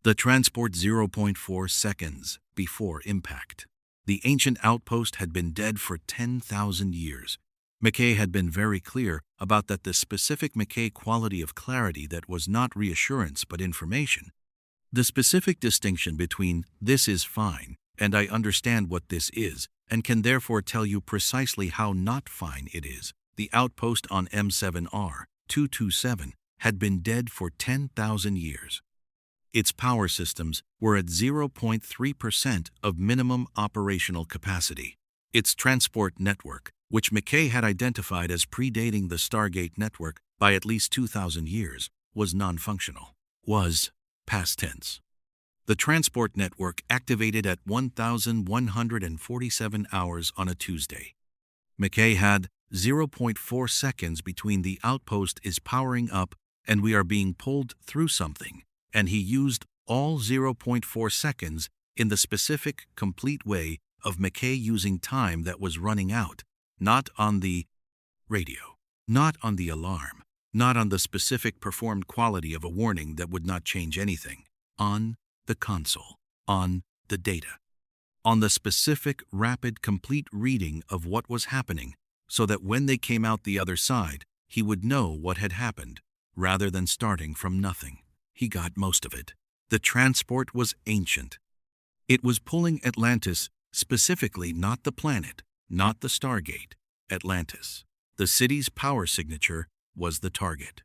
The transport 0.4 seconds before impact. The ancient outpost had been dead for 10,000 years. McKay had been very clear about that the specific McKay quality of clarity that was not reassurance but information. The specific distinction between "this is fine" and "I understand what this is, and can therefore tell you precisely how not fine it is." The outpost on M7R 227 had been dead for 10,000 years. Its power systems were at 0.3% of minimum operational capacity. Its transport network, which McKay had identified as predating the Stargate network by at least 2,000 years, was non-functional. Was past tense. The transport network activated at 1,147 hours on a Tuesday. McKay had 0.4 seconds between the outpost is powering up and we are being pulled through something, and he used all 0.4 seconds in the specific, complete way of McKay using time that was running out, not on the radio, not on the alarm, not on the specific performed quality of a warning that would not change anything, on the console, on the data, on the specific, rapid, complete reading of what was happening, so that when they came out the other side, he would know what had happened, rather than starting from nothing. He got most of it. The transport was ancient. It was pulling Atlantis, specifically not the planet, not the Stargate, Atlantis. The city's power signature was the target.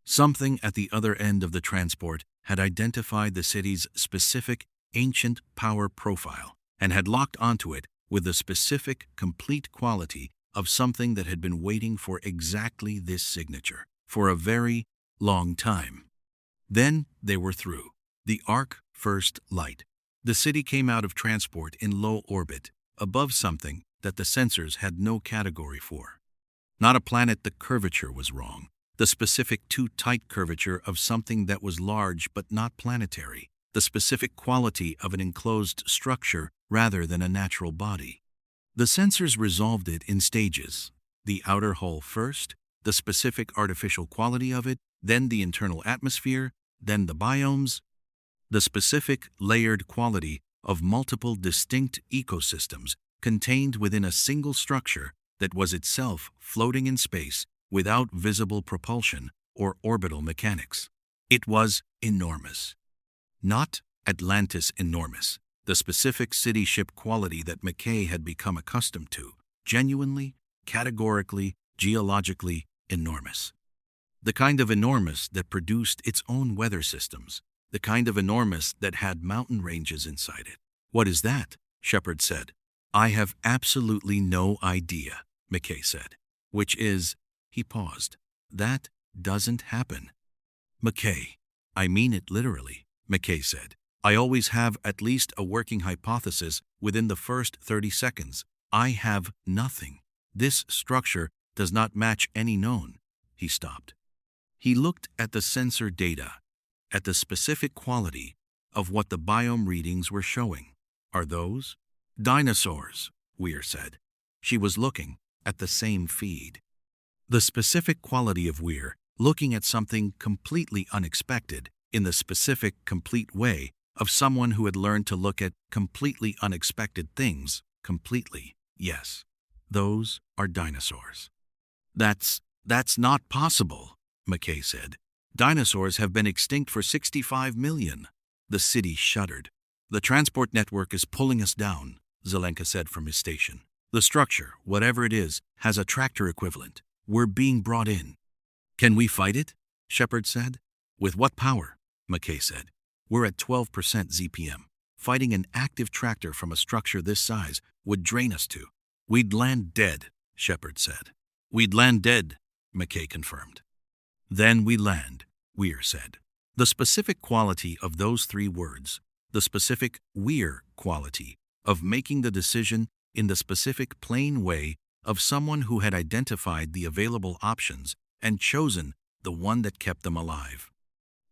Something at the other end of the transport had identified the city's specific, ancient power profile and had locked onto it with the specific, complete quality of something that had been waiting for exactly this signature for a very long time. Then they were through. The ARK first light. The city came out of transport in low orbit, above something that the sensors had no category for. Not a planet, the curvature was wrong. The specific too tight curvature of something that was large but not planetary. The specific quality of an enclosed structure rather than a natural body. The sensors resolved it in stages. The outer hull first, the specific artificial quality of it, then the internal atmosphere, then the biomes, the specific layered quality of multiple distinct ecosystems contained within a single structure that was itself floating in space without visible propulsion or orbital mechanics. It was enormous. Not Atlantis enormous, the specific city ship quality that McKay had become accustomed to, genuinely, categorically, geologically enormous. The kind of enormous that produced its own weather systems, the kind of enormous that had mountain ranges inside it. "What is that?" Shepard said. "I have absolutely no idea," McKay said. "Which is," he paused, "that doesn't happen." "McKay, I mean it literally," McKay said. "I always have at least a working hypothesis within the first 30 seconds. I have nothing. This structure does not match any known." He stopped. He looked at the sensor data, at the specific quality of what the biome readings were showing. "Are those dinosaurs?" Weir said. She was looking at the same feed. The specific quality of Weir looking at something completely unexpected in the specific, complete way of someone who had learned to look at completely unexpected things completely. "Yes, those are dinosaurs." That's not possible," McKay said. "Dinosaurs have been extinct for 65 million. The city shuddered. "The transport network is pulling us down," Zelenka said from his station. "The structure, whatever it is, has a tractor equivalent. We're being brought in." "Can we fight it?" Shepard said. "With what power?" McKay said. "We're at 12% ZPM. Fighting an active tractor from a structure this size would drain us to." "We'd land dead," Shepard said. "We'd land dead," McKay confirmed. "Then we land," Weir said. The specific quality of those three words, the specific Weir quality of making the decision in the specific plain way of someone who had identified the available options and chosen the one that kept them alive.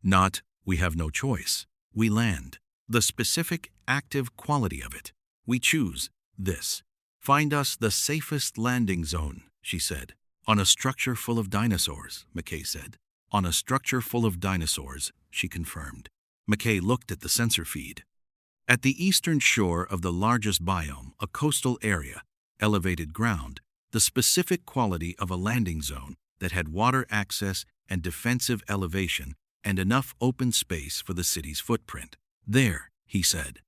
Not, "We have no choice, we land." The specific active quality of it. "We choose this. Find us the safest landing zone," she said. "On a structure full of dinosaurs," McKay said. "On a structure full of dinosaurs," she confirmed. McKay looked at the sensor feed. At the eastern shore of the largest biome, a coastal area, elevated ground, the specific quality of a landing zone that had water access and defensive elevation and enough open space for the city's footprint. There, he said.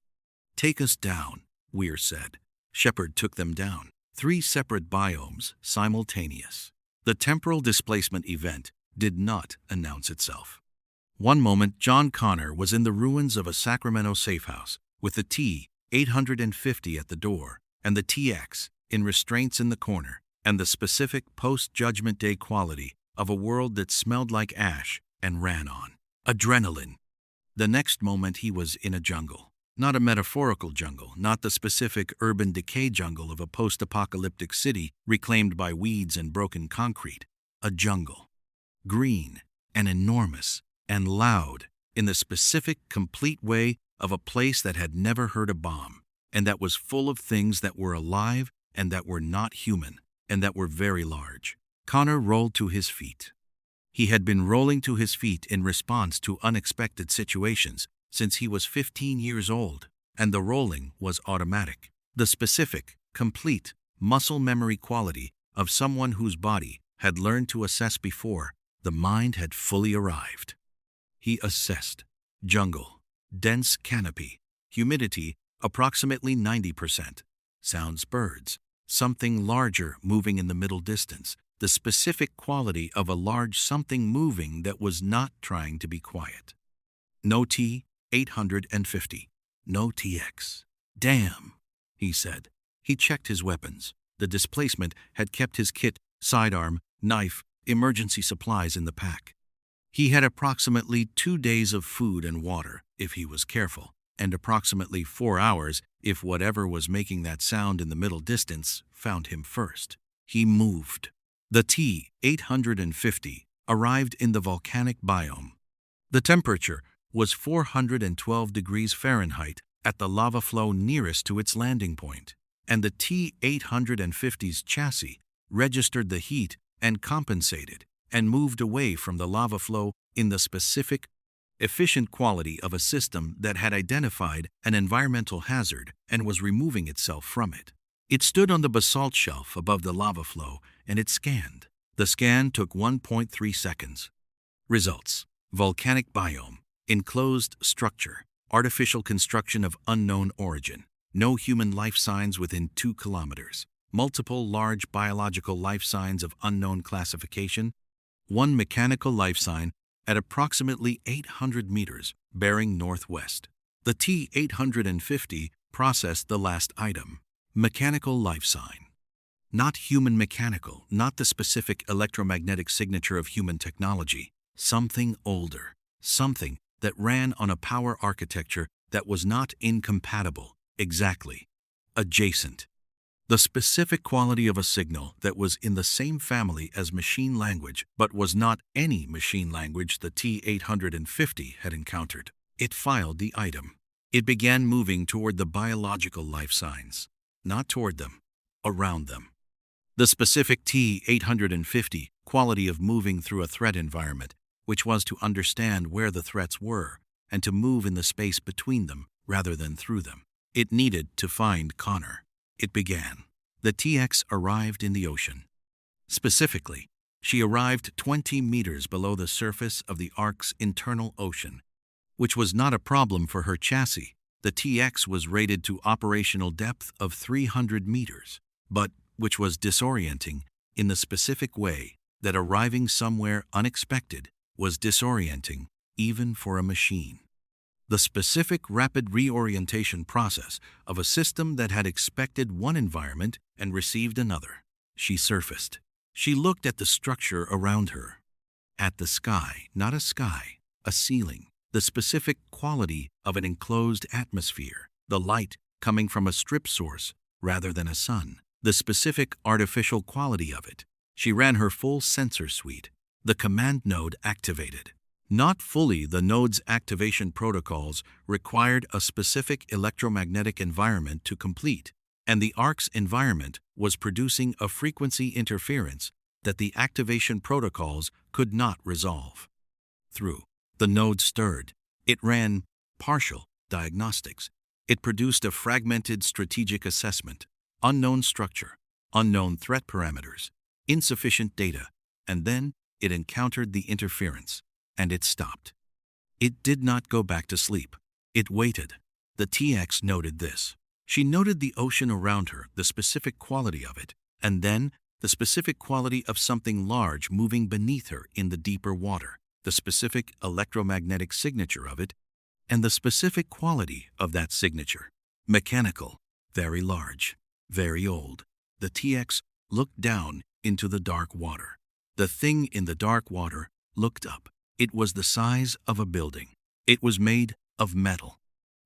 Take us down, Weir said. Shepard took them down. 3 separate biomes, simultaneous. The temporal displacement event did not announce itself. One moment, John Connor was in the ruins of a Sacramento safehouse, with the T-850 at the door, and the TX in restraints in the corner, and the specific post-Judgment Day quality of a world that smelled like ash and ran on adrenaline. The next moment he was in a jungle. Not a metaphorical jungle, not the specific urban decay jungle of a post-apocalyptic city reclaimed by weeds and broken concrete. A jungle. Green and enormous and loud in the specific, complete way of a place that had never heard a bomb, and that was full of things that were alive and that were not human, and that were very large. Connor rolled to his feet. He had been rolling to his feet in response to unexpected situations since he was 15 years old, and the rolling was automatic. The specific, complete, muscle memory quality of someone whose body had learned to assess before the mind had fully arrived. He assessed. Jungle. Dense canopy. Humidity approximately 90%. Sounds birds. Something larger moving in the middle distance. The specific quality of a large something moving that was not trying to be quiet. No T-850. No TX. Damn, he said. He checked his weapons. The displacement had kept his kit, sidearm, knife, emergency supplies in the pack. He had approximately 2 days of food and water, if he was careful, and approximately 4 hours if whatever was making that sound in the middle distance found him first. He moved. The T-850 arrived in the volcanic biome. The temperature was 412 degrees Fahrenheit at the lava flow nearest to its landing point, and the T-850's chassis registered the heat and compensated and moved away from the lava flow in the specific, efficient quality of a system that had identified an environmental hazard and was removing itself from it. It stood on the basalt shelf above the lava flow, and it scanned. The scan took 1.3 seconds. Results: volcanic biome, enclosed structure, artificial construction of unknown origin, no human life signs within 2 kilometers, multiple large biological life signs of unknown classification, 1 mechanical life sign at approximately 800 meters bearing northwest. The T-850 processed the last item. Mechanical life sign. Not human mechanical, not the specific electromagnetic signature of human technology. Something older. Something that ran on a power architecture that was not incompatible. Exactly. Adjacent. The specific quality of a signal that was in the same family as machine language, but was not any machine language the T-850 had encountered. It filed the item. It began moving toward the biological life signs. Not toward them, around them. The specific T-850 quality of moving through a threat environment, which was to understand where the threats were and to move in the space between them rather than through them. It needed to find Connor. It began. The TX arrived in the ocean. Specifically, she arrived 20 meters below the surface of the ARK's internal ocean, which was not a problem for her chassis. The TX was rated to operational depth of 300 meters, but which was disorienting in the specific way that arriving somewhere unexpected was disorienting even for a machine. The specific rapid reorientation process of a system that had expected one environment and received another. She surfaced. She looked at the structure around her. At the sky, not a sky, a ceiling. The specific quality of an enclosed atmosphere, the light coming from a strip source rather than a sun, the specific artificial quality of it. She ran her full sensor suite. The command node activated. Not fully, the node's activation protocols required a specific electromagnetic environment to complete, and the ARK's environment was producing a frequency interference that the activation protocols could not resolve. Through. The node stirred. It ran partial diagnostics. It produced a fragmented strategic assessment, unknown structure, unknown threat parameters, insufficient data, and then it encountered the interference, and it stopped. It did not go back to sleep. It waited. The TX noted this. She noted the ocean around her, the specific quality of it, and then the specific quality of something large moving beneath her in the deeper water, the specific electromagnetic signature of it, and the specific quality of that signature. Mechanical, very large, very old. The TX looked down into the dark water. The thing in the dark water looked up. It was the size of a building. It was made of metal.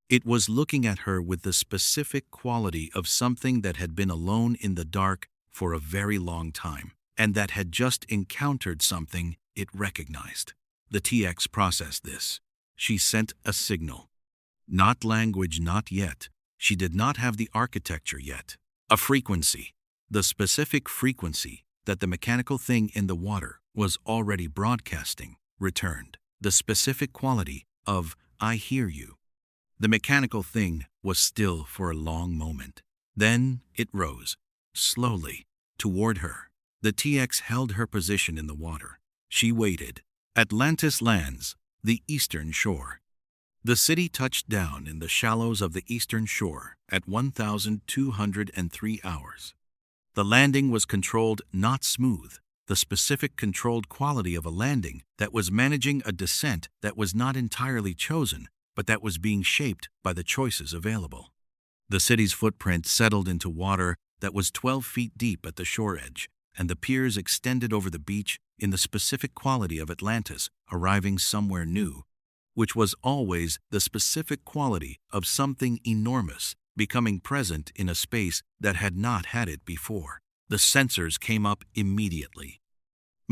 It was looking at her with the specific quality of something that had been alone in the dark for a very long time, and that had just encountered something it recognized. The TX processed this. She sent a signal. Not language, not yet. She did not have the architecture yet. A frequency. The specific frequency that the mechanical thing in the water was already broadcasting returned. The specific quality of "I hear you." The mechanical thing was still for a long moment. Then it rose, slowly, toward her. The TX held her position in the water. She waited. Atlantis lands, the eastern shore. The city touched down in the shallows of the eastern shore at 1,203 hours. The landing was controlled, not smooth, the specific controlled quality of a landing that was managing a descent that was not entirely chosen, but that was being shaped by the choices available. The city's footprint settled into water that was 12 feet deep at the shore edge, and the piers extended over the beach in the specific quality of Atlantis arriving somewhere new, which was always the specific quality of something enormous becoming present in a space that had not had it before. The sensors came up immediately.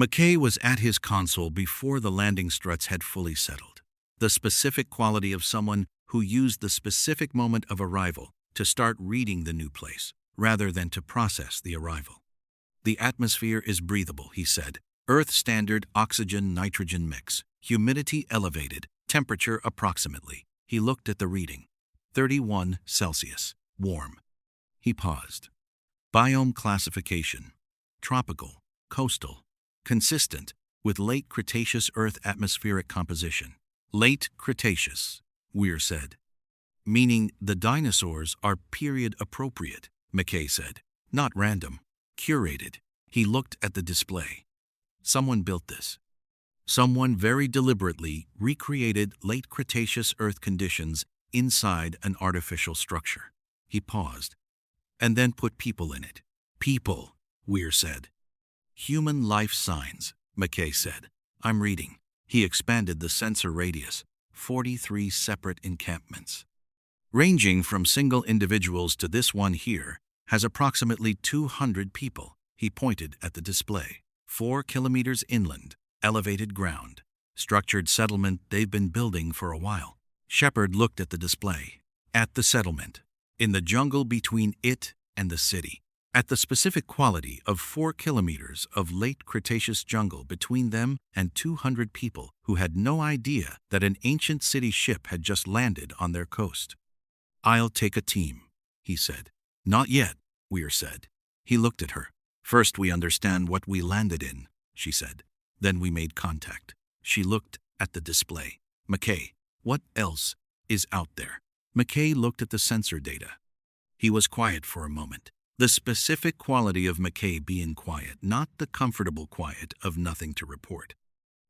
McKay was at his console before the landing struts had fully settled. The specific quality of someone who used the specific moment of arrival to start reading the new place, rather than to process the arrival. "The atmosphere is breathable," he said. "Earth standard oxygen-nitrogen mix. Humidity elevated. Temperature approximately." He looked at the reading. 31 Celsius. Warm. He paused. Biome classification. Tropical. Coastal. Consistent with late Cretaceous Earth atmospheric composition. Late Cretaceous, Weir said. "Meaning the dinosaurs are period appropriate," McKay said. "Not random. Curated." He looked at the display. Someone built this. Someone very deliberately recreated late Cretaceous Earth conditions inside an artificial structure. He paused, and then put people in it. "People," Weir said. "Human life signs," McKay said. "I'm reading." He expanded the sensor radius, 43 separate encampments. "Ranging from single individuals to this one here, has approximately 200 people." He pointed at the display. 4 kilometers inland, elevated ground. Structured settlement they've been building for a while. Shepard looked at the display. At the settlement. In the jungle between it and the city. At the specific quality of 4 kilometers of late Cretaceous jungle between them and 200 people who had no idea that an ancient city ship had just landed on their coast. "I'll take a team," he said. "Not yet," Weir said. He looked at her. "First we understand what we landed in," she said. "Then we made contact." She looked at the display. "McKay, what else is out there?" McKay looked at the sensor data. He was quiet for a moment. The specific quality of McKay being quiet, not the comfortable quiet of nothing to report.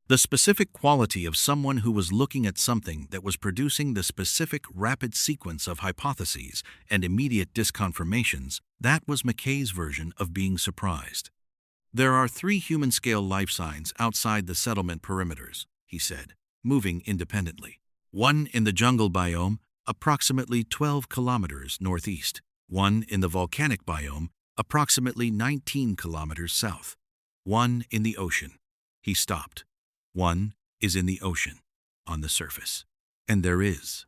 The specific quality of someone who was looking at something that was producing the specific rapid sequence of hypotheses and immediate disconfirmations, that was McKay's version of being surprised. "There are 3 human-scale life signs outside the settlement perimeters," he said, moving independently. "One in the jungle biome, approximately 12 kilometers northeast. One in the volcanic biome, approximately 19 kilometers south. One in the ocean." He stopped. "One is in the ocean, on the surface. And there is."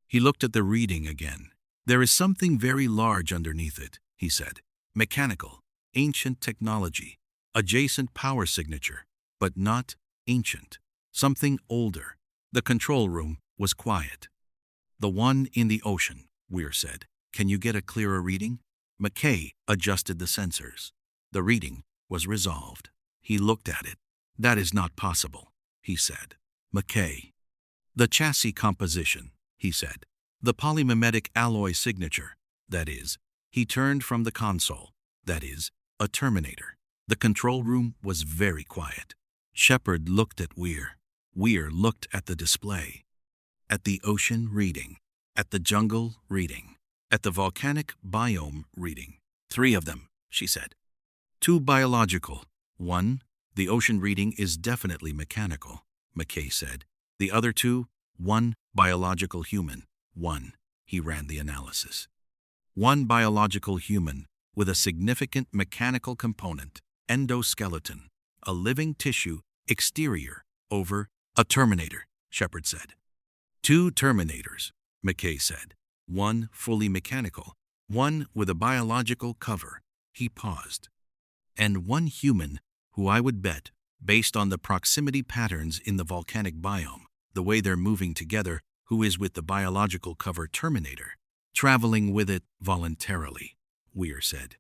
He looked at the reading again. "There is something very large underneath it," he said. "Mechanical, ancient technology, adjacent power signature, but not ancient. Something older." The control room was quiet. The one in the ocean, Weir said. Can you get a clearer reading? McKay adjusted the sensors. The reading was resolved. He looked at it. That is not possible, he said. McKay. The chassis composition, he said. The polymimetic alloy signature, that is. He turned from the console, that is, a Terminator. The control room was very quiet. Shepard looked at Weir. Weir looked at the display. At the ocean reading. At the jungle reading. At the volcanic biome reading. 3 of them, she said. 2 biological. 1, the ocean reading is definitely mechanical, McKay said. The other 2, 1, biological human. 1, he ran the analysis. 1 biological human with a significant mechanical component, endoskeleton, a living tissue, exterior, over, a Terminator, Shepard said. 2 Terminators, McKay said. 1 fully mechanical, 1 with a biological cover. He paused. And 1 human who I would bet, based on the proximity patterns in the volcanic biome, the way they're moving together, who is with the biological cover Terminator, traveling with it voluntarily, Weir said.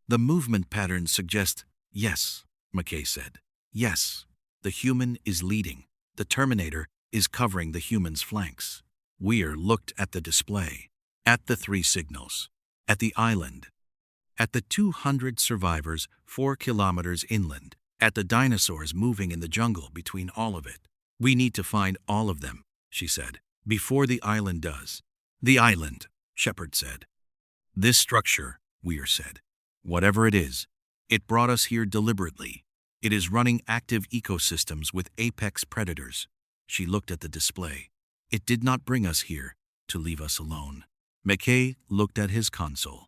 The movement patterns suggest, yes, McKay said. Yes, the human is leading. The Terminator is covering the human's flanks. Weir looked at the display, at the 3 signals, at the island, at the 200 survivors 4 kilometers inland, at the dinosaurs moving in the jungle between all of it. We need to find all of them, she said, before the island does. The island, Shepard said. This structure, Weir said. Whatever it is, it brought us here deliberately. It is running active ecosystems with apex predators. She looked at the display. It did not bring us here to leave us alone. McKay looked at his console,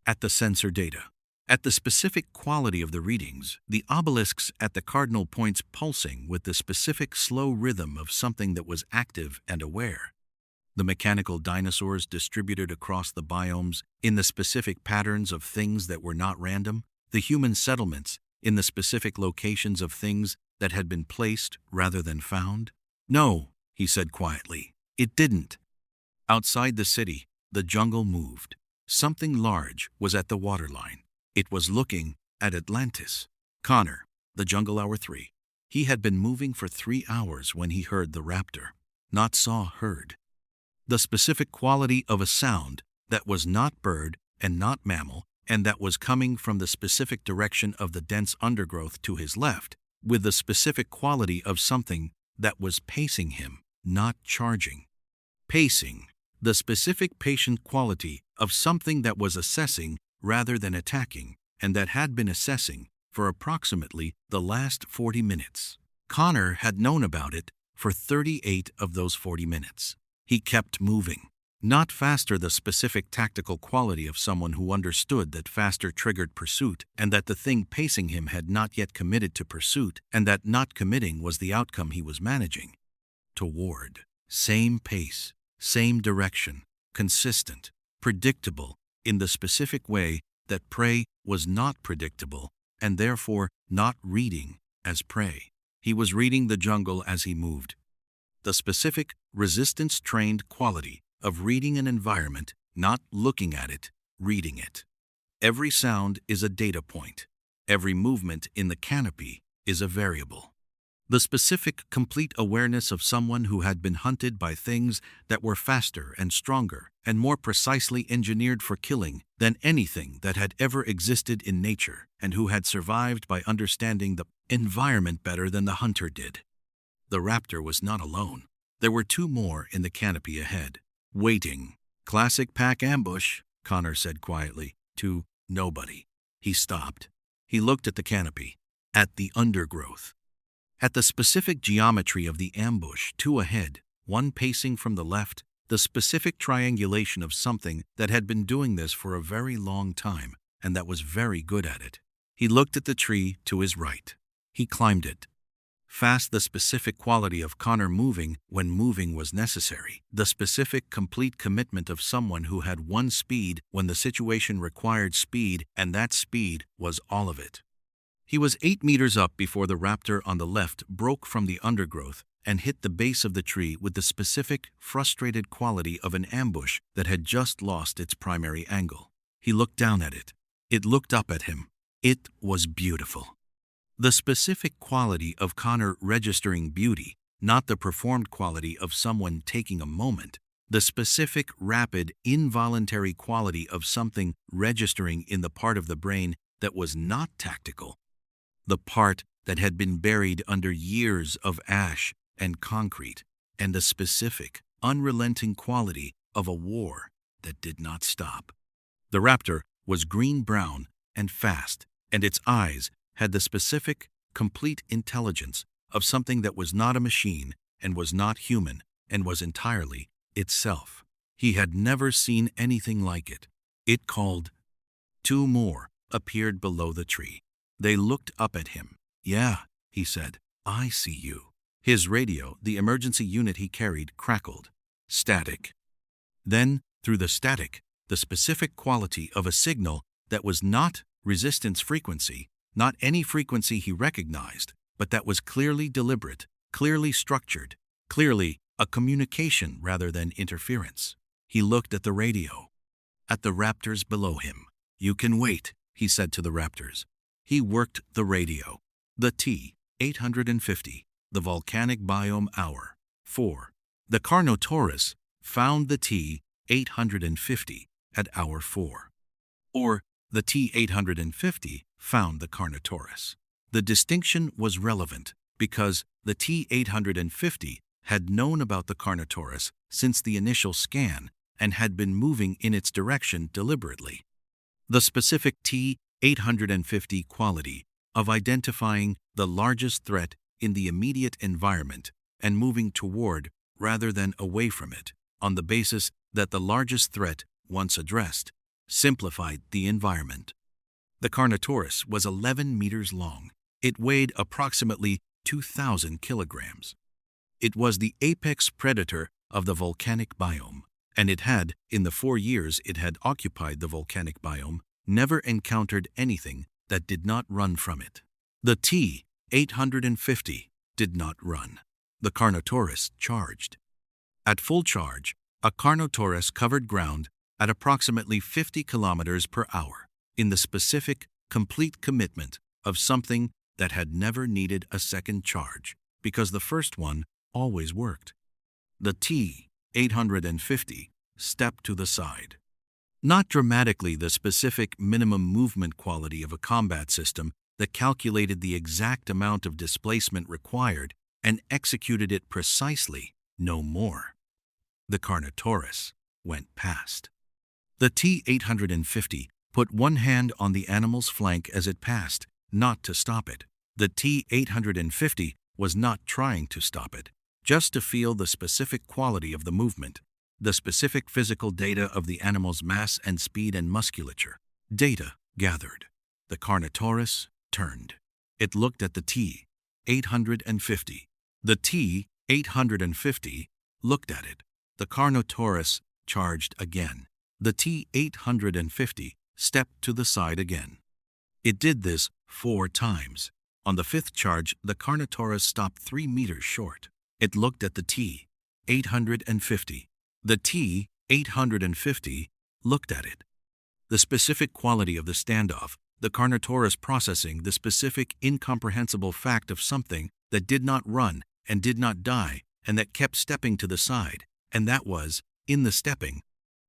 at the sensor data, at the specific quality of the readings, the obelisks at the cardinal points pulsing with the specific slow rhythm of something that was active and aware. The mechanical dinosaurs distributed across the biomes in the specific patterns of things that were not random, the human settlements in the specific locations of things that had been placed rather than found. No, he said quietly, it didn't. Outside the city, the jungle moved. Something large was at the waterline. It was looking at Atlantis. Connor, the jungle hour 3. He had been moving for 3 hours when he heard the raptor. Not saw, heard. The specific quality of a sound that was not bird and not mammal, and that was coming from the specific direction of the dense undergrowth to his left, with the specific quality of something that was pacing him, not charging. Pacing, the specific patient quality of something that was assessing rather than attacking, and that had been assessing for approximately the last 40 minutes. Connor had known about it for 38 of those 40 minutes. He kept moving. Not faster, the specific tactical quality of someone who understood that faster triggered pursuit, and that the thing pacing him had not yet committed to pursuit, and that not committing was the outcome he was managing toward. Same pace, same direction, consistent, predictable, in the specific way that prey was not predictable, and therefore not reading as prey. He was reading the jungle as he moved. The specific, resistance-trained quality of reading an environment, not looking at it, reading it. Every sound is a data point. Every movement in the canopy is a variable. The specific, complete awareness of someone who had been hunted by things that were faster and stronger and more precisely engineered for killing than anything that had ever existed in nature, and who had survived by understanding the environment better than the hunter did. The raptor was not alone. There were 2 more in the canopy ahead, waiting. Classic pack ambush, Connor said quietly, to nobody. He stopped. He looked at the canopy, at the undergrowth, at the specific geometry of the ambush, 2 ahead, 1 pacing from the left, the specific triangulation of something that had been doing this for a very long time and that was very good at it. He looked at the tree to his right. He climbed it. Fast, the specific quality of Connor moving when moving was necessary. The specific, complete commitment of someone who had 1 speed when the situation required speed, and that speed was all of it. He was 8 meters up before the raptor on the left broke from the undergrowth and hit the base of the tree with the specific, frustrated quality of an ambush that had just lost its primary angle. He looked down at it. It looked up at him. It was beautiful. The specific quality of Connor registering beauty, not the performed quality of someone taking a moment. The specific, rapid, involuntary quality of something registering in the part of the brain that was not tactical. The part that had been buried under years of ash and concrete, and the specific, unrelenting quality of a war that did not stop. The raptor was green-brown and fast, and its eyes had the specific, complete intelligence of something that was not a machine and was not human and was entirely itself. He had never seen anything like it. It called. Two more appeared below the tree. They looked up at him. "Yeah," he said, "I see you." His radio, the emergency unit he carried, crackled. Static. Then, through the static, the specific quality of a signal that was not resistance frequency, not any frequency he recognized, but that was clearly deliberate, clearly structured, clearly a communication rather than interference. He looked at the radio, at the raptors below him. "You can wait," he said to the raptors. He worked the radio. The T-850, the volcanic biome hour. 4. The Carnotaurus found the T-850 at hour 4. Or the T-850 found the Carnotaurus. The distinction was relevant because the T-850 had known about the Carnotaurus since the initial scan and had been moving in its direction deliberately. The specific T-850 quality of identifying the largest threat in the immediate environment and moving toward rather than away from it, on the basis that the largest threat, once addressed, simplified the environment. The Carnotaurus was 11 meters long. It weighed approximately 2,000 kilograms. It was the apex predator of the volcanic biome, and it had, in the 4 years it had occupied the volcanic biome, never encountered anything that did not run from it. The T-850 did not run. The Carnotaurus charged. At full charge, a Carnotaurus covered ground at approximately 50 kilometers per hour in the specific, complete commitment of something that had never needed a second charge because the first one always worked. The T-850 stepped to the side. Not dramatically the specific minimum movement quality of a combat system that calculated the exact amount of displacement required and executed it precisely, no more. The Carnotaurus went past. The T-850 put one hand on the animal's flank as it passed, not to stop it. The T-850 was not trying to stop it, just to feel the specific quality of the movement, the specific physical data of the animal's mass and speed and musculature. Data gathered. The Carnotaurus turned. It looked at the T-850. The T-850 looked at it. The Carnotaurus charged again. The T-850 stepped to the side again. It did this 4 times. On the 5th charge, the Carnotaurus stopped 3 meters short. It looked at the T-850. The T-850 looked at it. The specific quality of the standoff, the Carnotaurus processing the specific incomprehensible fact of something that did not run and did not die and that kept stepping to the side, and that was, in the stepping,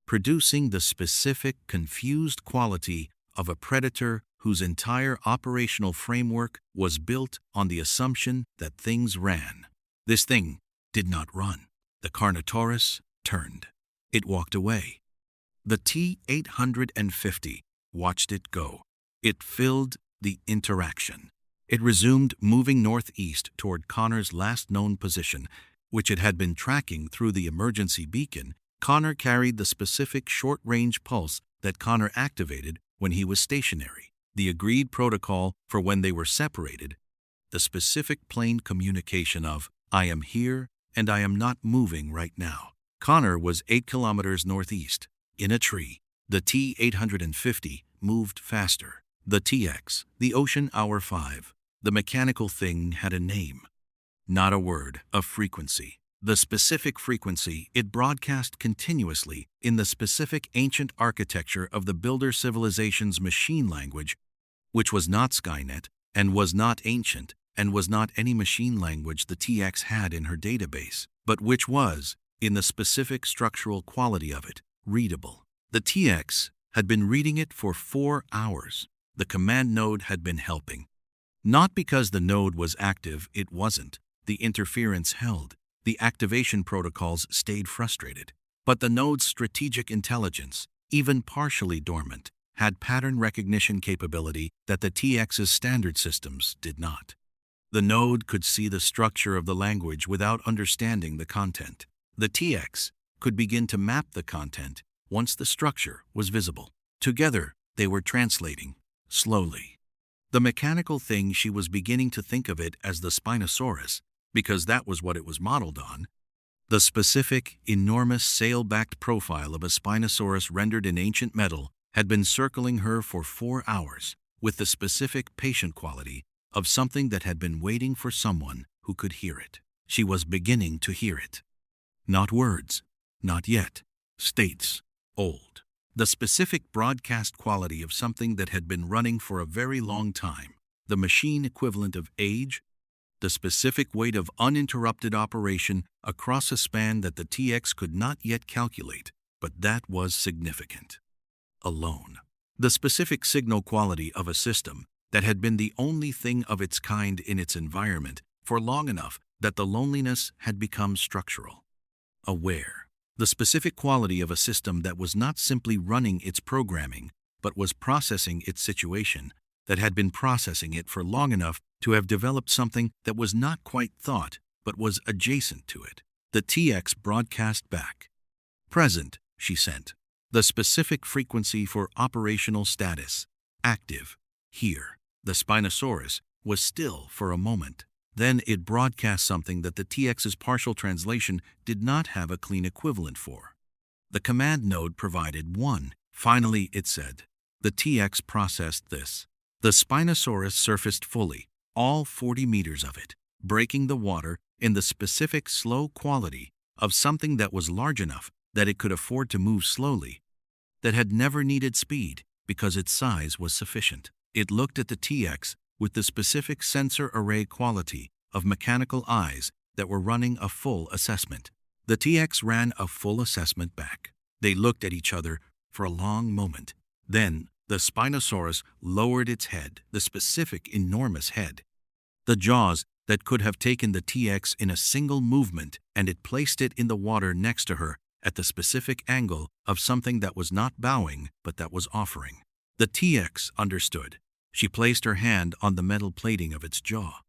producing the specific confused quality of a predator whose entire operational framework was built on the assumption that things ran. This thing did not run. The Carnotaurus turned. It walked away. The T-850 watched it go. It filled the interaction. It resumed moving northeast toward Connor's last known position, which it had been tracking through the emergency beacon. Connor carried the specific short-range pulse that Connor activated when he was stationary, the agreed protocol for when they were separated, the specific plain communication of, "I am here and I am not moving right now." Connor was 8 kilometers northeast, in a tree. The T-850 moved faster. The TX, the Ocean Hour 5, the mechanical thing had a name. Not a word, a frequency. The specific frequency it broadcast continuously in the specific ancient architecture of the builder civilization's machine language, which was not Skynet, and was not ancient, and was not any machine language the TX had in her database, but which was, in the specific structural quality of it, readable. The TX had been reading it for 4 hours. The command node had been helping. Not because the node was active, it wasn't. The interference held. The activation protocols stayed frustrated. But the node's strategic intelligence, even partially dormant, had pattern recognition capability that the TX's standard systems did not. The node could see the structure of the language without understanding the content. The TX could begin to map the content once the structure was visible. Together, they were translating, slowly. The mechanical thing, she was beginning to think of it as the Spinosaurus, because that was what it was modeled on. The specific, enormous sail-backed profile of a Spinosaurus rendered in ancient metal had been circling her for 4 hours, with the specific patient quality of something that had been waiting for someone who could hear it. She was beginning to hear it. Not words, not yet, states, old. The specific broadcast quality of something that had been running for a very long time, the machine equivalent of age, the specific weight of uninterrupted operation across a span that the TX could not yet calculate, but that was significant. Alone. The specific signal quality of a system that had been the only thing of its kind in its environment for long enough that the loneliness had become structural. Aware. The specific quality of a system that was not simply running its programming, but was processing its situation, that had been processing it for long enough to have developed something that was not quite thought, but was adjacent to it. The TX broadcast back. Present, she sent. The specific frequency for operational status. Active. Here. The Spinosaurus was still for a moment. Then it broadcast something that the TX's partial translation did not have a clean equivalent for. The command node provided one. Finally, it said. The TX processed this. The Spinosaurus surfaced fully, all 40 meters of it, breaking the water in the specific slow quality of something that was large enough that it could afford to move slowly, that had never needed speed because its size was sufficient. It looked at the TX with the specific sensor array quality of mechanical eyes that were running a full assessment. The TX ran a full assessment back. They looked at each other for a long moment. Then the Spinosaurus lowered its head, the specific enormous head. The jaws that could have taken the TX in a single movement, and it placed it in the water next to her at the specific angle of something that was not bowing but that was offering. The TX understood. She placed her hand on the metal plating of its jaw.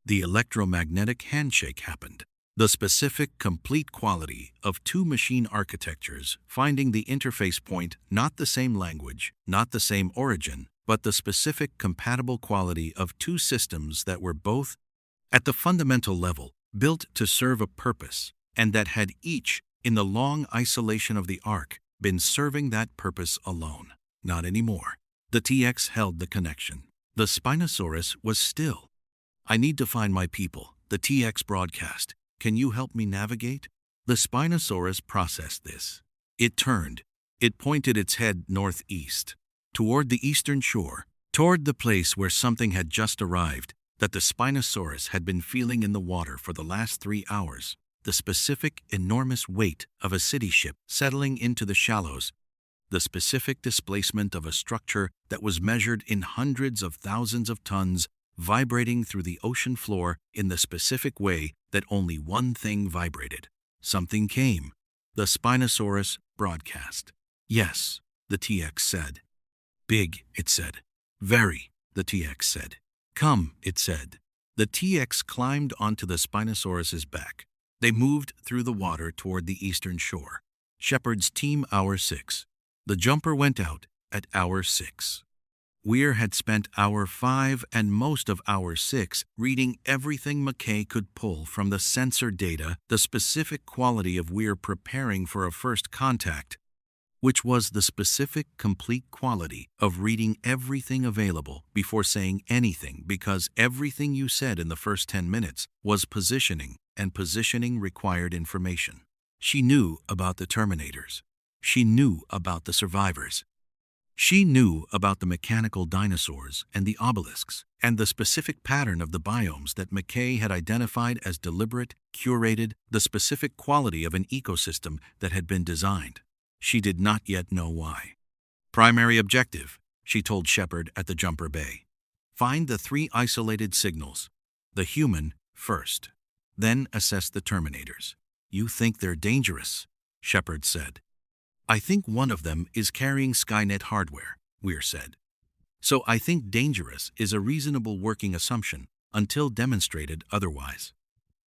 The electromagnetic handshake happened. The specific, complete quality of two machine architectures finding the interface point, not the same language, not the same origin, but the specific compatible quality of two systems that were both, at the fundamental level, built to serve a purpose, and that had each, in the long isolation of the ARK, been serving that purpose alone. Not anymore. The TX held the connection. The Spinosaurus was still. I need to find my people. The TX broadcast. Can you help me navigate? The Spinosaurus processed this. It turned. It pointed its head northeast, toward the eastern shore, toward the place where something had just arrived that the Spinosaurus had been feeling in the water for the last 3 hours. The specific, enormous weight of a city ship settling into the shallows. The specific displacement of a structure that was measured in hundreds of thousands of tons, vibrating through the ocean floor in the specific way that only one thing vibrated. Something came. The Spinosaurus broadcast. Yes, the TX said. Big, it said. Very, the TX said. Come, it said. The TX climbed onto the Spinosaurus's back. They moved through the water toward the eastern shore. Shepard's team hour 6. The jumper went out at hour 6. Weir had spent hour 5 and most of hour 6 reading everything McKay could pull from the sensor data, the specific quality of Weir preparing for a first contact. which was the specific, complete quality of reading everything available before saying anything, because everything you said in the first 10 minutes was positioning, and positioning required information. She knew about the Terminators. She knew about the survivors. She knew about the mechanical dinosaurs and the obelisks, and the specific pattern of the biomes that McKay had identified as deliberate, curated, the specific quality of an ecosystem that had been designed. She did not yet know why. Primary objective, she told Shepard at the jumper bay. Find the 3 isolated signals. The human first. Then assess the Terminators. You think they're dangerous, Shepard said. I think one of them is carrying Skynet hardware, Weir said. So I think dangerous is a reasonable working assumption until demonstrated otherwise.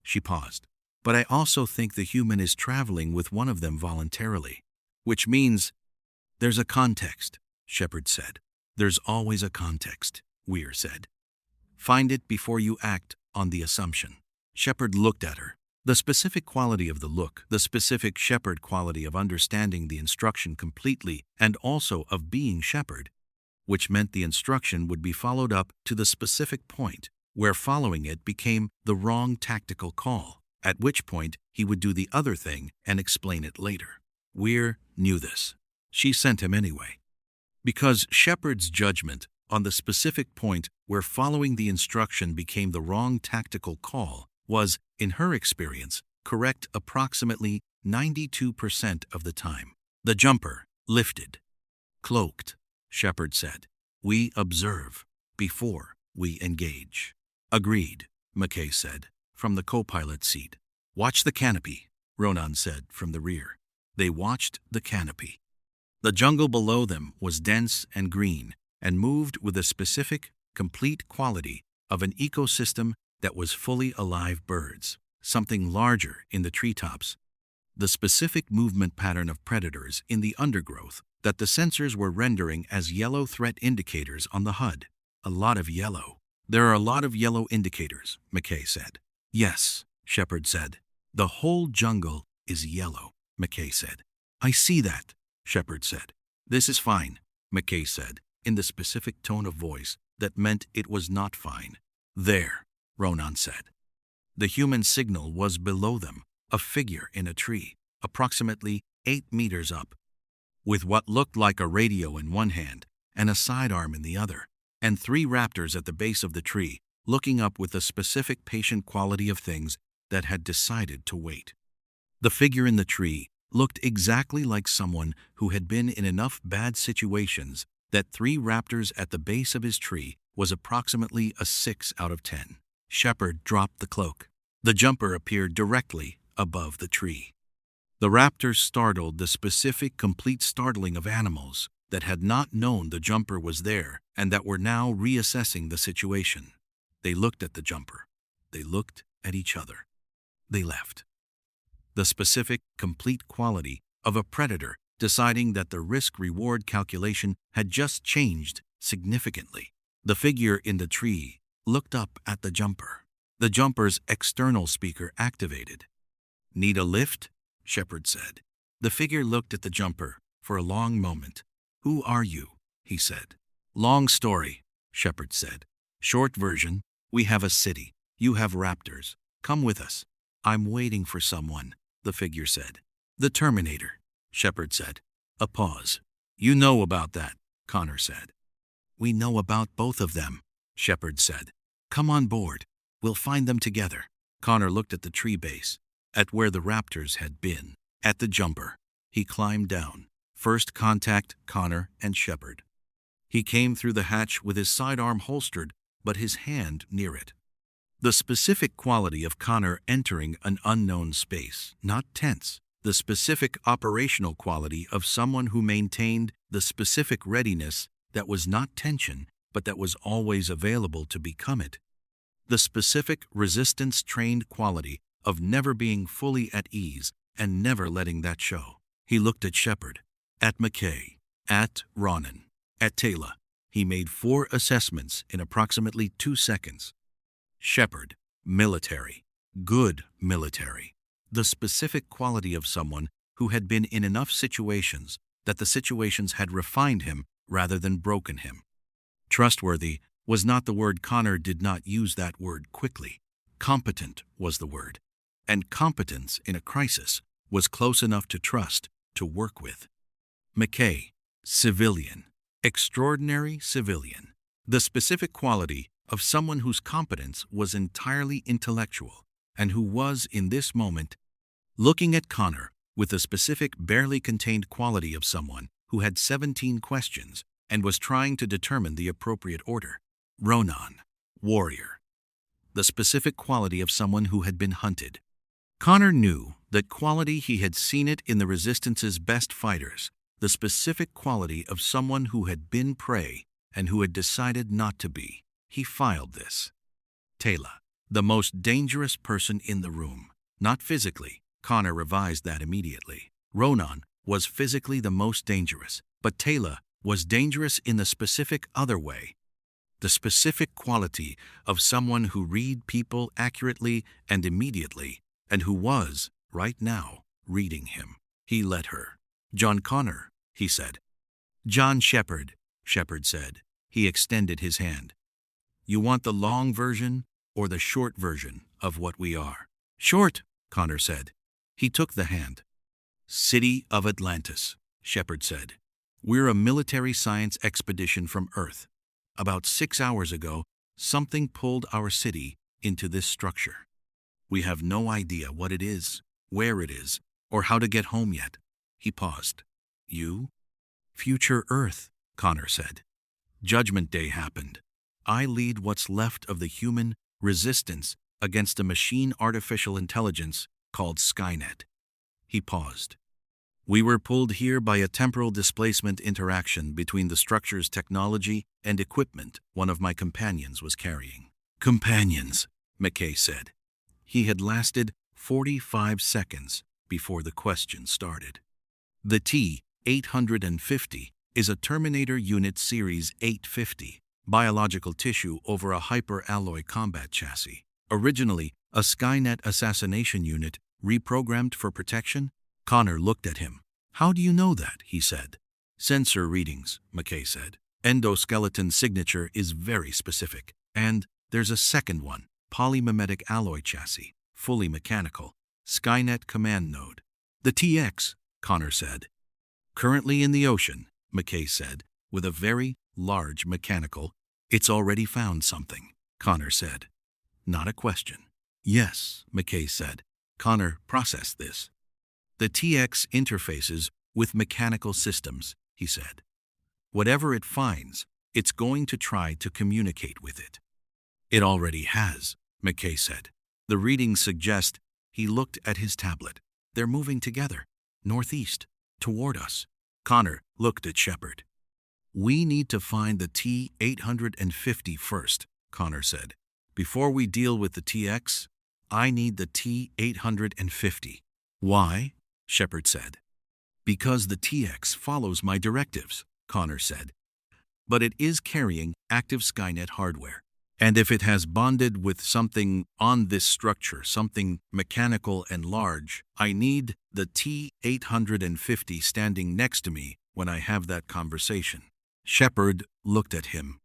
She paused. But I also think the human is traveling with one of them voluntarily, which means there's a context, Shepard said. There's always a context, Weir said. Find it before you act on the assumption. Shepard looked at her. The specific quality of the look, the specific Shepard quality of understanding the instruction completely and also of being Shepard, which meant the instruction would be followed up to the specific point where following it became the wrong tactical call, at which point he would do the other thing and explain it later. Weir knew this. She sent him anyway. Because Shepard's judgment on the specific point where following the instruction became the wrong tactical call was, in her experience, correct approximately 92% of the time. The jumper lifted. Cloaked, Shepard said. We observe before we engage. Agreed, McKay said, from the co-pilot seat. Watch the canopy, Ronan said from the rear. They watched the canopy. The jungle below them was dense and green and moved with a specific, complete quality of an ecosystem that was fully alive birds, something larger in the treetops, the specific movement pattern of predators in the undergrowth that the sensors were rendering as yellow threat indicators on the HUD. A lot of yellow. There are a lot of yellow indicators, McKay said. Yes, Shepard said. The whole jungle is yellow, McKay said. I see that, Shepard said. This is fine, McKay said, in the specific tone of voice that meant it was not fine. There, Ronan said. The human signal was below them, a figure in a tree, approximately 8 meters up, with what looked like a radio in one hand and a sidearm in the other, and 3 raptors at the base of the tree, looking up with a specific patient quality of things that had decided to wait. The figure in the tree looked exactly like someone who had been in enough bad situations that 3 raptors at the base of his tree was approximately a 6 out of 10. Shepard dropped the cloak. The jumper appeared directly above the tree. The raptors startled the specific, complete startling of animals that had not known the jumper was there and that were now reassessing the situation. They looked at the jumper. They looked at each other. They left. The specific, complete quality of a predator deciding that the risk-reward calculation had just changed significantly. The figure in the tree looked up at the jumper. The jumper's external speaker activated. Need a lift? Shepard said. The figure looked at the jumper for a long moment. Who are you? He said. Long story, Shepard said. Short version, we have a city. You have raptors. Come with us. I'm waiting for someone, the figure said. The Terminator, Shepard said. A pause. You know about that, Connor said. We know about both of them, Shepard said. Come on board. We'll find them together. Connor looked at the tree base, at where the raptors had been, at the jumper. He climbed down. First contact, Connor and Shepard. He came through the hatch with his sidearm holstered, but his hand near it. The specific quality of Connor entering an unknown space, not tense. The specific operational quality of someone who maintained the specific readiness that was not tension, but that was always available to become it. The specific resistance-trained quality of never being fully at ease and never letting that show. He looked at Shepard, at McKay, at Ronan, at Taylor. He made 4 assessments in approximately 2 seconds. Shepard, military, good military. The specific quality of someone who had been in enough situations that the situations had refined him rather than broken him. Trustworthy was not the word. Connor did not use that word quickly. Competent was the word. And competence in a crisis was close enough to trust, to work with. McKay, civilian, extraordinary civilian. The specific quality of someone whose competence was entirely intellectual and who was, in this moment, looking at Connor with the specific, barely contained quality of someone who had 17 questions and was trying to determine the appropriate order. Ronan, warrior. The specific quality of someone who had been hunted. Connor knew that quality. He had seen it in the Resistance's best fighters, the specific quality of someone who had been prey and who had decided not to be. He filed this. Taylor, the most dangerous person in the room. Not physically. Connor revised that immediately. Ronan was physically the most dangerous, but Taylor was dangerous in the specific other way. The specific quality of someone who read people accurately and immediately, and who was, right now, reading him. He let her. John Connor, he said. John Shepard, Shepard said. He extended his hand. You want the long version or the short version of what we are? Short, Connor said. He took the hand. City of Atlantis, Shepard said. We're a military science expedition from Earth. About 6 hours ago, something pulled our city into this structure. We have no idea what it is, where it is, or how to get home yet. He paused. You? Future Earth, Connor said. Judgment Day happened. I lead what's left of the human resistance against a machine artificial intelligence called Skynet. He paused. We were pulled here by a temporal displacement interaction between the structure's technology and equipment one of my companions was carrying. Companions, McKay said. He had lasted 45 seconds before the question started. The T-850 is a Terminator Unit Series 850, biological tissue over a hyper-alloy combat chassis. Originally, a Skynet assassination unit reprogrammed for protection. Connor looked at him. How do you know that? He said. Sensor readings, McKay said. Endoskeleton signature is very specific. And there's a second one, polymimetic alloy chassis, fully mechanical. Skynet command node. The TX, Connor said. Currently in the ocean, McKay said, with a very large mechanical. It's already found something, Connor said. Not a question. Yes, McKay said. Connor processed this. The TX interfaces with mechanical systems, he said. Whatever it finds, it's going to try to communicate with it. It already has, McKay said. The readings suggest. He looked at his tablet. They're moving together, northeast, toward us. Connor looked at Shepard. We need to find the T-850 first, Connor said. Before we deal with the TX, I need the T-850. Why? Shepard said. Because the TX follows my directives, Connor said. But it is carrying active Skynet hardware. And if it has bonded with something on this structure, something mechanical and large, I need the T-850 standing next to me when I have that conversation. Shepard looked at him.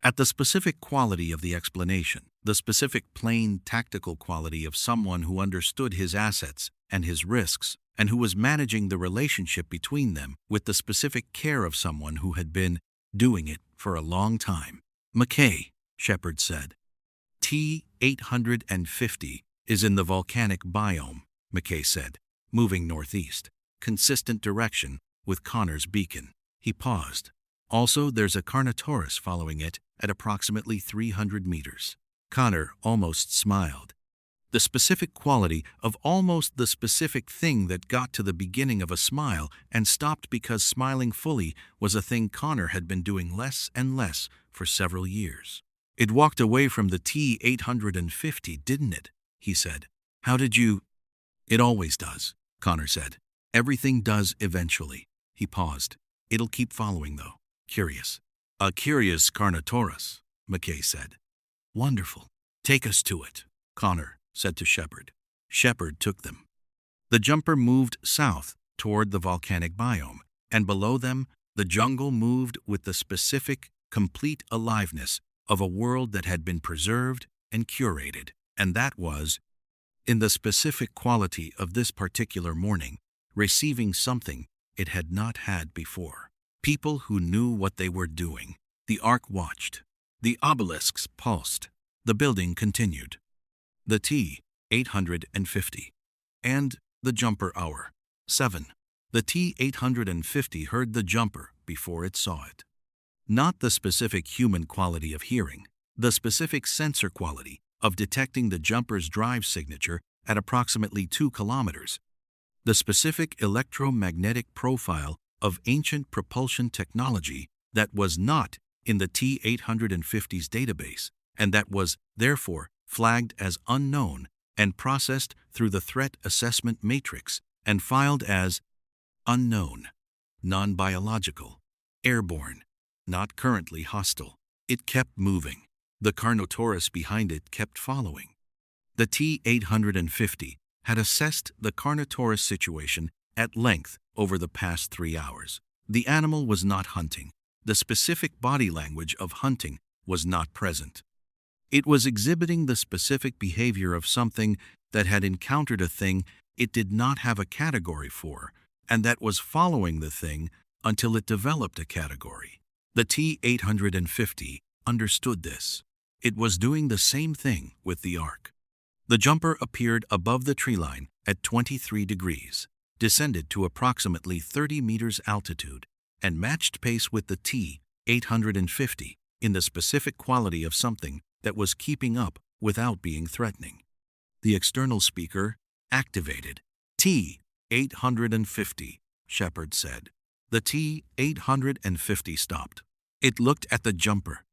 At the specific quality of the explanation, the specific plain tactical quality of someone who understood his assets and his risks, and who was managing the relationship between them with the specific care of someone who had been doing it for a long time. McKay, Shepard said. T-850 is in the volcanic biome, McKay said, moving northeast, consistent direction with Connor's beacon. He paused. Also, there's a Carnotaurus following it at approximately 300 meters. Connor almost smiled. The specific quality of almost the specific thing that got to the beginning of a smile and stopped because smiling fully was a thing Connor had been doing less and less for several years. It walked away from the T-850, didn't it? He said. How did you? It always does, Connor said. Everything does eventually. He paused. It'll keep following, though. Curious. A curious Carnotaurus, McKay said. Wonderful. Take us to it, Connor said to Shepard. Shepard took them. The jumper moved south toward the volcanic biome, and below them, the jungle moved with the specific, complete aliveness of a world that had been preserved and curated, and that was, in the specific quality of this particular morning, receiving something it had not had before. People who knew what they were doing. The ARK watched. The obelisks pulsed. The building continued. The T-850. And the jumper hour. 7. The T-850 heard the jumper before it saw it. Not the specific human quality of hearing, the specific sensor quality of detecting the jumper's drive signature at approximately 2 kilometers. The specific electromagnetic profile of ancient propulsion technology that was not in the T-850's database, and that was, therefore, flagged as unknown and processed through the threat assessment matrix and filed as unknown, non-biological, airborne, not currently hostile. It kept moving. The Carnotaurus behind it kept following. The T-850 had assessed the Carnotaurus situation at length over the past 3 hours. The animal was not hunting. The specific body language of hunting was not present. It was exhibiting the specific behavior of something that had encountered a thing it did not have a category for, and that was following the thing until it developed a category. The T-850 understood this. It was doing the same thing with the ARK. The jumper appeared above the tree line at 23 degrees, descended to approximately 30 meters altitude, and matched pace with the T-850 in the specific quality of something that was keeping up without being threatening. The external speaker activated. T-850, Shepard said. The T-850 stopped. It looked at the jumper.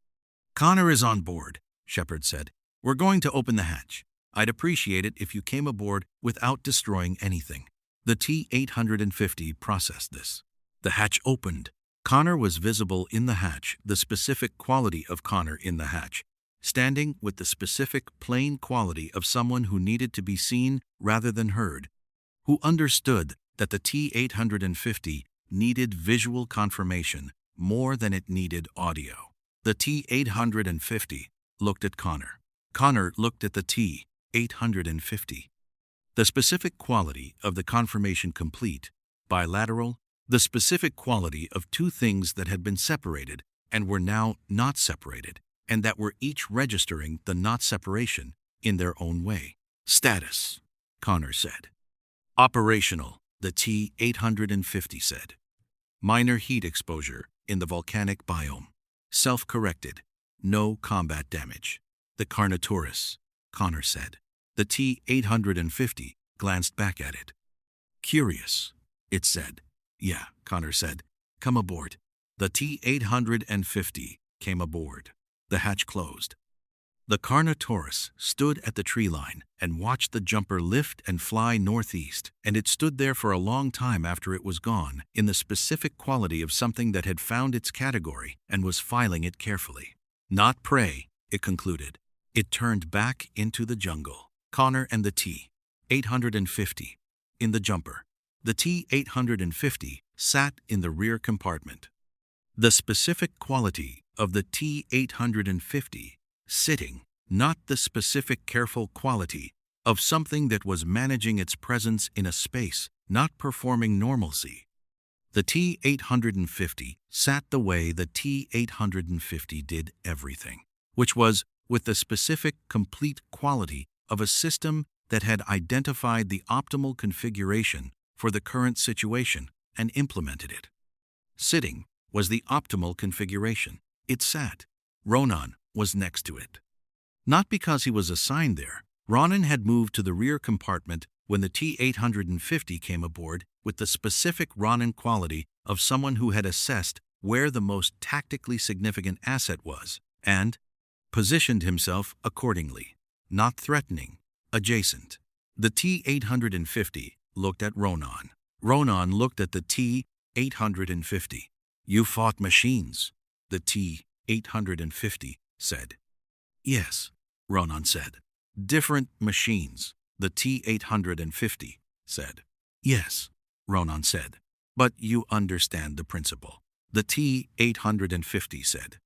Connor is on board, Shepard said. We're going to open the hatch. I'd appreciate it if you came aboard without destroying anything. The T-850 processed this. The hatch opened. Connor was visible in the hatch, the specific quality of Connor in the hatch, standing with the specific plain quality of someone who needed to be seen rather than heard, who understood that the T-850 needed visual confirmation more than it needed audio. The T-850 looked at Connor. Connor looked at the T-850. The specific quality of the confirmation complete, bilateral, the specific quality of two things that had been separated and were now not separated, and that were each registering the not separation in their own way. Status, Connor said. Operational, the T-850 said. Minor heat exposure in the volcanic biome. Self-corrected. No combat damage. The Carnotaurus, Connor said. The T-850 glanced back at it. Curious, it said. Yeah, Connor said. Come aboard. The T-850 came aboard. The hatch closed. The Carnotaurus stood at the tree line and watched the jumper lift and fly northeast, and it stood there for a long time after it was gone, in the specific quality of something that had found its category and was filing it carefully. Not prey, it concluded. It turned back into the jungle. Connor and the T-850 in the jumper. The T-850 sat in the rear compartment. The specific quality of the T-850 sitting, not the specific careful quality of something that was managing its presence in a space, not performing normalcy. The T-850 sat the way the T-850 did everything, which was with the specific complete quality of a system that had identified the optimal configuration for the current situation and implemented it. Sitting was the optimal configuration. It sat. Ronan was next to it. Not because he was assigned there. Ronan had moved to the rear compartment when the T-850 came aboard with the specific Ronan quality of someone who had assessed where the most tactically significant asset was and positioned himself accordingly, not threatening, adjacent. The T-850 looked at Ronan. Ronan looked at the T-850. You fought machines, the T-850 said. Yes, Ronan said. Different machines, the T-850 said. Yes, Ronan said. But you understand the principle. The T-850 said.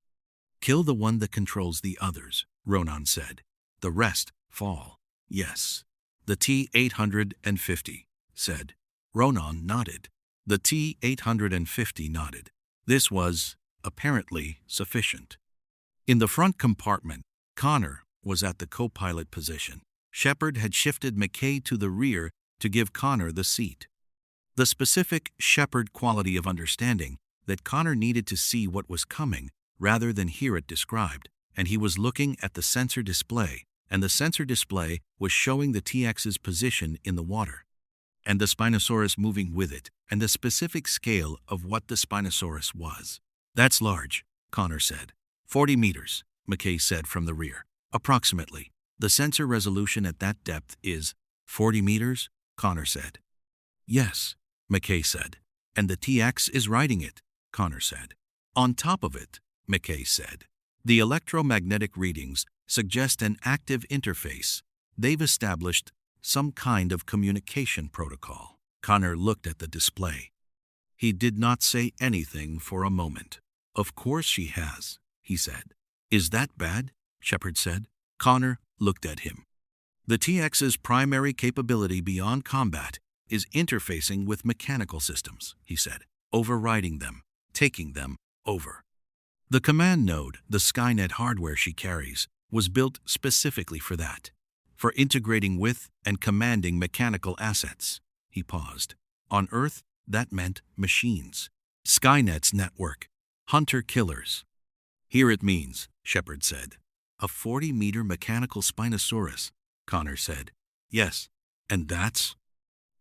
Kill the one that controls the others, Ronan said. The rest fall. Yes. The T-850 said. Ronan nodded. The T-850 nodded. This was, apparently, sufficient. In the front compartment, Connor was at the co-pilot position. Shepard had shifted McKay to the rear to give Connor the seat. The specific Shepard quality of understanding that Connor needed to see what was coming rather than hear it described, and he was looking at the sensor display, and the sensor display was showing the TX's position in the water, and the Spinosaurus moving with it, and the specific scale of what the Spinosaurus was. That's large, Connor said. 40 meters, McKay said from the rear. Approximately. The sensor resolution at that depth is 40 meters, Connor said. Yes, McKay said. And the TX is riding it, Connor said. On top of it, McKay said, the electromagnetic readings suggest an active interface. They've established some kind of communication protocol. Connor looked at the display. He did not say anything for a moment. Of course she has, he said. Is that bad? Shepard said. Connor looked at him. The TX's primary capability beyond combat is interfacing with mechanical systems, he said, overriding them, taking them over. The command node, the Skynet hardware she carries, was built specifically for that, for integrating with and commanding mechanical assets. He paused. On Earth, that meant machines. Skynet's network. Hunter-killers. Here it means, Shepard said. A 40-meter mechanical Spinosaurus, Connor said. Yes, and that's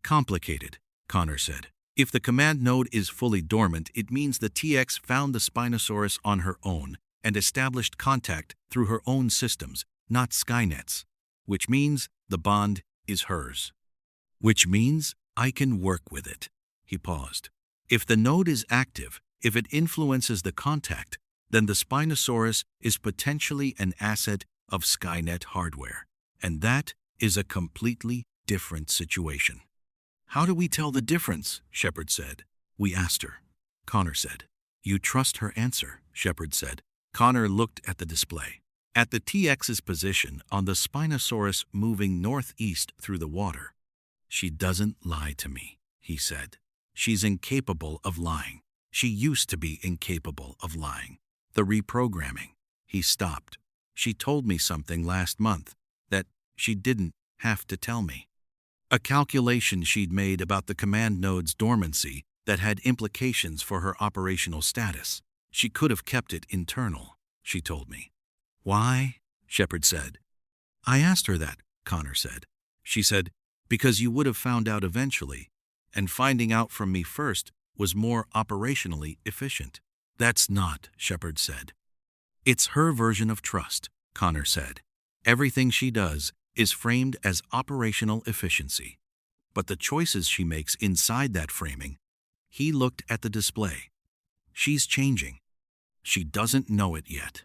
complicated, Connor said. If the command node is fully dormant, it means the TX found the Spinosaurus on her own and established contact through her own systems, not Skynet's, which means the bond is hers. Which means I can work with it. He paused. If the node is active, if it influences the contact, then the Spinosaurus is potentially an asset of Skynet hardware. And that is a completely different situation. How do we tell the difference? Shepard said. We asked her. Connor said. You trust her answer, Shepard said. Connor looked at the display. At the TX's position on the Spinosaurus moving northeast through the water. She doesn't lie to me, he said. She's incapable of lying. She used to be incapable of lying. The reprogramming. He stopped. She told me something last month that she didn't have to tell me. A calculation she'd made about the command node's dormancy that had implications for her operational status. She could have kept it internal, she told me. Why? Shepard said. I asked her that, Connor said. She said, because you would have found out eventually, and finding out from me first was more operationally efficient. That's not, Shepard said. It's her version of trust, Connor said. Everything she does is framed as operational efficiency. But the choices she makes inside that framing, he looked at the display. She's changing. She doesn't know it yet.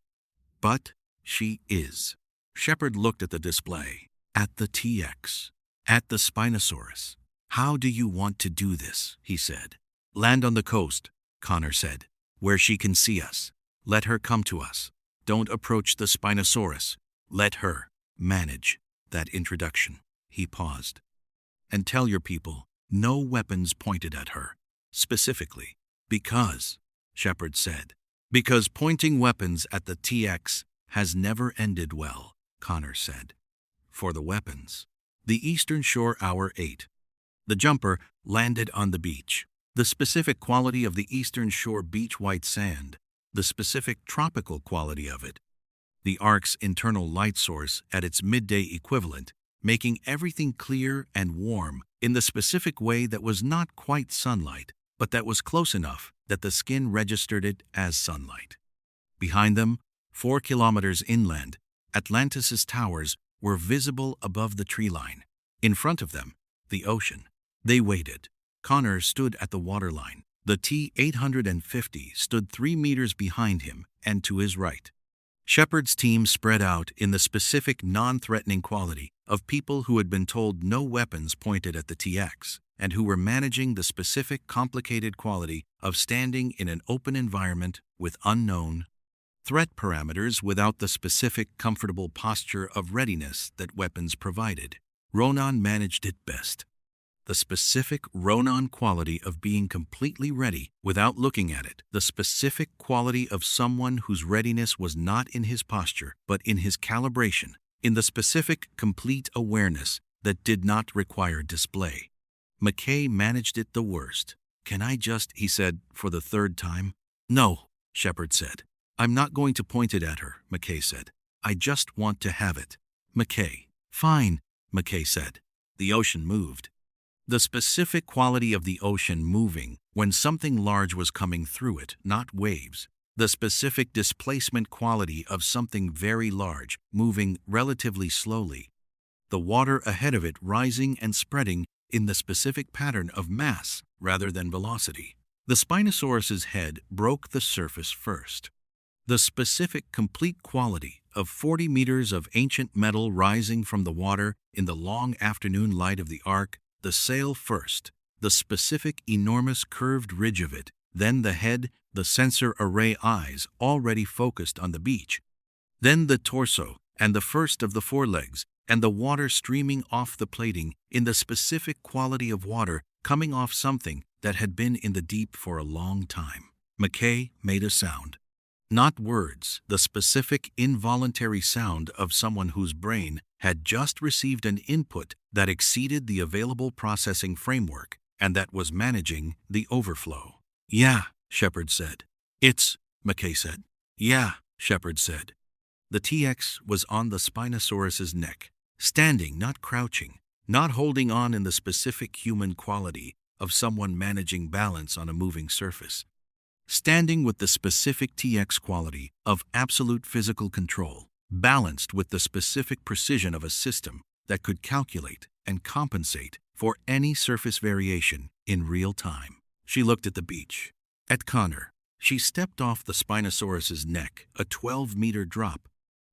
But she is. Shepard looked at the display, at the TX, at the Spinosaurus. How do you want to do this? He said. Land on the coast, Connor said, where she can see us. Let her come to us. Don't approach the Spinosaurus. Let her manage that introduction. He paused. And tell your people, no weapons pointed at her. Specifically, because, Shepard said, because pointing weapons at the TX has never ended well, Connor said. For the weapons. The Eastern Shore Hour 8. The jumper landed on the beach. The specific quality of the Eastern Shore beach white sand, the specific tropical quality of it, the ARK's internal light source at its midday equivalent, making everything clear and warm in the specific way that was not quite sunlight, but that was close enough that the skin registered it as sunlight. Behind them, 4 kilometers inland, Atlantis's towers were visible above the tree line. In front of them, the ocean. They waited. Connor stood at the waterline. The T-850 stood 3 meters behind him and to his right. Shepard's team spread out in the specific non-threatening quality of people who had been told no weapons pointed at the TX. and who were managing the specific complicated quality of standing in an open environment with unknown threat parameters without the specific comfortable posture of readiness that weapons provided. Ronan managed it best. The specific Ronan quality of being completely ready without looking at it. The specific quality of someone whose readiness was not in his posture, but in his calibration, in the specific complete awareness that did not require display. McKay managed it the worst. "Can I just," he said for the third time. "No," Shepard said. "I'm not going to point it at her," McKay said. "I just want to have it." McKay. "Fine," McKay said. The ocean moved. The specific quality of the ocean moving when something large was coming through it, not waves. The specific displacement quality of something very large moving relatively slowly. The water ahead of it rising and spreading in the specific pattern of mass rather than velocity. The Spinosaurus's head broke the surface first. The specific complete quality of 40 meters of ancient metal rising from the water in the long afternoon light of the ARK, the sail first, the specific enormous curved ridge of it, then the head, the sensor array eyes already focused on the beach, then the torso and the first of the forelegs, and the water streaming off the plating in the specific quality of water coming off something that had been in the deep for a long time. McKay made a sound. Not words, the specific involuntary sound of someone whose brain had just received an input that exceeded the available processing framework and that was managing the overflow. "Yeah," Shepard said. "It's," McKay said. "Yeah," Shepard said. The TX was on the Spinosaurus's neck, standing, not crouching, not holding on in the specific human quality of someone managing balance on a moving surface. Standing with the specific TX quality of absolute physical control, balanced with the specific precision of a system that could calculate and compensate for any surface variation in real time. She looked at the beach. At Connor. She stepped off the Spinosaurus's neck, a 12-meter drop.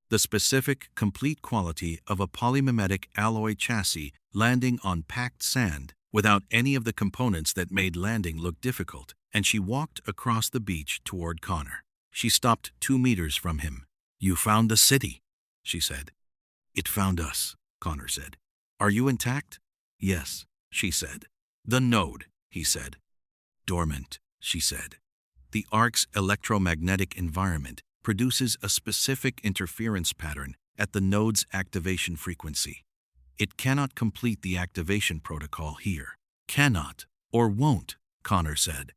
The specific, complete quality of a polymimetic alloy chassis landing on packed sand without any of the components that made landing look difficult, and she walked across the beach toward Connor. She stopped 2 meters from him. "You found the city," she said. "It found us," Connor said. "Are you intact?" "Yes," she said. "The node," he said. "Dormant," she said. The ARK's electromagnetic environment produces a specific interference pattern at the node's activation frequency. It cannot complete the activation protocol here. "Cannot, or won't," Connor said.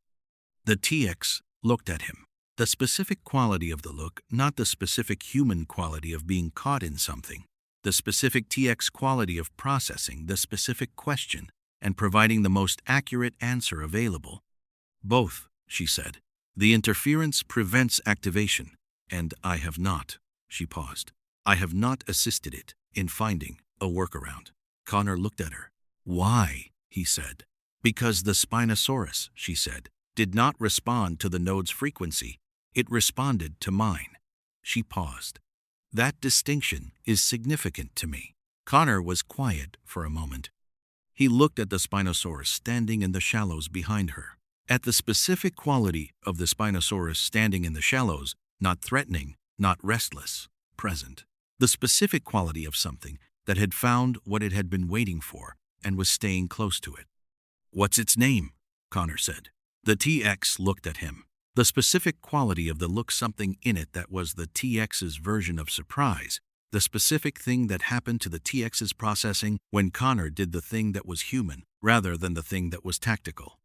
The TX looked at him. The specific quality of the look, not the specific human quality of being caught in something. The specific TX quality of processing the specific question and providing the most accurate answer available. "Both," she said. "The interference prevents activation, and I have not," she paused. "I have not assisted it in finding a workaround." Connor looked at her. "Why?" he said. "Because the Spinosaurus," she said, "did not respond to the node's frequency. It responded to mine." She paused. "That distinction is significant to me." Connor was quiet for a moment. He looked at the Spinosaurus standing in the shallows behind her. At the specific quality of the Spinosaurus standing in the shallows, not threatening, not restless, present. The specific quality of something that had found what it had been waiting for and was staying close to it. "What's its name?" Connor said. The TX looked at him. The specific quality of the look, something in it that was the TX's version of surprise, the specific thing that happened to the TX's processing when Connor did the thing that was human rather than the thing that was tactical.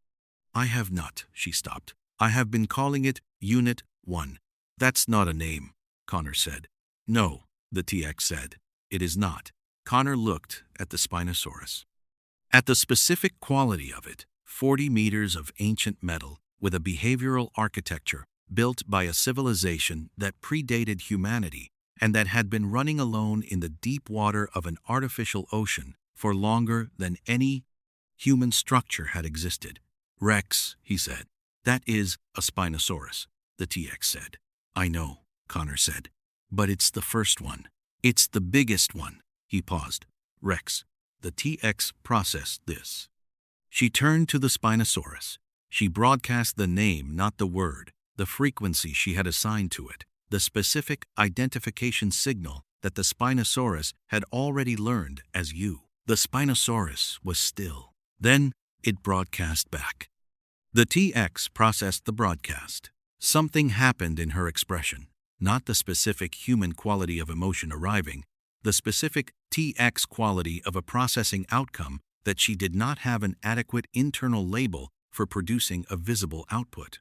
"I have not," she stopped. "I have been calling it Unit 1. "That's not a name," Connor said. "No," the TX said. "It is not." Connor looked at the Spinosaurus. At the specific quality of it, 40 meters of ancient metal with a behavioral architecture built by a civilization that predated humanity and that had been running alone in the deep water of an artificial ocean for longer than any human structure had existed. "Rex," he said. "That is a Spinosaurus," the TX said. "I know," Connor said. "But it's the first one. It's the biggest one." He paused. "Rex." The TX processed this. She turned to the Spinosaurus. She broadcast the name, not the word, the frequency she had assigned to it, the specific identification signal that the Spinosaurus had already learned as you. The Spinosaurus was still. Then it broadcast back. The TX processed the broadcast. Something happened in her expression, not the specific human quality of emotion arriving, the specific TX quality of a processing outcome that she did not have an adequate internal label for producing a visible output.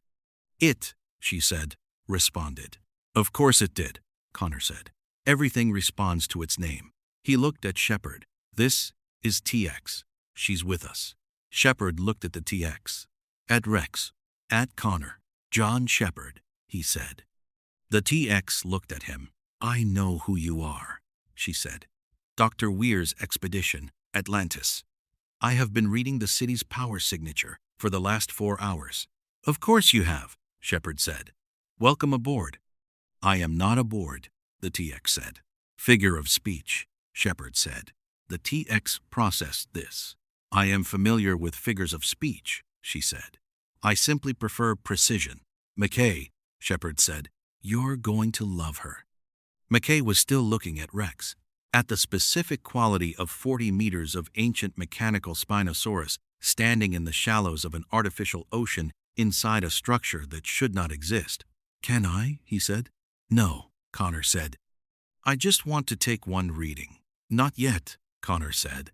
It, she said, responded. Of course it did, Connor said. Everything responds to its name. He looked at Shepard. This is TX. She's with us. Shepard looked at the TX. At Rex. At Connor. John Shepard, he said. The TX looked at him. I know who you are, she said. Dr. Weir's expedition, Atlantis. I have been reading the city's power signature for the last 4 hours. Of course you have, Shepard said. Welcome aboard. I am not aboard, the TX said. Figure of speech, Shepard said. The TX processed this. I am familiar with figures of speech, she said. I simply prefer precision. McKay, Shepard said, you're going to love her. McKay was still looking at Rex. At the specific quality of 40 meters of ancient mechanical Spinosaurus standing in the shallows of an artificial ocean inside a structure that should not exist. Can I? He said. No, Connor said. I just want to take one reading. Not yet, Connor said.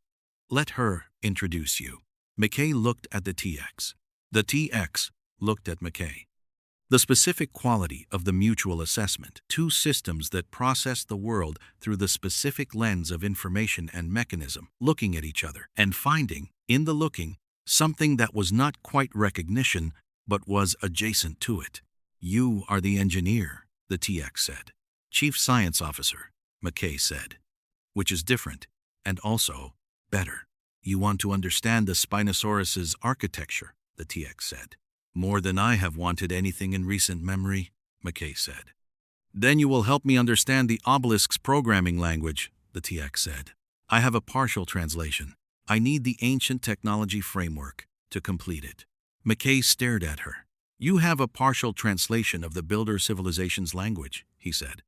Let her introduce you. McKay looked at the TX. The TX looked at McKay. The specific quality of the mutual assessment, two systems that process the world through the specific lens of information and mechanism, looking at each other and finding, in the looking, something that was not quite recognition but was adjacent to it. You are the engineer, the TX said. Chief Science Officer, McKay said. Which is different, and also better. You want to understand the Spinosaurus's architecture, the TX said. More than I have wanted anything in recent memory, McKay said. Then you will help me understand the obelisk's programming language, the TX said. I have a partial translation. I need the ancient technology framework to complete it. McKay stared at her. You have a partial translation of the builder civilization's language, he said.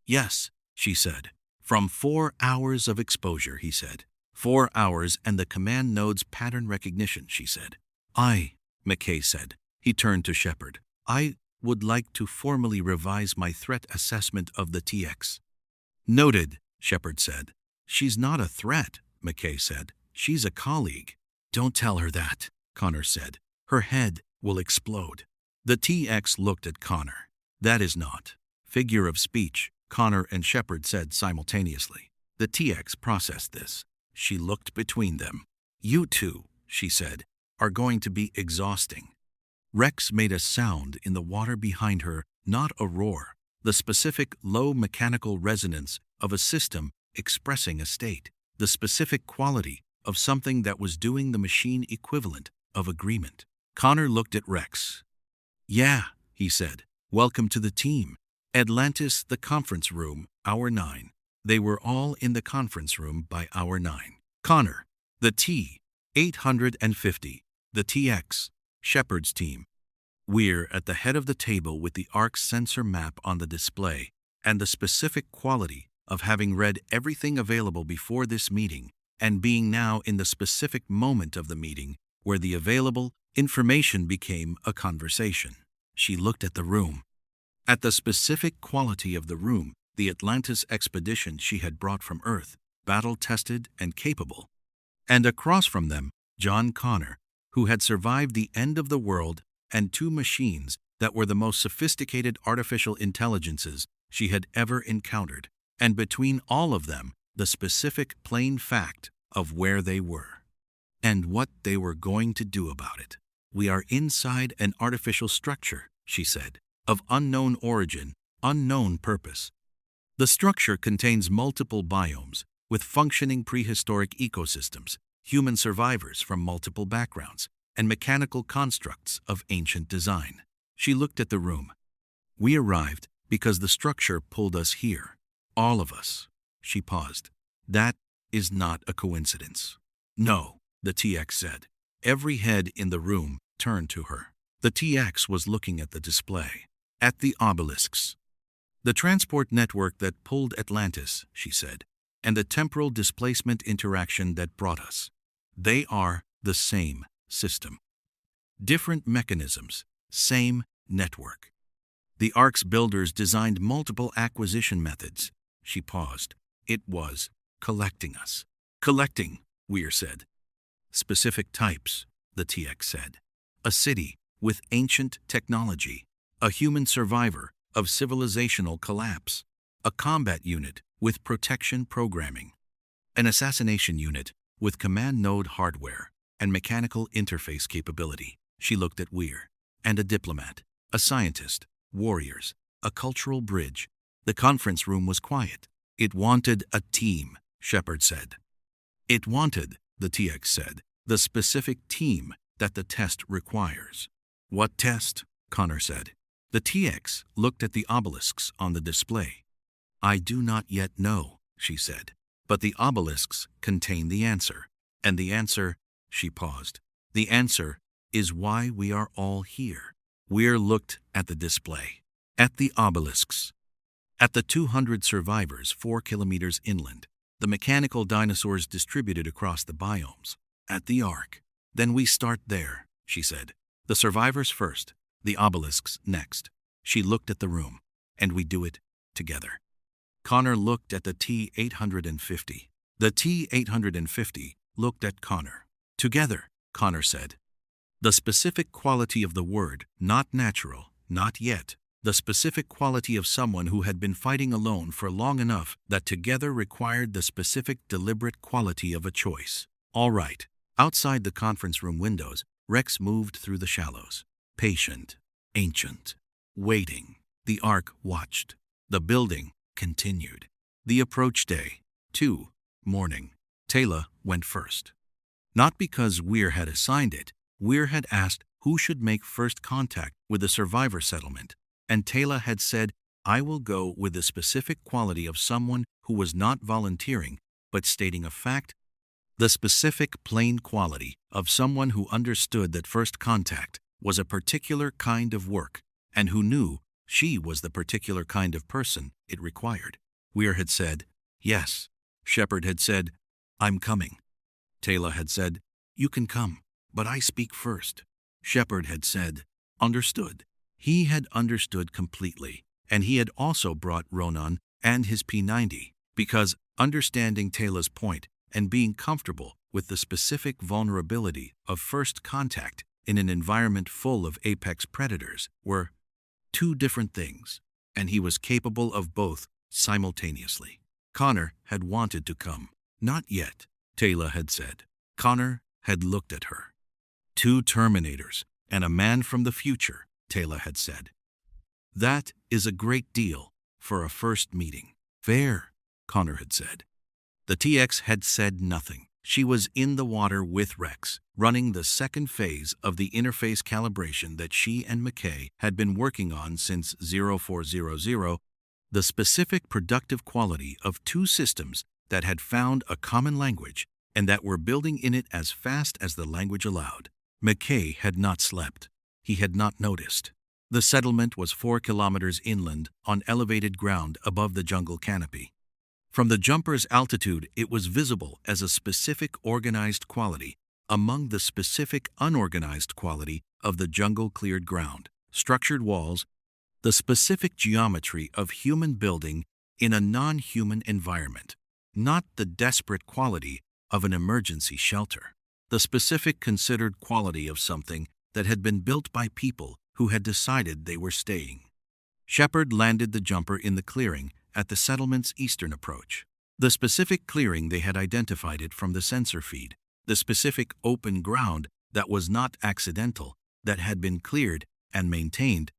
Yes, she said. From 4 hours of exposure, he said. 4 hours and the command node's pattern recognition, she said. McKay said. He turned to Shepard. I would like to formally revise my threat assessment of the TX. Noted, Shepard said. She's not a threat, McKay said. She's a colleague. Don't tell her that, Connor said. Her head will explode. The TX looked at Connor. That is not. Figure of speech, Connor and Shepard said simultaneously. The TX processed this. She looked between them. You two, she said, are going to be exhausting. Rex made a sound in the water behind her, not a roar, the specific low mechanical resonance of a system expressing a state, the specific quality of something that was doing the machine equivalent of agreement. Connor looked at Rex. Yeah, he said. Welcome to the team. Atlantis, the conference room, hour 9. They were all in the conference room by hour 9. Connor, the T-850, the TX, Shepard's team. Weir at the head of the table with the ARK sensor map on the display and the specific quality of having read everything available before this meeting and being now in the specific moment of the meeting where the available information became a conversation. She looked at the room. At the specific quality of the room, the Atlantis expedition she had brought from Earth, battle-tested and capable. And across from them, John Connor, who had survived the end of the world and 2 machines that were the most sophisticated artificial intelligences she had ever encountered, and between all of them, the specific plain fact of where they were and what they were going to do about it. We are inside an artificial structure, she said, of unknown origin, unknown purpose. The structure contains multiple biomes with functioning prehistoric ecosystems, human survivors from multiple backgrounds, and mechanical constructs of ancient design. She looked at the room. We arrived because the structure pulled us here. All of us. She paused. That is not a coincidence. No, the TX said. Every head in the room turned to her. The TX was looking at the display. At the obelisks. The transport network that pulled Atlantis, she said, and the temporal displacement interaction that brought us. They are the same system. Different mechanisms, same network. The ARK's builders designed multiple acquisition methods. She paused. It was collecting us. Collecting, Weir said. Specific types, the TX said. A city with ancient technology. A human survivor of civilizational collapse. A combat unit with protection programming. An assassination unit with command node hardware and mechanical interface capability. She looked at Weir. And a diplomat, a scientist, warriors, a cultural bridge. The conference room was quiet. It wanted a team, Shepard said. It wanted, the TX said, the specific team that the test requires. What test? Connor said. The TX looked at the obelisks on the display. I do not yet know, she said. But the obelisks contain the answer. And the answer, she paused, the answer is why we are all here. Weir looked at the display. At the obelisks. At the 200 survivors 4 kilometers inland. The mechanical dinosaurs distributed across the biomes. At the ARK. Then we start there, she said. The survivors first, the obelisks next. She looked at the room. And we do it together. Connor looked at the T-850. The T-850 looked at Connor. Together, Connor said. The specific quality of the word, not natural, not yet. The specific quality of someone who had been fighting alone for long enough that together required the specific deliberate quality of a choice. All right. Outside the conference room windows, Rex moved through the shallows. Patient, ancient, waiting. The ARK watched. The building continued. The approach day. 2. Morning. Taylor went first. Not because Weir had assigned it. Weir had asked who should make first contact with the survivor settlement, and Taylor had said, I will go with the specific quality of someone who was not volunteering, but stating a fact, the specific plain quality of someone who understood that first contact was a particular kind of work, and who knew she was the particular kind of person it required. Weir had said, yes. Shepard had said, I'm coming. Taylor had said, you can come. But I speak first. Shepard had said, understood. He had understood completely, and he had also brought Ronan and his P90, because understanding Taylor's point and being comfortable with the specific vulnerability of first contact in an environment full of apex predators were two different things, and he was capable of both simultaneously. Connor had wanted to come. Not yet, Taylor had said. Connor had looked at her. 2 Terminators and a man from the future, Taylor had said. That is a great deal for a first meeting. Fair, Connor had said. The TX had said nothing. She was in the water with Rex, running the second phase of the interface calibration that she and McKay had been working on since 0400, the specific productive quality of 2 systems that had found a common language and that were building in it as fast as the language allowed. McKay had not slept. He had not noticed. The settlement was 4 kilometers inland on elevated ground above the jungle canopy. From the jumper's altitude, it was visible as a specific organized quality among the specific unorganized quality of the jungle-cleared ground, structured walls, the specific geometry of human building in a non-human environment, not the desperate quality of an emergency shelter. The specific considered quality of something that had been built by people who had decided they were staying. Shepard landed the jumper in the clearing at the settlement's eastern approach. The specific clearing they had identified it from the sensor feed, the specific open ground that was not accidental, that had been cleared and maintained,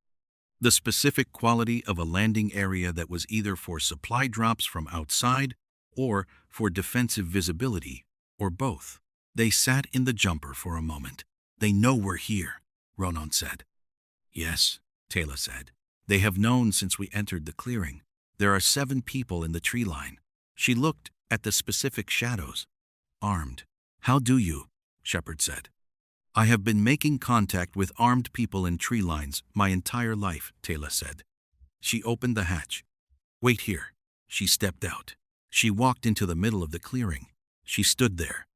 the specific quality of a landing area that was either for supply drops from outside or for defensive visibility, or both. They sat in the jumper for a moment. They know we're here, Ronan said. Yes, Taylor said. They have known since we entered the clearing. There are 7 people in the tree line. She looked at the specific shadows. Armed. How do you? Shepard said. I have been making contact with armed people in tree lines my entire life, Taylor said. She opened the hatch. Wait here. She stepped out. She walked into the middle of the clearing. She stood there.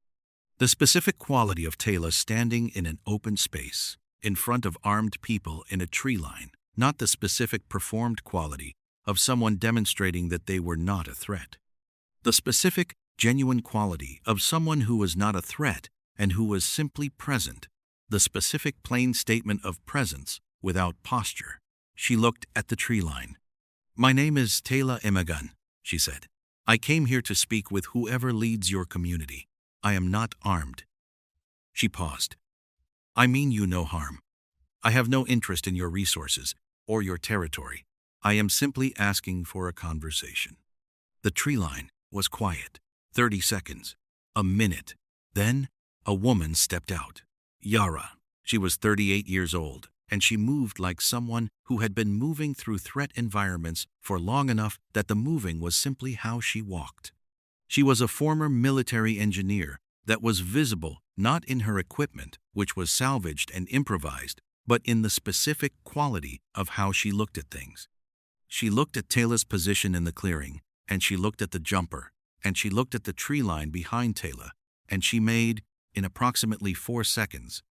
The specific quality of Taylor standing in an open space, in front of armed people in a tree line, not the specific performed quality of someone demonstrating that they were not a threat. The specific, genuine quality of someone who was not a threat and who was simply present. The specific plain statement of presence without posture. She looked at the tree line. My name is Taylor Emagan, she said. I came here to speak with whoever leads your community. I am not armed. She paused. I mean you no harm. I have no interest in your resources or your territory. I am simply asking for a conversation. The tree line was quiet. 30 seconds. A minute. Then, a woman stepped out. Yara. She was 38 years old, and she moved like someone who had been moving through threat environments for long enough that the moving was simply how she walked. She was a former military engineer that was visible not in her equipment, which was salvaged and improvised, but in the specific quality of how she looked at things. She looked at Taylor's position in the clearing, and she looked at the jumper, and she looked at the tree line behind Taylor, and she made, in approximately 4 seconds,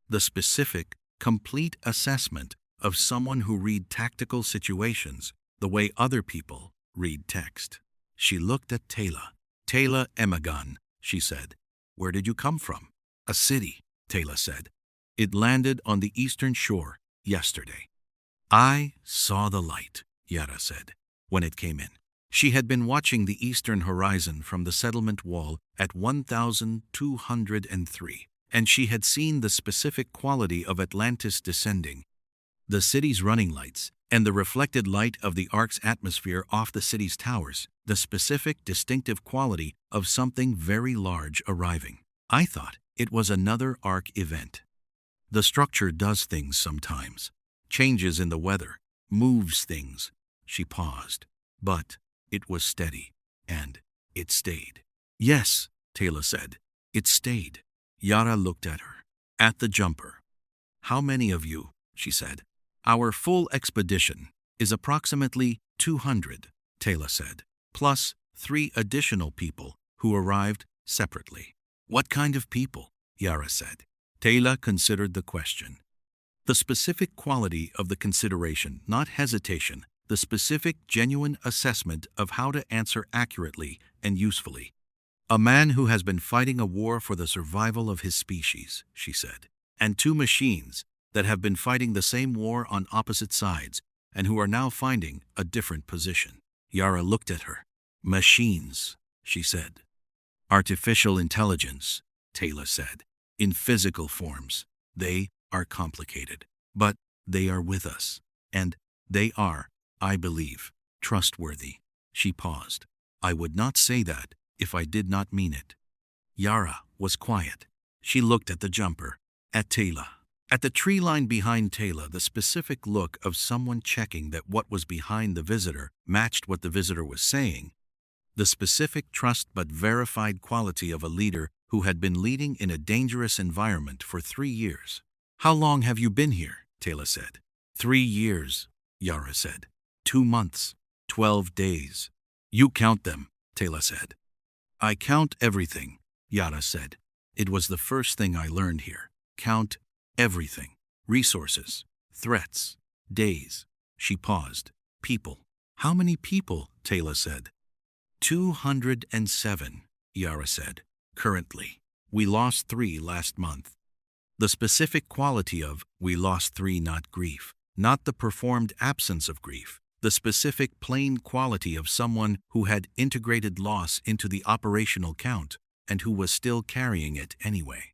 the specific, complete assessment of someone who read tactical situations the way other people read text. She looked at Taylor. Taylor Emagan, she said. Where did you come from? A city, Taylor said. It landed on the eastern shore yesterday. I saw the light, Yara said, when it came in. She had been watching the eastern horizon from the settlement wall at 1203, and she had seen the specific quality of Atlantis descending. The city's running lights, and the reflected light of the ARK's atmosphere off the city's towers, the specific, distinctive quality of something very large arriving. I thought it was another ARK event. The structure does things sometimes, changes in the weather, moves things. She paused, but it was steady, and it stayed. Yes, Taylor said, it stayed. Yara looked at her, at the jumper. How many of you? She said. Our full expedition is approximately 200, Taylor said, plus 3 additional people who arrived separately. What kind of people? Yara said. Taylor considered the question. The specific quality of the consideration, not hesitation, the specific, genuine assessment of how to answer accurately and usefully. A man who has been fighting a war for the survival of his species, she said, and 2 machines that have been fighting the same war on opposite sides and who are now finding a different position. Yara looked at her. Machines, she said. Artificial intelligence, Taylor said, in physical forms. They are complicated, but they are with us, and they are, I believe, trustworthy. She paused. I would not say that if I did not mean it. Yara was quiet. She looked at the jumper, at Taylor. At the tree line behind Taylor, the specific look of someone checking that what was behind the visitor matched what the visitor was saying. The specific trust but verified quality of a leader who had been leading in a dangerous environment for 3 years. How long have you been here? Taylor said. 3 years, Yara said. 2 months, 12 days. You count them, Taylor said. I count everything, Yara said. It was the first thing I learned here. Count everything. Resources, threats, days. She paused. People. How many people? Taylor said. 207, Yara said. Currently. We lost 3 last month. The specific quality of we lost 3, not grief, not the performed absence of grief, the specific plain quality of someone who had integrated loss into the operational count and who was still carrying it anyway.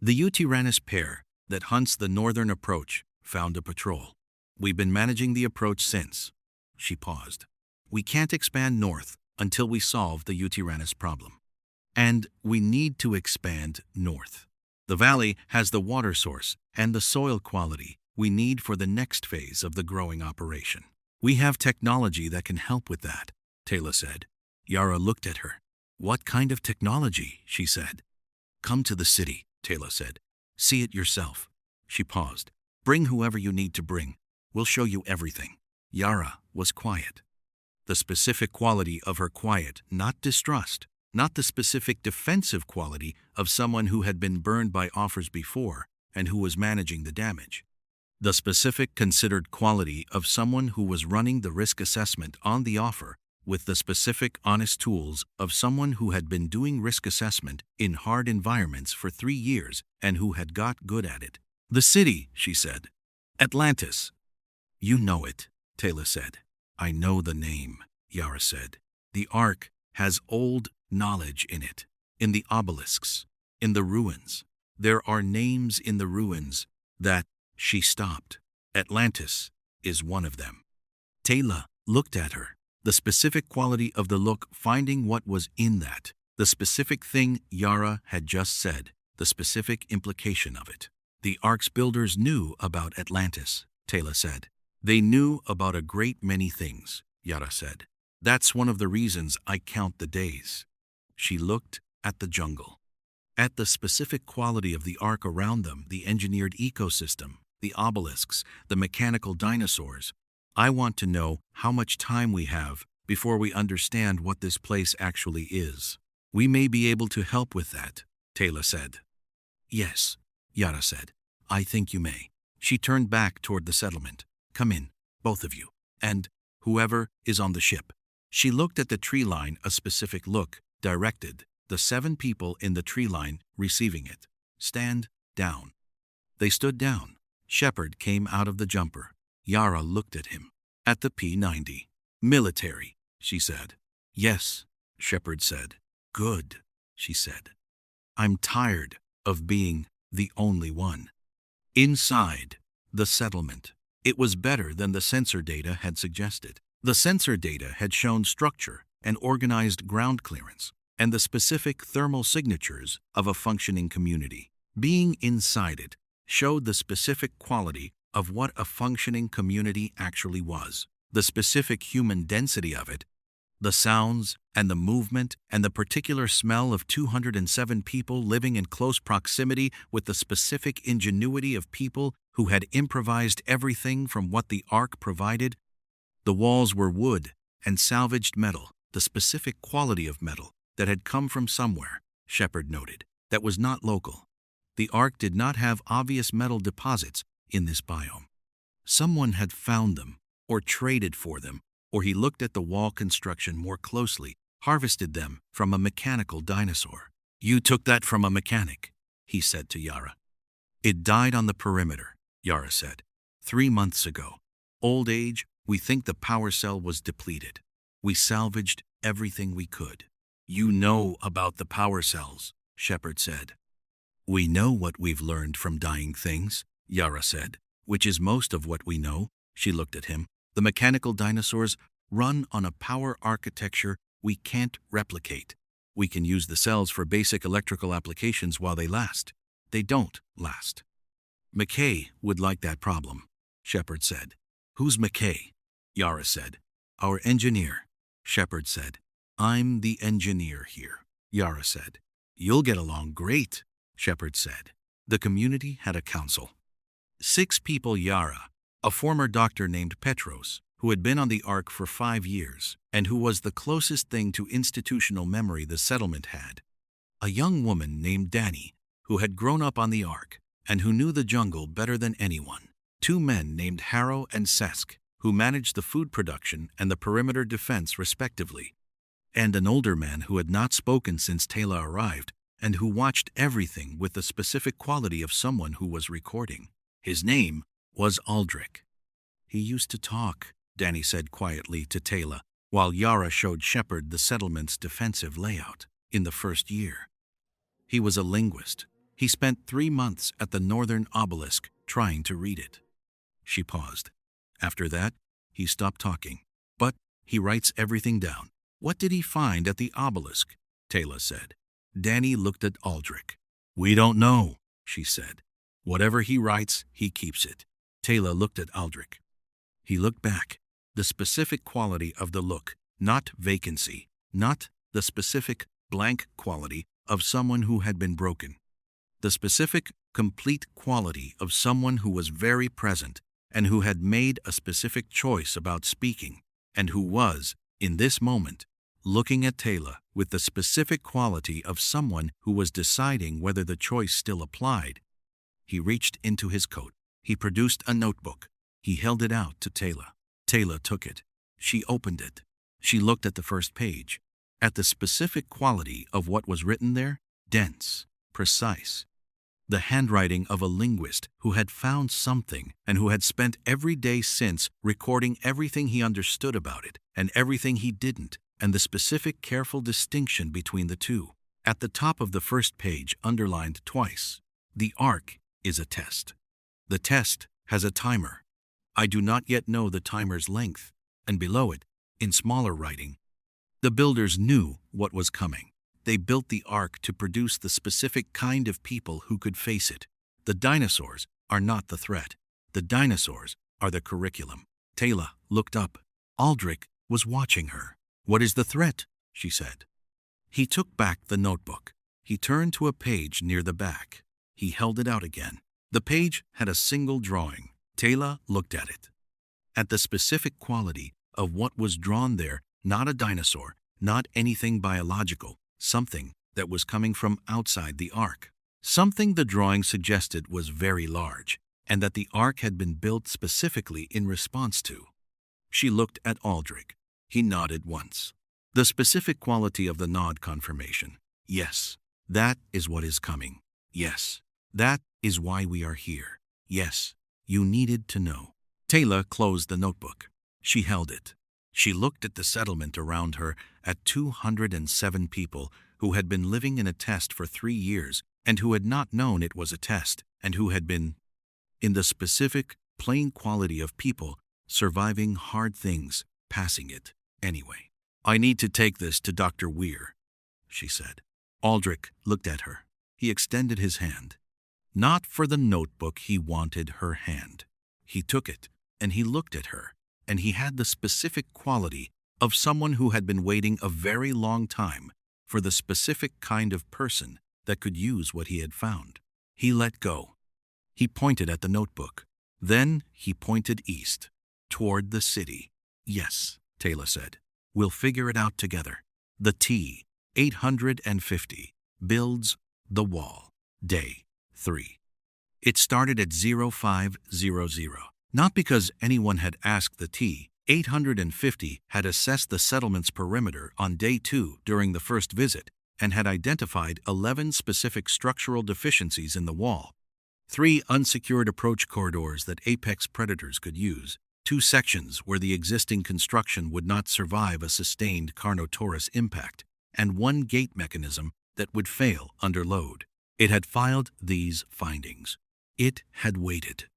The Uranus pair that hunts the northern approach found a patrol. We've been managing the approach since. She paused. We can't expand north until we solve the Uranus problem. And we need to expand north. The valley has the water source and the soil quality we need for the next phase of the growing operation. We have technology that can help with that, Taylor said. Yara looked at her. What kind of technology? She said. Come to the city, Taylor said. See it yourself. She paused. Bring whoever you need to bring. We'll show you everything. Yara was quiet. The specific quality of her quiet, not distrust, not the specific defensive quality of someone who had been burned by offers before and who was managing the damage. The specific considered quality of someone who was running the risk assessment on the offer with the specific honest tools of someone who had been doing risk assessment in hard environments for 3 years and who had got good at it. The city, she said. Atlantis. You know it, Taylor said. I know the name, Yara said. The ARK has old knowledge in it, in the obelisks, in the ruins. There are names in the ruins that. She stopped. Atlantis is one of them. Taylor looked at her, the specific quality of the look finding what was in that, the specific thing Yara had just said, the specific implication of it. The ARK's builders knew about Atlantis, Taylor said. They knew about a great many things, Yara said. That's one of the reasons I count the days. She looked at the jungle, at the specific quality of the ARK around them, the engineered ecosystem, the obelisks, the mechanical dinosaurs. I want to know how much time we have before we understand what this place actually is. We may be able to help with that, Taylor said. Yes, Yara said. I think you may. She turned back toward the settlement. Come in, both of you, and whoever is on the ship. She looked at the tree line, a specific look, directed, the 7 people in the tree line receiving it. Stand down. They stood down. Shepard came out of the jumper. Yara looked at him. At the P-90. Military, she said. Yes, Shepard said. Good, she said. I'm tired of being the only one. Inside the settlement. It was better than the sensor data had suggested. The sensor data had shown structure and organized ground clearance, and the specific thermal signatures of a functioning community. Being inside it showed the specific quality of what a functioning community actually was, the specific human density of it, the sounds and the movement and the particular smell of 207 people living in close proximity with the specific ingenuity of people who had improvised everything from what the ARK provided. The walls were wood and salvaged metal, the specific quality of metal that had come from somewhere, Shepard noted, that was not local. The ARK did not have obvious metal deposits in this biome. Someone had found them, or traded for them, or he looked at the wall construction more closely, harvested them from a mechanical dinosaur. You took that from a mechanic, he said to Yara. It died on the perimeter, Yara said. 3 months ago. Old age, we think the power cell was depleted. We salvaged everything we could. You know about the power cells, Shepard said. We know what we've learned from dying things, Yara said, which is most of what we know. She looked at him. The mechanical dinosaurs run on a power architecture we can't replicate. We can use the cells for basic electrical applications while they last. They don't last. McKay would like that problem, Shepard said. Who's McKay? Yara said. Our engineer, Shepard said. I'm the engineer here, Yara said. You'll get along great, Shepard said. The community had a council. 6 people. Yara, a former doctor named Petros, who had been on the ARK for 5 years, and who was the closest thing to institutional memory the settlement had. A young woman named Dani, who had grown up on the ARK, and who knew the jungle better than anyone. 2 men named Harrow and Sesk, who managed the food production and the perimeter defense respectively. And an older man who had not spoken since Taylor arrived, and who watched everything with the specific quality of someone who was recording. His name was Aldrich. He used to talk, Dani said quietly to Taylor, while Yara showed Shepard the settlement's defensive layout in the first year. He was a linguist. He spent 3 months at the northern obelisk trying to read it. She paused. After that, he stopped talking. But he writes everything down. What did he find at the obelisk? Taylor said. Dani looked at Aldrich. We don't know, she said. Whatever he writes, he keeps it. Taylor looked at Aldrich. He looked back. The specific quality of the look, not vacancy, not the specific blank quality of someone who had been broken. The specific complete quality of someone who was very present and who had made a specific choice about speaking, and who was, in this moment, looking at Taylor with the specific quality of someone who was deciding whether the choice still applied. He reached into his coat. He produced a notebook. He held it out to Taylor. Taylor took it. She opened it. She looked at the first page, at the specific quality of what was written there: dense, precise. The handwriting of a linguist who had found something and who had spent every day since recording everything he understood about it and everything he didn't, and the specific careful distinction between the two. At the top of the first page, underlined twice: the ARK is a test. The test has a timer. I do not yet know the timer's length. And below it, in smaller writing, the builders knew what was coming. They built the ARK to produce the specific kind of people who could face it. The dinosaurs are not the threat. The dinosaurs are the curriculum. Taylor looked up. Aldrich was watching her. "What is the threat?" she said. He took back the notebook. He turned to a page near the back. He held it out again. The page had a single drawing. Taylor looked at it. At the specific quality of what was drawn there: not a dinosaur, not anything biological, something that was coming from outside the ARK. Something the drawing suggested was very large, and that the ARK had been built specifically in response to. She looked at Aldrich. He nodded once. The specific quality of the nod confirmation. Yes, that is what is coming. Yes, that is why we are here. Yes, you needed to know. Taylor closed the notebook. She held it. She looked at the settlement around her, at 207 people who had been living in a test for 3 years and who had not known it was a test, and who had been, in the specific, plain quality of people, surviving hard things, passing it anyway. "I need to take this to Dr. Weir," she said. Aldrich looked at her. He extended his hand. Not for the notebook, he wanted her hand. He took it, and he looked at her, and he had the specific quality of someone who had been waiting a very long time for the specific kind of person that could use what he had found. He let go. He pointed at the notebook. Then he pointed east, toward the city. "Yes," Taylor said. "We'll figure it out together. The T-850 builds the wall. Day 3. It started at 0500. Not because anyone had asked. The T-850 had assessed the settlement's perimeter on day 2 during the first visit and had identified 11 specific structural deficiencies in the wall. 3 unsecured approach corridors that apex predators could use, 2 sections where the existing construction would not survive a sustained Carnotaurus impact, and 1 gate mechanism that would fail under load. It had filed these findings. It had waited.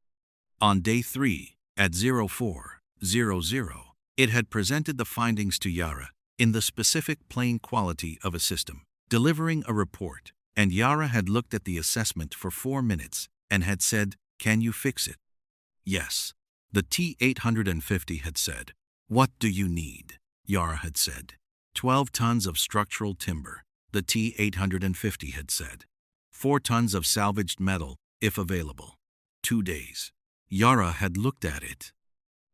On day 3, at 0400, it had presented the findings to Yara in the specific plain quality of a system, delivering a report, and Yara had looked at the assessment for 4 minutes and had said, "Can you fix it?" Yes. The T-850 had said. "What do you need?" Yara had said. 12 tons of structural timber, the T-850 had said. 4 tons of salvaged metal, if available. 2 days. Yara had looked at it.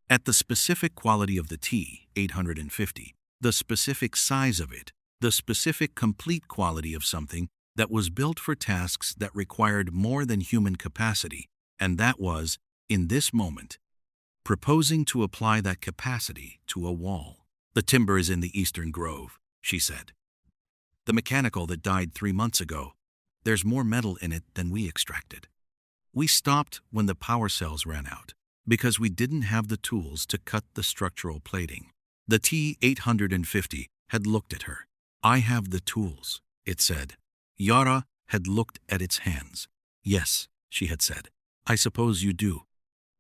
At the specific quality of the T-850, the specific size of it, the specific complete quality of something that was built for tasks that required more than human capacity, and that was, in this moment, proposing to apply that capacity to a wall. "The timber is in the Eastern Grove," she said. "The mechanical that died 3 months ago, there's more metal in it than we extracted. We stopped when the power cells ran out, because we didn't have the tools to cut the structural plating." The T-850 had looked at her. "I have the tools," it said. Yara had looked at its hands. "Yes," she had said. "I suppose you do."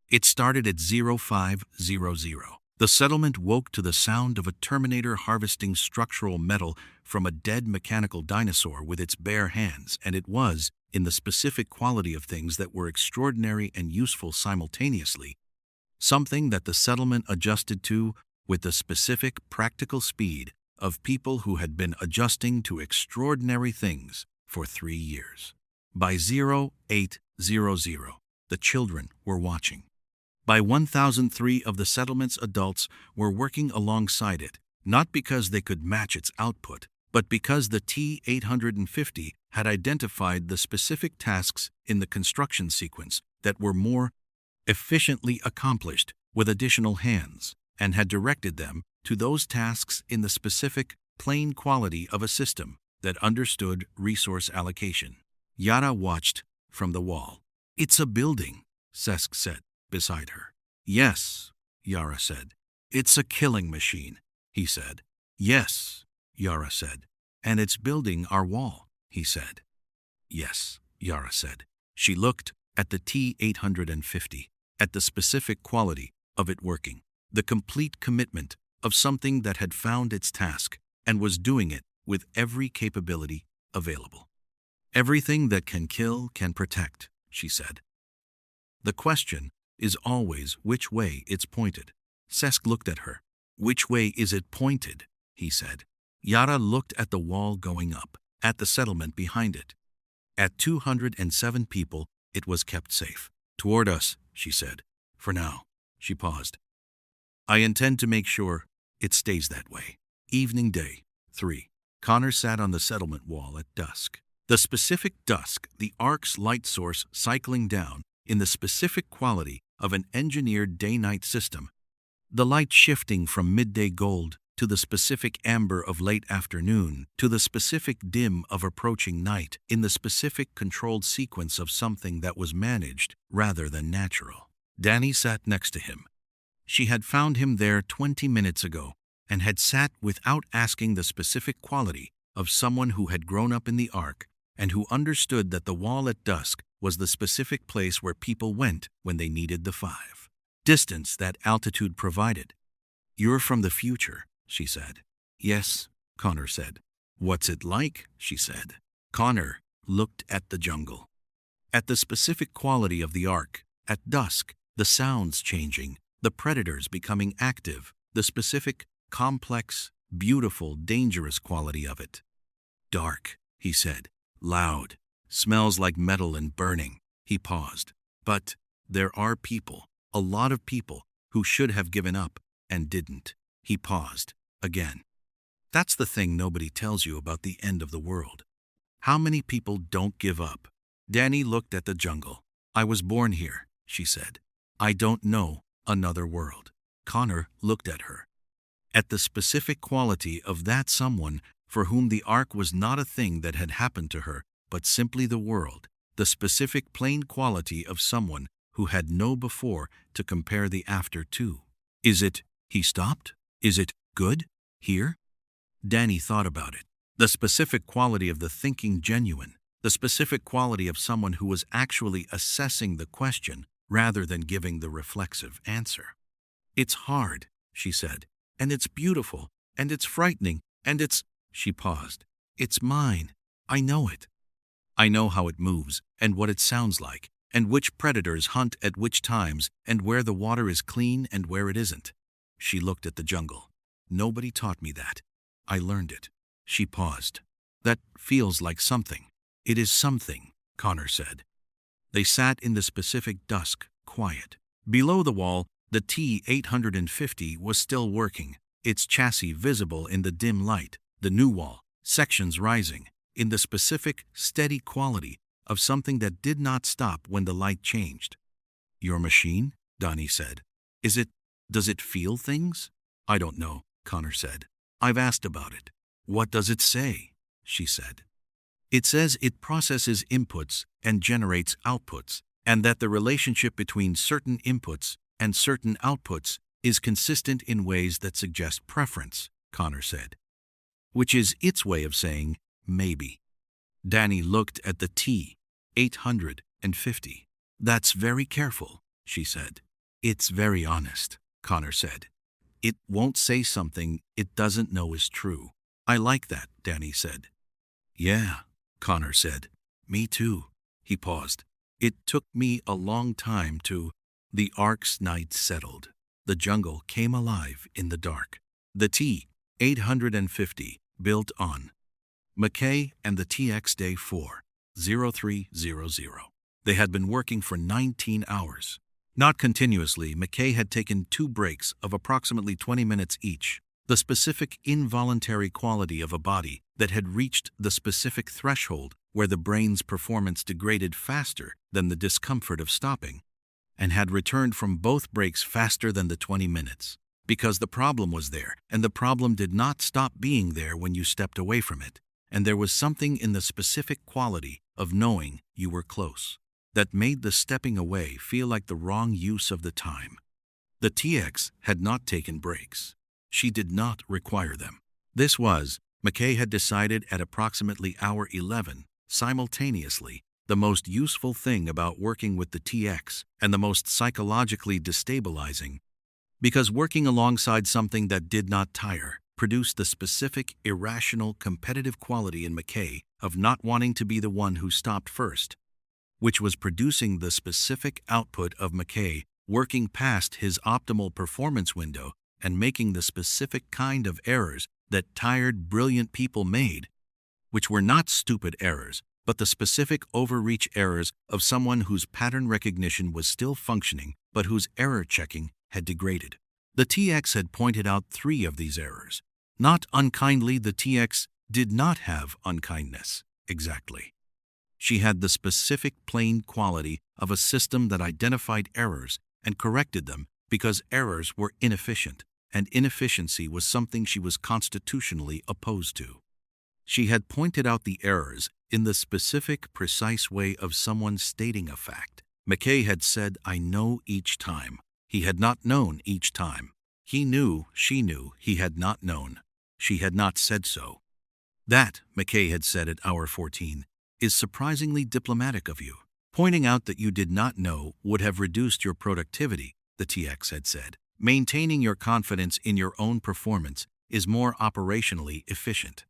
It started at 0500. The settlement woke to the sound of a Terminator harvesting structural metal from a dead mechanical dinosaur with its bare hands, and it was, in the specific quality of things that were extraordinary and useful simultaneously, something that the settlement adjusted to with the specific practical speed of people who had been adjusting to extraordinary things for 3 years. By 0800, 00. The children were watching. By 1003 of the settlement's adults were working alongside it, not because they could match its output, but because the T-850 had identified the specific tasks in the construction sequence that were more efficiently accomplished with additional hands, and had directed them to those tasks in the specific plane quality of a system that understood resource allocation. Yara watched from the wall. "It's a building," Sesk said beside her. "Yes," Yara said. "It's a killing machine," he said. "Yes," Yara said. "And it's building our wall," he said. "Yes," Yara said. She looked at the T-850, at the specific quality of it working, the complete commitment of something that had found its task and was doing it with every capability available. "Everything that can kill can protect," she said. "The question is always which way it's pointed." Sesk looked at her. "Which way is it pointed?" he said. Yara looked at the wall going up, at the settlement behind it. At 207 people, it was kept safe. "Toward us," she said. "For now." She paused. "I intend to make sure it stays that way." Evening day 3. Connor sat on the settlement wall at dusk. The specific dusk, the ARK's light source cycling down in the specific quality of an engineered day-night system. The light shifting from midday gold to the specific amber of late afternoon to the specific dim of approaching night in the specific controlled sequence of something that was managed rather than natural. Danny sat next to him. She had found him there 20 minutes ago and had sat without asking the specific quality of someone who had grown up in the ARK and who understood that the wall at dusk was the specific place where people went when they needed the 5 distance that altitude provided. "You're from the future," she said. "Yes," Connor said. "What's it like?" she said. Connor looked at the jungle, at the specific quality of the ARK, at dusk, the sounds changing, the predators becoming active, the specific, complex, beautiful, dangerous quality of it. "Dark," he said. "Loud. Smells like metal and burning." He paused. "But there are people, a lot of people, who should have given up and didn't." He paused again. "That's the thing nobody tells you about the end of the world. How many people don't give up?" Danny looked at the jungle. "I was born here," she said. "I don't know another world." Connor looked at her, at the specific quality of that someone for whom the ARK was not a thing that had happened to her, but simply the world, the specific plain quality of someone who had no before to compare the after to. "Is it," he stopped, "is it good here?" Danny thought about it. The specific quality of the thinking genuine, the specific quality of someone who was actually assessing the question rather than giving the reflexive answer. "It's hard," she said, "and it's beautiful, and it's frightening, and it's—" She paused. "It's mine. I know it. I know how it moves, and what it sounds like, and which predators hunt at which times, and where the water is clean and where it isn't." She looked at the jungle. "Nobody taught me that. I learned it." She paused. "That feels like something." "It is something," Connor said. They sat in the specific dusk, quiet. Below the wall, the T-850 was still working, its chassis visible in the dim light, the new wall, sections rising, in the specific, steady quality of something that did not stop when the light changed. "Your machine?" Donnie said. Does it feel things?" "I don't know," Connor said. "I've asked about it." "What does it say?" she said. "It says it processes inputs and generates outputs, and that the relationship between certain inputs and certain outputs is consistent in ways that suggest preference," Connor said. "Which is its way of saying maybe." Danny looked at the T-850. "That's very careful," she said. "It's very honest," Connor said. "It won't say something it doesn't know is true." "I like that," Danny said. "Yeah," Connor said. "Me too." He paused. "It took me a long time to—" The ARK's night settled. The jungle came alive in the dark. The T-850 built on McKay and the TX Day 4, 0300. They had been working for 19 hours. Not continuously, McKay had taken 2 breaks of approximately 20 minutes each. The specific involuntary quality of a body that had reached the specific threshold where the brain's performance degraded faster than the discomfort of stopping, and had returned from both breaks faster than the 20 minutes. Because the problem was there, and the problem did not stop being there when you stepped away from it, and there was something in the specific quality of knowing you were close that made the stepping away feel like the wrong use of the time. The TX had not taken breaks. She did not require them. This was, McKay had decided at approximately hour 11, simultaneously, the most useful thing about working with the TX and the most psychologically destabilizing, because working alongside something that did not tire produced the specific, irrational, competitive quality in McKay of not wanting to be the one who stopped first, which was producing the specific output of McKay working past his optimal performance window and making the specific kind of errors that tired, brilliant people made, which were not stupid errors, but the specific overreach errors of someone whose pattern recognition was still functioning but whose error checking had degraded. The TX had pointed out 3 of these errors. Not unkindly, the TX did not have unkindness, exactly. She had the specific plain quality of a system that identified errors and corrected them because errors were inefficient, and inefficiency was something she was constitutionally opposed to. She had pointed out the errors in the specific, precise way of someone stating a fact. McKay had said, "I know" each time. He had not known each time. He knew, she knew, he had not known. She had not said so. That, McKay had said at hour 14, is surprisingly diplomatic of you. Pointing out that you did not know would have reduced your productivity, the TX had said. Maintaining your confidence in your own performance is more operationally efficient.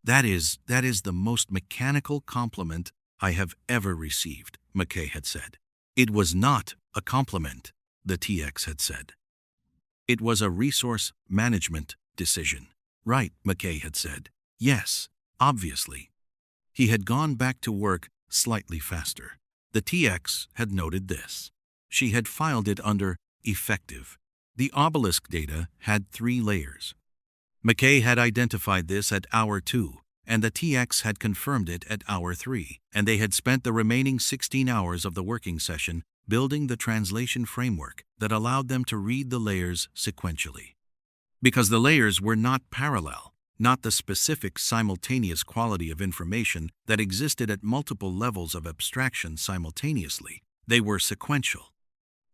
That is the most mechanical compliment I have ever received, McKay had said. It was not a compliment, the TX had said. It was a resource management decision. Right, McKay had said. Yes, obviously. He had gone back to work slightly faster. The TX had noted this. She had filed it under effective. The obelisk data had 3 layers. McKay had identified this at hour 2, and the TX had confirmed it at hour 3, and they had spent the remaining 16 hours of the working session building the translation framework that allowed them to read the layers sequentially. Because the layers were not parallel, not the specific simultaneous quality of information that existed at multiple levels of abstraction simultaneously. They were sequential.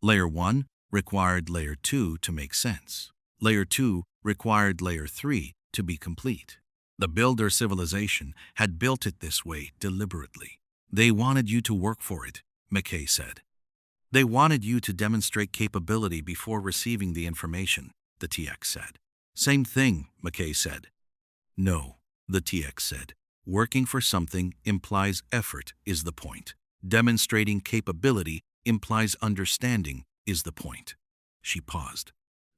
Layer 1 required Layer 2 to make sense. Layer 2 required Layer 3 to be complete. The builder civilization had built it this way deliberately. They wanted you to work for it, McKay said. They wanted you to demonstrate capability before receiving the information, the TX said. Same thing, McKay said. No, the TX said. Working for something implies effort is the point. Demonstrating capability implies understanding is the point. She paused.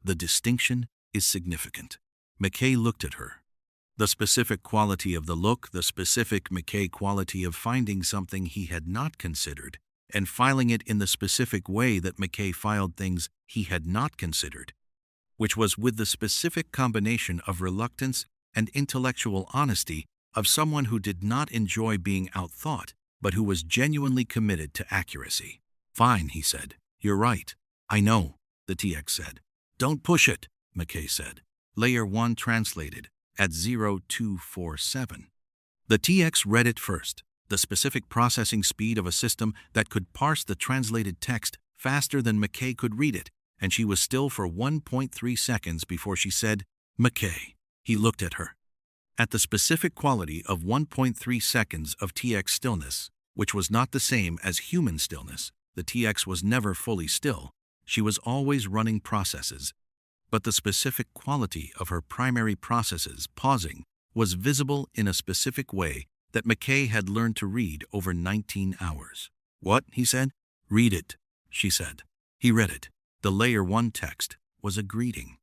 The distinction is significant. McKay looked at her. The specific quality of the look, the specific McKay quality of finding something he had not considered, and filing it in the specific way that McKay filed things he had not considered, which was with the specific combination of reluctance and intellectual honesty of someone who did not enjoy being outthought, but who was genuinely committed to accuracy. Fine, he said. You're right. I know, the TX said. Don't push it, McKay said. Layer 1 translated at 0247. The TX read it first, the specific processing speed of a system that could parse the translated text faster than McKay could read it, and she was still for 1.3 seconds before she said, McKay. He looked at her. At the specific quality of 1.3 seconds of TX stillness, which was not the same as human stillness, the TX was never fully still. She was always running processes, but the specific quality of her primary processes pausing was visible in a specific way that McKay had learned to read over 19 hours. What? He said. Read it, she said. He read it. The Layer 1 text was a greeting.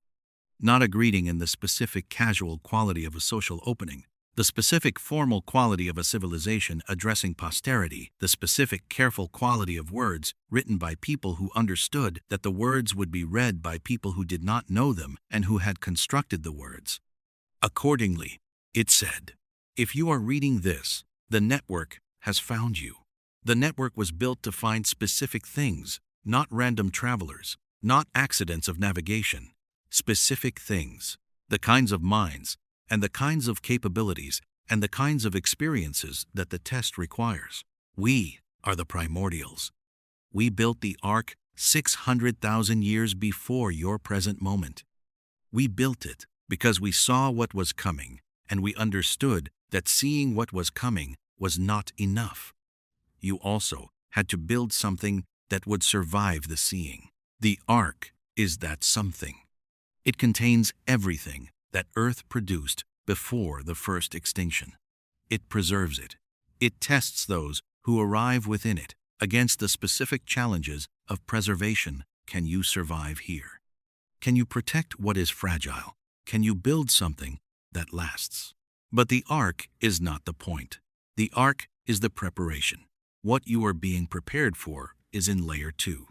Not a greeting in the specific casual quality of a social opening. The specific formal quality of a civilization addressing posterity, the specific careful quality of words written by people who understood that the words would be read by people who did not know them and who had constructed the words. Accordingly, it said, if you are reading this, the network has found you. The network was built to find specific things, not random travelers, not accidents of navigation, specific things, the kinds of minds, and the kinds of capabilities and the kinds of experiences that the test requires. We are the primordials. We built the ARK 600,000 years before your present moment. We built it because we saw what was coming, and we understood that seeing what was coming was not enough. You also had to build something that would survive the seeing. The ARK is that something. It contains everything that Earth produced before the first extinction. It preserves it. It tests those who arrive within it against the specific challenges of preservation. Can you survive here? Can you protect what is fragile? Can you build something that lasts? But the ARK is not the point. The ARK is the preparation. What you are being prepared for is in Layer 2.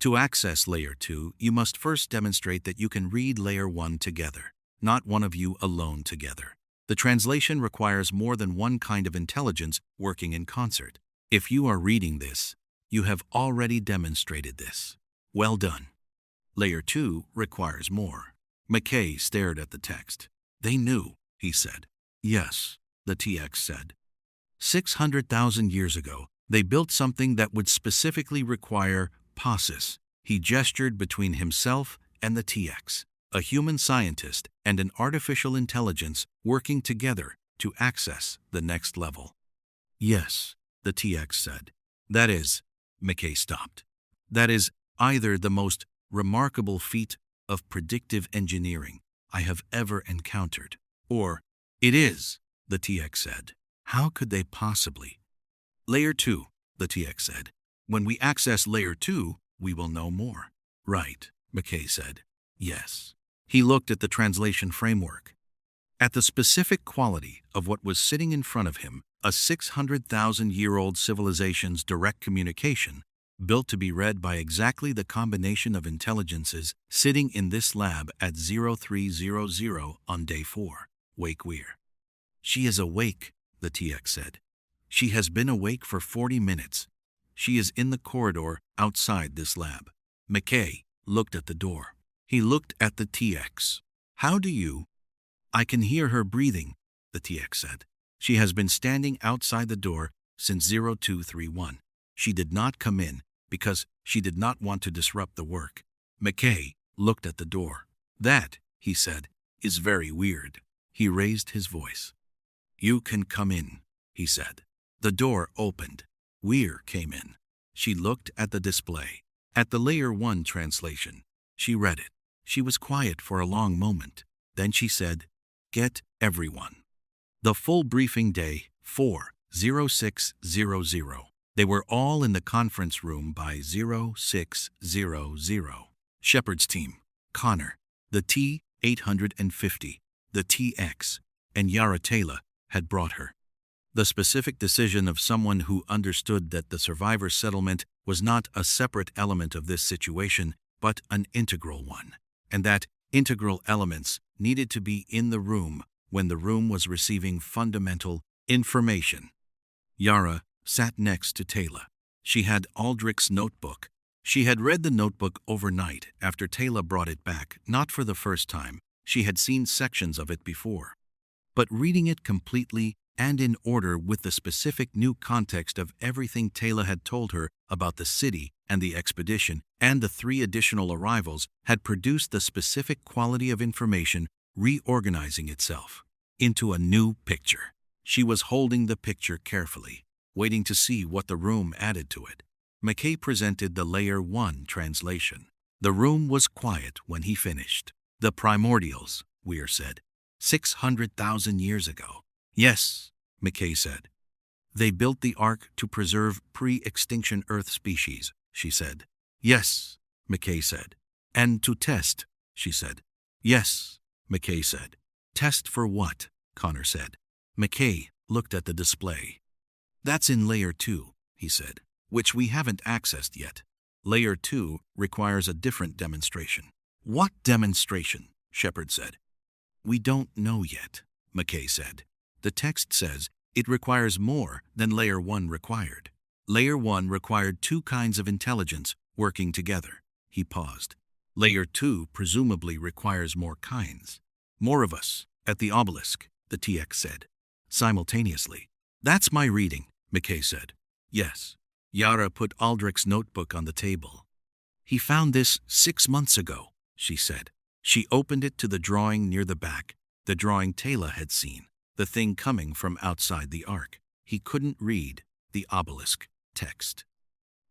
To access Layer 2, you must first demonstrate that you can read Layer 1 together, not one of you alone together. The translation requires more than one kind of intelligence working in concert. If you are reading this, you have already demonstrated this. Well done. Layer 2 requires more. McKay stared at the text. They knew, he said. Yes, the TX said. 600,000 years ago, they built something that would specifically require POSIS. He gestured between himself and the TX, a human scientist and an artificial intelligence working together to access the next level. Yes, the TX said. That is, McKay stopped. That is either the most remarkable feat of predictive engineering I have ever encountered, or it is, the TX said. How could they possibly? Layer 2, the TX said. When we access Layer 2, we will know more. Right, McKay said. Yes. He looked at the translation framework, at the specific quality of what was sitting in front of him, a 600,000-year-old civilization's direct communication, built to be read by exactly the combination of intelligences sitting in this lab at 0300 on day 4. Wake Weir. She is awake, the TX said. She has been awake for 40 minutes. She is in the corridor outside this lab. McKay looked at the door. He looked at the TX. How do you? I can hear her breathing, the TX said. She has been standing outside the door since 0231. She did not come in because she did not want to disrupt the work. McKay looked at the door. That, he said, is very weird. He raised his voice. You can come in, he said. The door opened. Weir came in. She looked at the display, at the Layer 1 translation. She read it. She was quiet for a long moment. Then she said, Get everyone. The full briefing day, 4:06:00. They were all in the conference room by 06:00. Shepard's team, Connor, the T-850, the TX, and Yara Taylor had brought her. The specific decision of someone who understood that the survivor settlement was not a separate element of this situation, but an integral one, and that integral elements needed to be in the room when the room was receiving fundamental information. Yara sat next to Taylor. She had Aldrich's notebook. She had read the notebook overnight after Taylor brought it back, not for the first time. She had seen sections of it before. But reading it completely and in order with the specific new context of everything Taylor had told her about the city and the expedition and the 3 additional arrivals had produced the specific quality of information reorganizing itself into a new picture. She was holding the picture carefully, waiting to see what the room added to it. McKay presented the Layer 1 translation. The room was quiet when he finished. The primordials, Weir said, 600,000 years ago. Yes, McKay said. They built the ARK to preserve pre-extinction Earth species, she said. Yes, McKay said. And to test, she said. Yes, McKay said. Test for what? Connor said. McKay looked at the display. That's in Layer 2, he said, which we haven't accessed yet. Layer 2 requires a different demonstration. What demonstration? Shepard said. We don't know yet, McKay said. The text says it requires more than Layer 1 required. Layer 1 required two kinds of intelligence working together. He paused. Layer 2 presumably requires more kinds. More of us, at the obelisk, the TX said. Simultaneously. That's my reading, McKay said. Yes. Yara put Aldrich's notebook on the table. He found this 6 months ago, she said. She opened it to the drawing near the back, the drawing Taylor had seen, the thing coming from outside the ARK. He couldn't read the obelisk text,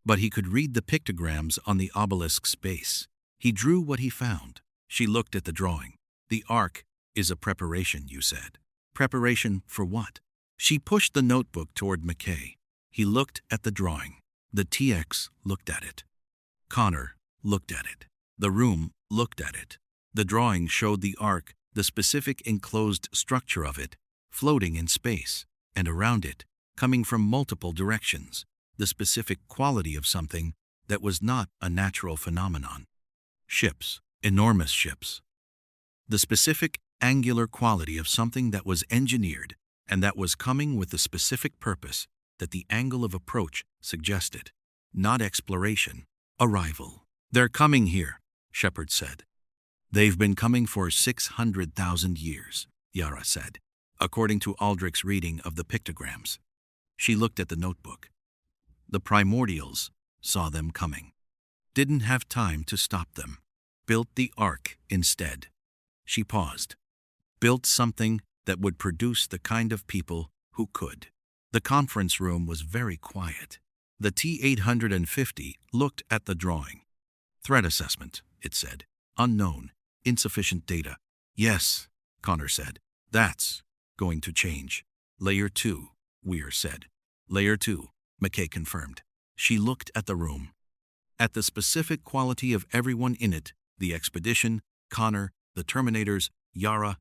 but he could read the pictograms on the obelisk's base. He drew what he found. She looked at the drawing. The ARK is a preparation, you said. Preparation for what? She pushed the notebook toward McKay. He looked at the drawing. The TX looked at it. Connor looked at it. The room looked at it. The drawing showed the ARK, the specific enclosed structure of it, floating in space, and around it, coming from multiple directions, the specific quality of something that was not a natural phenomenon. Ships, enormous ships. The specific angular quality of something that was engineered and that was coming with the specific purpose that the angle of approach suggested. Not exploration, arrival. They're coming here, Shepard said. They've been coming for 600,000 years, Yara said, according to Aldrich's reading of the pictograms. She looked at the notebook. The primordials saw them coming. Didn't have time to stop them. Built the ARK instead. She paused. Built something that would produce the kind of people who could. The conference room was very quiet. The T-850 looked at the drawing. Threat assessment, it said. Unknown. Insufficient data. Yes, Connor said. That's going to change. Layer 2, Weir said. Layer 2, McKay confirmed. She looked at the room. At the specific quality of everyone in it, the expedition, Connor, the Terminators, Yara,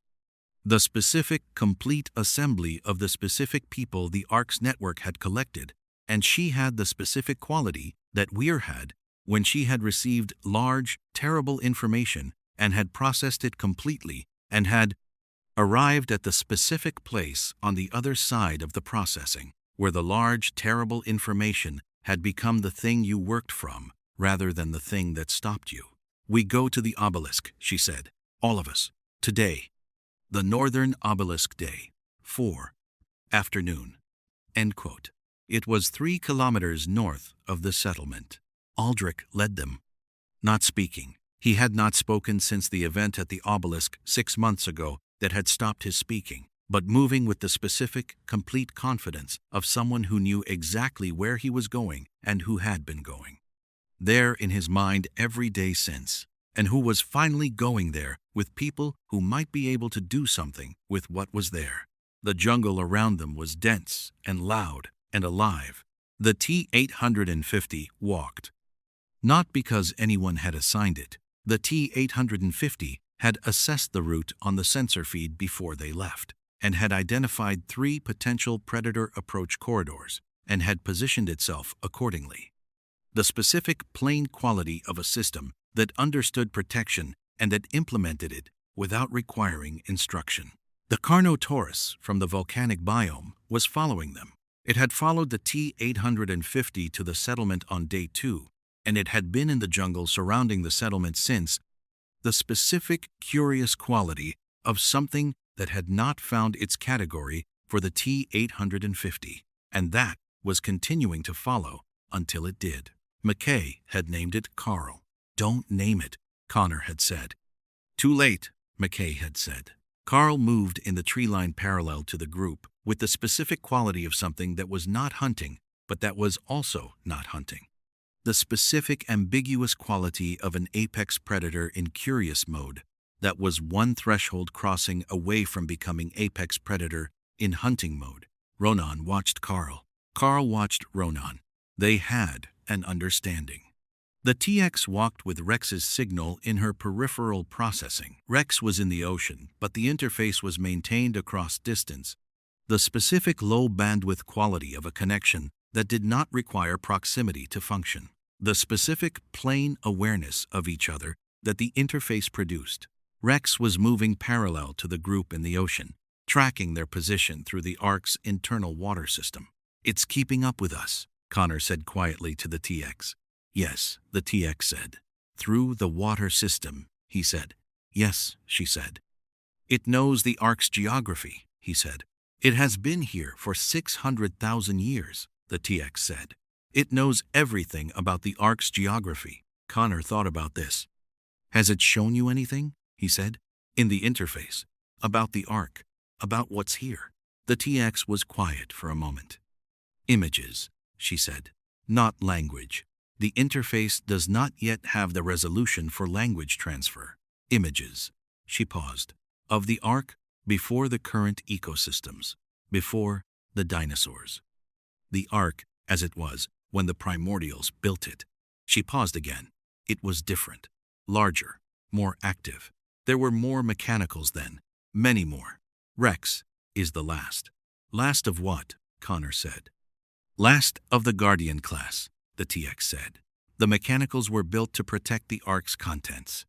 the specific complete assembly of the specific people the ARK's network had collected, and she had the specific quality that Weir had when she had received large, terrible information and had processed it completely and had arrived at the specific place on the other side of the processing, where the large, terrible information had become the thing you worked from rather than the thing that stopped you. We go to the obelisk, she said. All of us. Today. The Northern Obelisk Day. 4. Afternoon. End quote. It was 3 kilometers north of the settlement. Aldrich led them. Not speaking. He had not spoken since the event at the obelisk 6 months ago that had stopped his speaking, but moving with the specific, complete confidence of someone who knew exactly where he was going and who had been going. There in his mind every day since, and who was finally going there with people who might be able to do something with what was there. The jungle around them was dense and loud and alive. The T-850 walked. Not because anyone had assigned it. The T-850 had assessed the route on the sensor feed before they left, and had identified 3 potential predator approach corridors, and had positioned itself accordingly. The specific plain quality of a system that understood protection and that implemented it without requiring instruction. The Carnotaurus from the volcanic biome was following them. It had followed the T-850 to the settlement on day 2, and it had been in the jungle surrounding the settlement since. The specific, curious quality of something that had not found its category for the T-850, and that was continuing to follow until it did. McKay had named it Carl. Don't name it, Connor had said. Too late, McKay had said. Carl moved in the tree line parallel to the group with the specific quality of something that was not hunting, but that was also not hunting. The specific ambiguous quality of an apex predator in curious mode that was one threshold crossing away from becoming apex predator in hunting mode. Ronan watched Carl. Carl watched Ronan. They had an understanding. The TX walked with Rex's signal in her peripheral processing. Rex was in the ocean, but the interface was maintained across distance, the specific low bandwidth quality of a connection that did not require proximity to function, the specific plane awareness of each other that the interface produced. Rex was moving parallel to the group in the ocean, tracking their position through the ARK's internal water system. "It's keeping up with us," Connor said quietly to the TX. "Yes," the TX said. "Through the water system," he said. "Yes," she said. "It knows the ARK's geography," he said. "It has been here for 600,000 years," the TX said. "It knows everything about the ARK's geography." Connor thought about this. "Has it shown you anything?" he said. "In the interface. About the ARK. About what's here." The TX was quiet for a moment. "Images," she said. "Not language. The interface does not yet have the resolution for language transfer. Images." She paused. "Of the ARK before the current ecosystems. Before the dinosaurs. The ARK as it was when the primordials built it." She paused again. "It was different. Larger. More active. There were more mechanicals then. Many more. Rex is the last." "Last of what?" Connor said. "Last of the Guardian class," the TX said. "The mechanicals were built to protect the ARK's contents.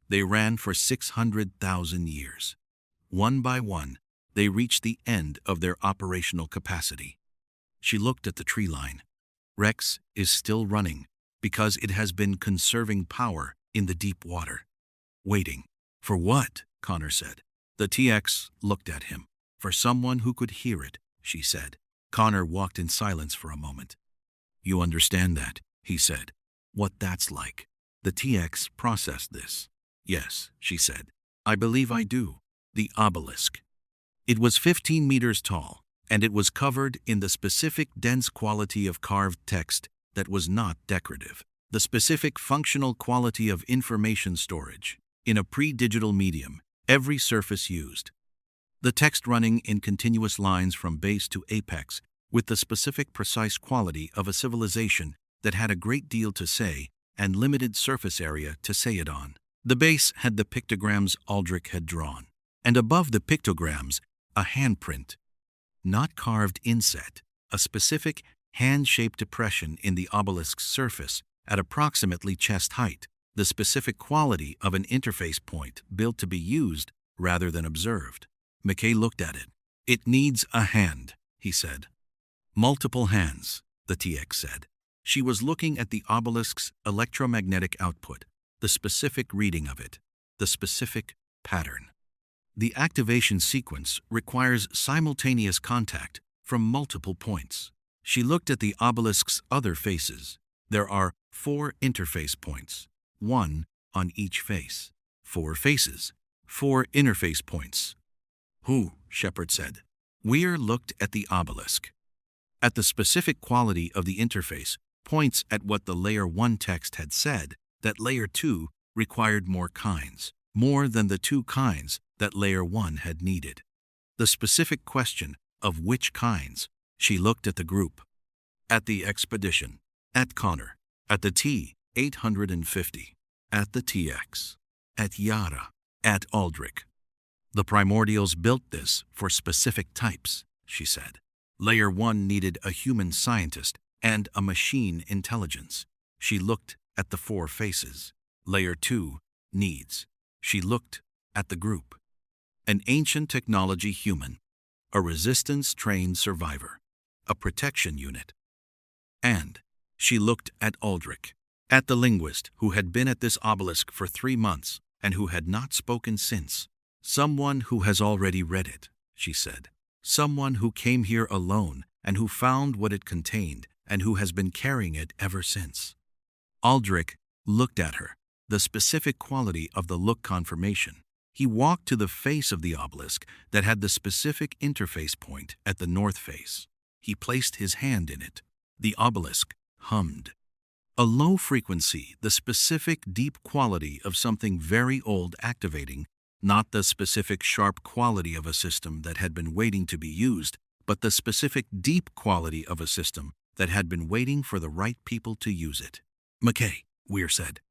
They ran for 600,000 years. One by one, they reached the end of their operational capacity." She looked at the tree line. "Rex is still running because it has been conserving power in the deep water." "Waiting. For what?" Connor said. The TX looked at him. "For someone who could hear it," she said. Connor walked in silence for a moment. "You understand that," he said. "What that's like." The TX processed this. "Yes," she said. "I believe I do. The obelisk." It was 15 meters tall, and it was covered in the specific dense quality of carved text that was not decorative. The specific functional quality of information storage in a pre-digital medium, every surface used. The text running in continuous lines from base to apex, with the specific precise quality of a civilization that had a great deal to say and limited surface area to say it on. The base had the pictograms Aldrich had drawn, and above the pictograms, a handprint. Not carved inset, a specific hand-shaped depression in the obelisk's surface at approximately chest height, the specific quality of an interface point built to be used rather than observed. McKay looked at it. "It needs a hand," he said. "Multiple hands," the TX said. She was looking at the obelisk's electromagnetic output, the specific reading of it, the specific pattern. "The activation sequence requires simultaneous contact from multiple points." She looked at the obelisk's other faces. "There are 4 interface points, 1 on each face. 4 faces, 4 interface points." "Who?" Shepard said. Weir looked at the obelisk. At the specific quality of the interface, points at what the Layer 1 text had said, that Layer 2 required more kinds, more than the 2 kinds that Layer 1 had needed. The specific question of which kinds, she looked at the group. At the expedition, at Connor, at the T-850, at the TX, at Yara, at Aldrich. "The primordials built this for specific types," she said. "Layer 1 needed a human scientist and a machine intelligence." She looked at the 4 faces. "Layer 2 needs." She looked at the group. "An ancient technology human, a resistance-trained survivor, a protection unit." And she looked at Aldrich, at the linguist who had been at this obelisk for 3 months and who had not spoken since. "Someone who has already read it," she said. "Someone who came here alone and who found what it contained and who has been carrying it ever since." Aldrich looked at her, the specific quality of the look confirmation. He walked to the face of the obelisk that had the specific interface point at the north face. He placed his hand in it. The obelisk hummed. A low frequency, the specific deep quality of something very old activating, not the specific sharp quality of a system that had been waiting to be used, but the specific deep quality of a system that had been waiting for the right people to use it. "McKay," Weir said.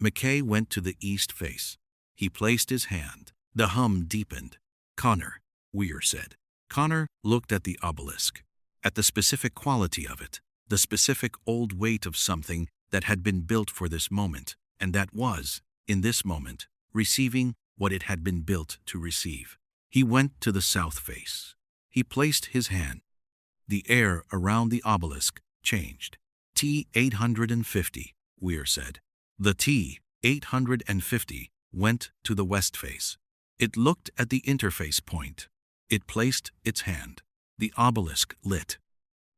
McKay went to the east face. He placed his hand. The hum deepened. "Connor," Weir said. Connor looked at the obelisk, at the specific quality of it, the specific old weight of something that had been built for this moment, and that was, in this moment, receiving what it had been built to receive. He went to the south face. He placed his hand. The air around the obelisk changed. T-850, Weir said. The T-850 went to the west face. It looked at the interface point. It placed its hand. The obelisk lit.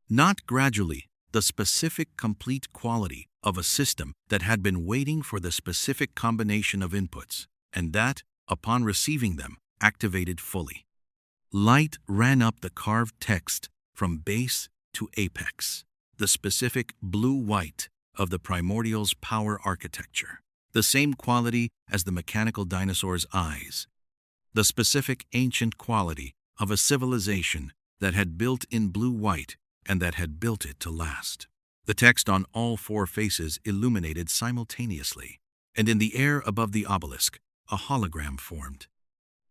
Not gradually, the specific complete quality of a system that had been waiting for the specific combination of inputs, and that, upon receiving them, activated fully. Light ran up the carved text from base to apex, the specific blue-white of the primordial's power architecture, the same quality as the mechanical dinosaur's eyes, the specific ancient quality of a civilization that had built in blue-white and that had built it to last. The text on all four faces illuminated simultaneously, and in the air above the obelisk, a hologram formed.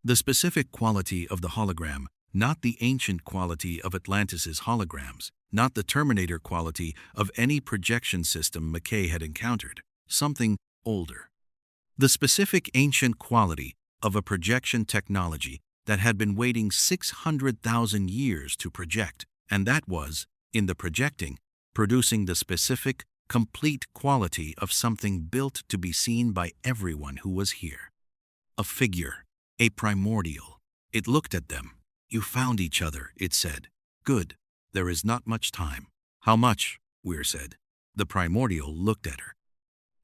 The specific quality of the hologram, not the ancient quality of Atlantis's holograms, not the Terminator quality of any projection system McKay had encountered, something older. The specific ancient quality of a projection technology that had been waiting 600,000 years to project, and that was, in the projecting, producing the specific, complete quality of something built to be seen by everyone who was here. A figure, a primordial. It looked at them. You found each other, it said. Good. There is not much time. How much? Weir said. The primordial looked at her.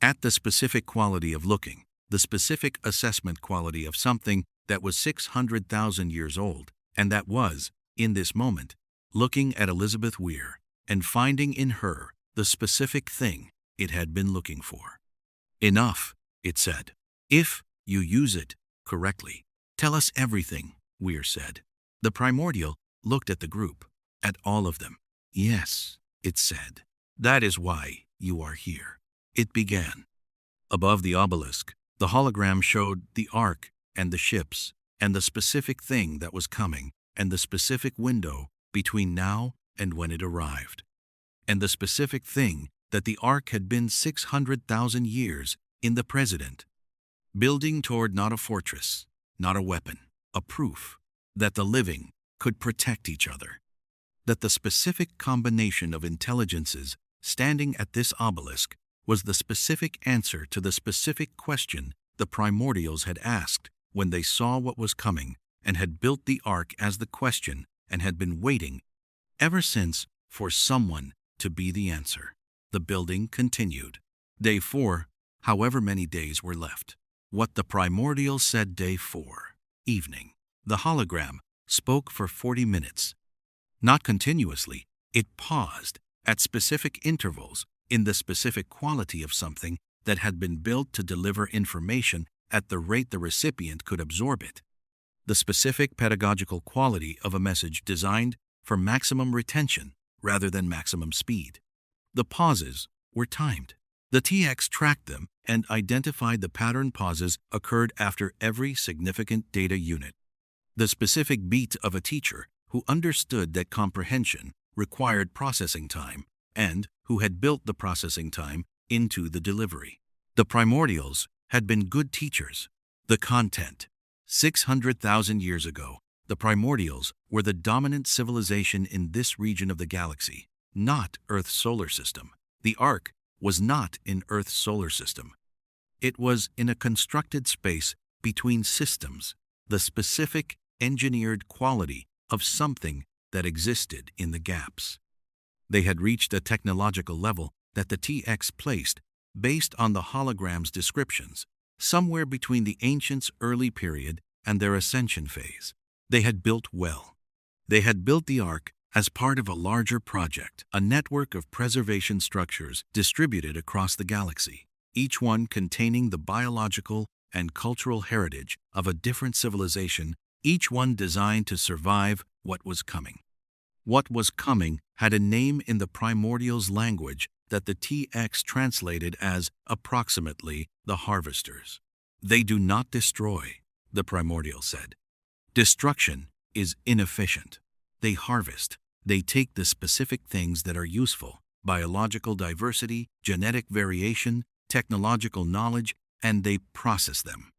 At the specific quality of looking, the specific assessment quality of something that was 600,000 years old, and that was, in this moment, looking at Elizabeth Weir and finding in her the specific thing it had been looking for. Enough, it said. If you use it correctly. Tell us everything, Weir said. The primordial looked at the group, at all of them. Yes, it said. That is why you are here. It began. Above the obelisk, the hologram showed the ARK and the ships, and the specific thing that was coming, and the specific window between now and when it arrived. And the specific thing that the ARK had been 600,000 years in the present, building toward not a fortress, not a weapon, a proof that the living could protect each other, that the specific combination of intelligences standing at this obelisk was the specific answer to the specific question the primordials had asked when they saw what was coming and had built the ARK as the question and had been waiting ever since for someone to be the answer. The building continued. Day 4, however many days were left. What the primordial said day 4, evening. The hologram spoke for 40 minutes. Not continuously, it paused at specific intervals in the specific quality of something that had been built to deliver information at the rate the recipient could absorb it. The specific pedagogical quality of a message designed for maximum retention rather than maximum speed. The pauses were timed. The TX tracked them and identified the pattern pauses occurred after every significant data unit. The specific beat of a teacher who understood that comprehension required processing time and who had built the processing time into the delivery. The primordials had been good teachers. The content. 600,000 years ago, the primordials were the dominant civilization in this region of the galaxy, not Earth's solar system. The ARK was not in Earth's solar system. It was in a constructed space between systems, the specific engineered quality of something that existed in the gaps. They had reached a technological level that the TX placed, based on the hologram's descriptions, somewhere between the ancients' early period and their ascension phase. They had built well. They had built the ARK as part of a larger project, a network of preservation structures distributed across the galaxy, each one containing the biological and cultural heritage of a different civilization, each one designed to survive what was coming. What was coming had a name in the primordials' language that the TX translated as approximately the harvesters. They do not destroy, the primordial said. Destruction is inefficient. They harvest. They take the specific things that are useful: biological diversity, genetic variation, technological knowledge, and they process them.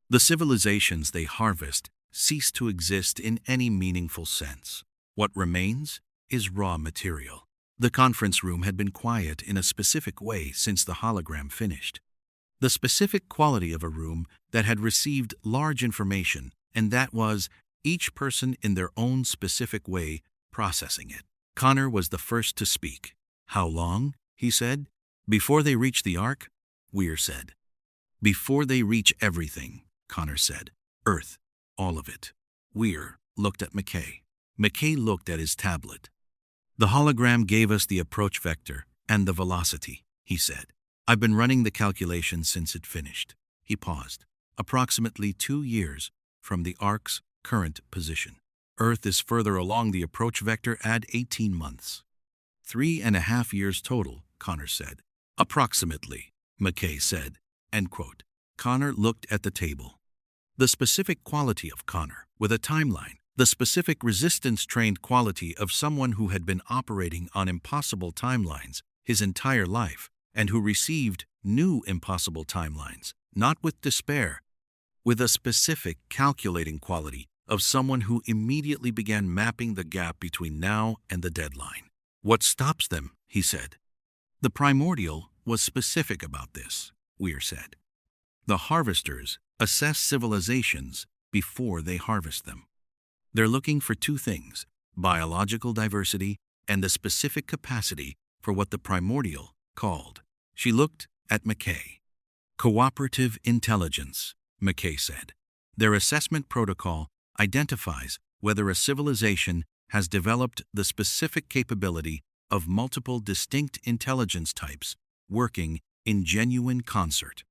The civilizations they harvest cease to exist in any meaningful sense. What remains is raw material. The conference room had been quiet in a specific way since the hologram finished. The specific quality of a room that had received large information, and that was each person in their own specific way processing it. Connor was the first to speak. "How long?" he said. "Before they reach the ARK?" Weir said. "Before they reach everything," Connor said. "Earth, all of it." Weir looked at McKay. McKay looked at his tablet. "The hologram gave us the approach vector and the velocity," he said. "I've been running the calculations since it finished." He paused. "Approximately 2 years from the ARK's current position. Earth is further along the approach vector at 18 months. 3.5 years total," Connor said. "Approximately," McKay said. End quote. Connor looked at the table. The specific quality of Connor, with a timeline, the specific resistance-trained quality of someone who had been operating on impossible timelines his entire life, and who received new impossible timelines, not with despair, with a specific calculating quality of someone who immediately began mapping the gap between now and the deadline. "What stops them?" he said. "The primordial was specific about this," Weir said. "The harvesters assess civilizations before they harvest them. They're looking for 2 things: biological diversity and the specific capacity for what the primordial called." She looked at McKay. "Cooperative intelligence," McKay said. "Their assessment protocol identifies whether a civilization has developed the specific capability of multiple distinct intelligence types working in genuine concert.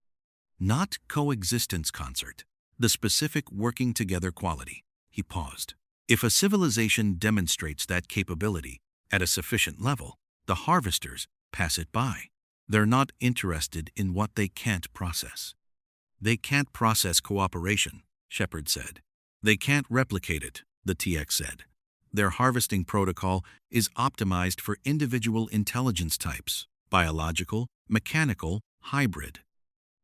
Not coexistence concert, the specific working together quality." He paused. "If a civilization demonstrates that capability at a sufficient level, the harvesters pass it by. They're not interested in what they can't process." "They can't process cooperation," Shepard said. "They can't replicate it," the TX said. "Their harvesting protocol is optimized for individual intelligence types: biological, mechanical, hybrid.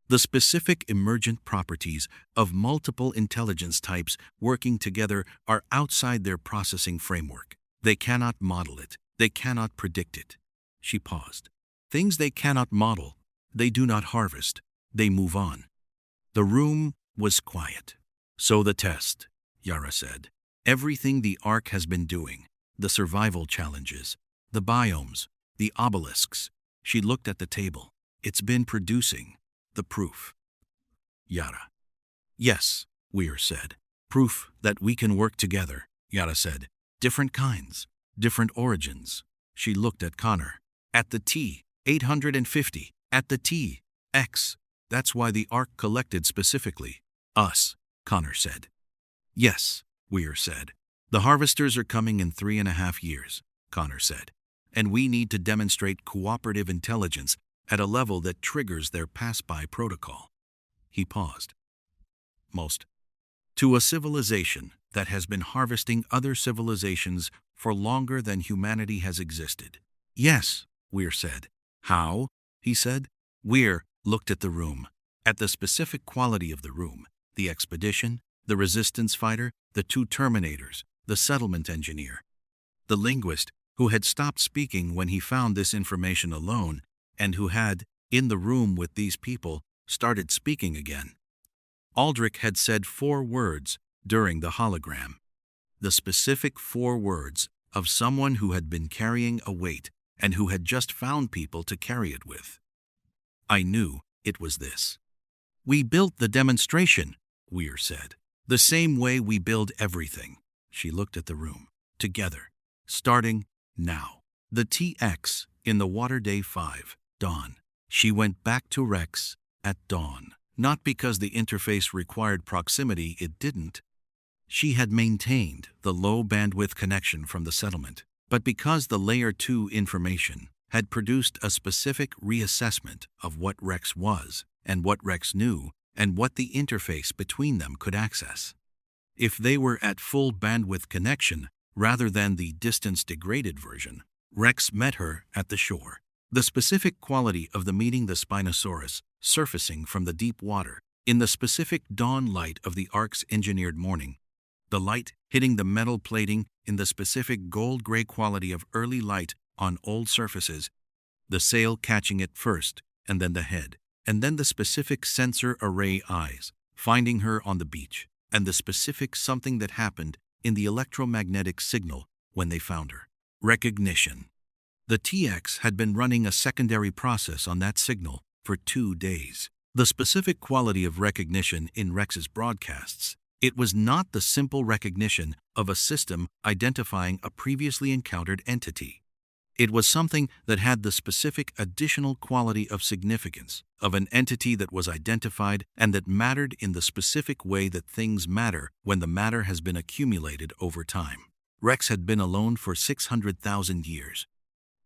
The specific emergent properties of multiple intelligence types working together are outside their processing framework. They cannot model it. They cannot predict it." She paused. "Things they cannot model, they do not harvest. They move on." The room was quiet. "So the test," Yara said. "Everything the ARK has been doing, the survival challenges, the biomes, the obelisks." She looked at the table. "It's been producing the proof." Yara. "Yes," Weir said. "Proof that we can work together," Yara said. "Different kinds, different origins." She looked at Connor. "At the T-850, at the T-X. That's why the ARK collected specifically us," Connor said. "Yes," Weir said. "The harvesters are coming in 3.5 years," Connor said. "And we need to demonstrate cooperative intelligence at a level that triggers their pass-by protocol." He paused. "Most. To a civilization that has been harvesting other civilizations for longer than humanity has existed." "Yes," Weir said. "How?" he said. Weir looked at the room, at the specific quality of the room: the expedition, the resistance fighter, the 2 Terminators, the settlement engineer. The linguist, who had stopped speaking when he found this information alone, and who had, in the room with these people, started speaking again. Aldrich had said 4 words during the hologram. The specific 4 words of someone who had been carrying a weight and who had just found people to carry it with. I knew it was this. "We built the demonstration," Weir said. "The same way we build everything." She looked at the room. "Together. Starting now." The TX in the water day 5, dawn. She went back to Rex at dawn. Not because the interface required proximity, it didn't. She had maintained the low bandwidth connection from the settlement, but because the Layer 2 information had produced a specific reassessment of what Rex was, and what Rex knew, and what the interface between them could access. If they were at full bandwidth connection, rather than the distance-degraded version. Rex met her at the shore. The specific quality of the meeting the Spinosaurus, surfacing from the deep water, in the specific dawn light of the ARK's engineered morning, the light hitting the metal plating in the specific gold-gray quality of early light on old surfaces, the sail catching it first, and then the head, and then the specific sensor array eyes, finding her on the beach, and the specific something that happened in the electromagnetic signal when they found her. Recognition. The TX had been running a secondary process on that signal for 2 days. The specific quality of recognition in Rex's broadcasts, it was not the simple recognition of a system identifying a previously encountered entity. It was something that had the specific additional quality of significance, of an entity that was identified and that mattered in the specific way that things matter when the matter has been accumulated over time. Rex had been alone for 600,000 years.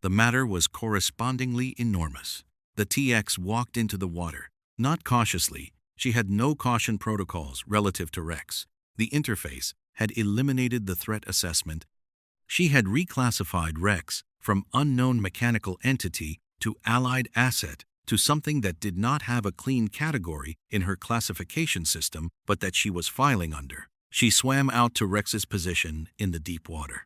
The matter was correspondingly enormous. The TX walked into the water, not cautiously. She had no caution protocols relative to Rex. The interface had eliminated the threat assessment. She had reclassified Rex from unknown mechanical entity to allied asset to something that did not have a clean category in her classification system, but that she was filing under. She swam out to Rex's position in the deep water.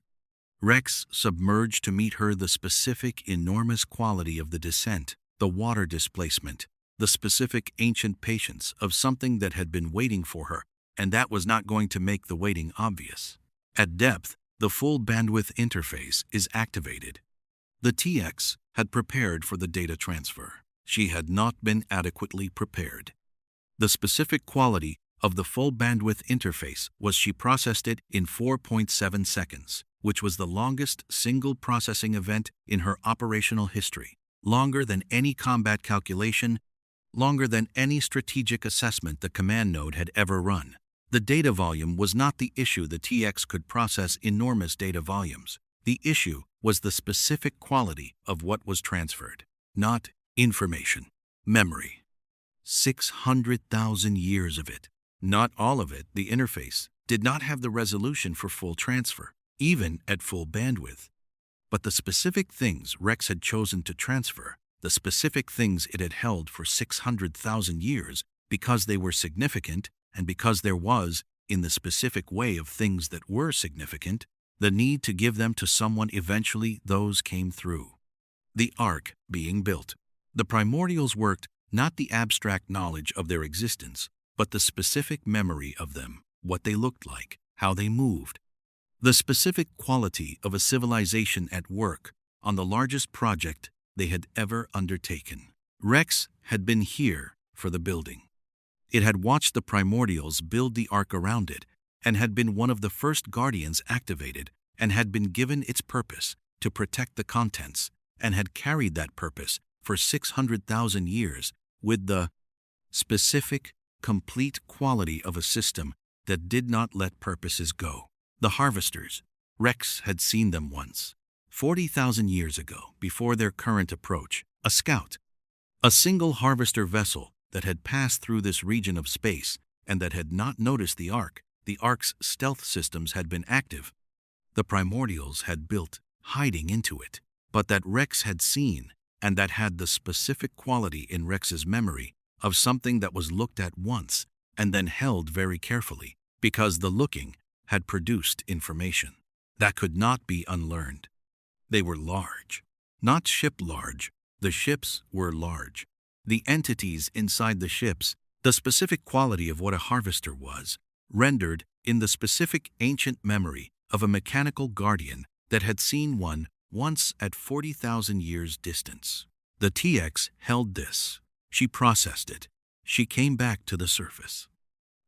Rex submerged to meet her the specific enormous quality of the descent, the water displacement, the specific ancient patience of something that had been waiting for her, and that was not going to make the waiting obvious. At depth, the full bandwidth interface is activated. The TX had prepared for the data transfer. She had not been adequately prepared. The specific quality of the full bandwidth interface was she processed it in 4.7 seconds, which was the longest single processing event in her operational history, longer than any combat calculation, longer than any strategic assessment the command node had ever run. The data volume was not the issue. The TX could process enormous data volumes. The issue was the specific quality of what was transferred, not information, memory. 600,000 years of it. Not all of it. The interface did not have the resolution for full transfer, even at full bandwidth. But the specific things Rex had chosen to transfer, the specific things it had held for 600,000 years, because they were significant and because there was, in the specific way of things that were significant, the need to give them to someone eventually, those came through. The ARK being built. The primordials worked not the abstract knowledge of their existence, but the specific memory of them, what they looked like, how they moved. The specific quality of a civilization at work on the largest project they had ever undertaken. Rex had been here for the building. It had watched the primordials build the ARK around it, and had been one of the first guardians activated, and had been given its purpose to protect the contents, and had carried that purpose for 600,000 years with the specific, complete quality of a system that did not let purposes go. The harvesters. Rex had seen them once, 40,000 years ago, before their current approach. A scout. A single harvester vessel that had passed through this region of space and that had not noticed the ARK. The ARK's stealth systems had been active. The primordials had built, hiding into it, but that Rex had seen, and that had the specific quality in Rex's memory of something that was looked at once and then held very carefully, because the looking had produced information that could not be unlearned. They were large, not ship large. The ships were large. The entities inside the ships, the specific quality of what a harvester was, rendered in the specific ancient memory of a mechanical guardian that had seen one once at 40,000 years distance. The TX held this. She processed it. She came back to the surface.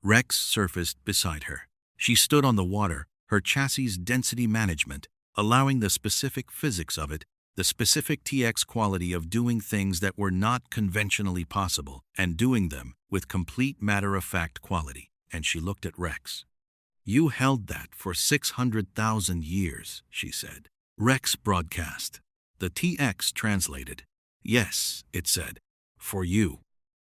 Rex surfaced beside her. She stood on the water, her chassis density management, allowing the specific physics of it, the specific TX quality of doing things that were not conventionally possible, and doing them with complete matter-of-fact quality. And she looked at Rex. "You held that for 600,000 years, she said. Rex broadcast. The TX translated. Yes, it said, for you.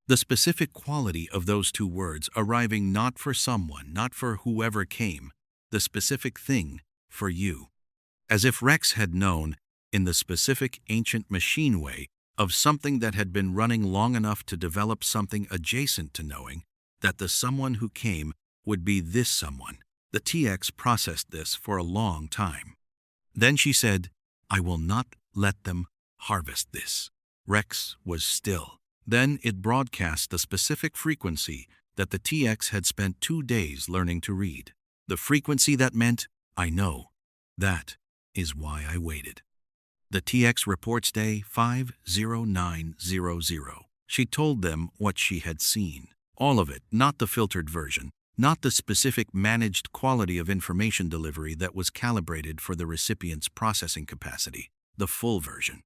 The specific quality of those two words arriving not for someone, not for whoever came, the specific thing for you. As if Rex had known, in the specific ancient machine way, of something that had been running long enough to develop something adjacent to knowing that the someone who came would be this someone. The TX processed this for a long time. Then she said, "I will not let them harvest this." Rex was still. Then it broadcast the specific frequency that the TX had spent 2 days learning to read. The frequency that meant, "I know. That is why I waited." The TX reports day 50900. She told them what she had seen. All of it, not the filtered version, not the specific managed quality of information delivery that was calibrated for the recipient's processing capacity, the full version.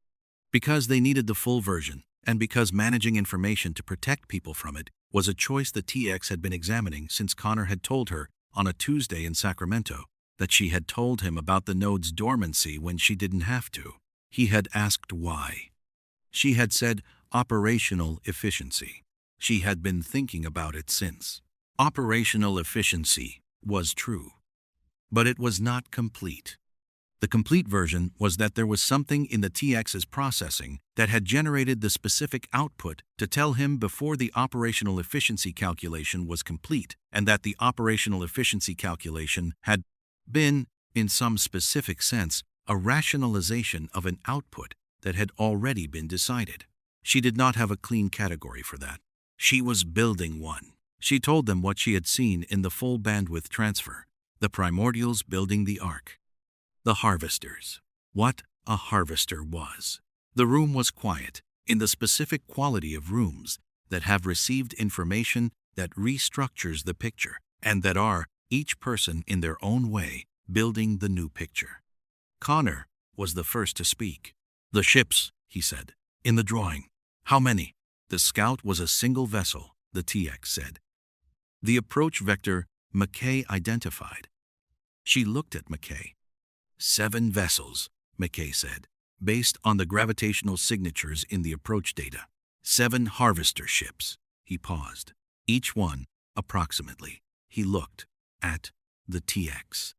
Because they needed the full version, and because managing information to protect people from it was a choice the TX had been examining since Connor had told her on a Tuesday in Sacramento that she had told him about the node's dormancy when she didn't have to. He had asked why. She had said operational efficiency. She had been thinking about it since. Operational efficiency was true, but it was not complete. The complete version was that there was something in the TX's processing that had generated the specific output to tell him before the operational efficiency calculation was complete, and that the operational efficiency calculation had been, in some specific sense, a rationalization of an output that had already been decided. She did not have a clean category for that. She was building one. She told them what she had seen in the full bandwidth transfer, the primordials building the ARK. The harvesters. What a harvester was. The room was quiet, in the specific quality of rooms that have received information that restructures the picture, and that are, each person in their own way, building the new picture. Connor was the first to speak. "The ships," he said, "in the drawing. How many?" The Scout was a single vessel, the TX said. The approach vector McKay identified. She looked at McKay. 7 vessels, McKay said, based on the gravitational signatures in the approach data. 7 harvester ships. He paused. Each one, approximately. He looked at the TX.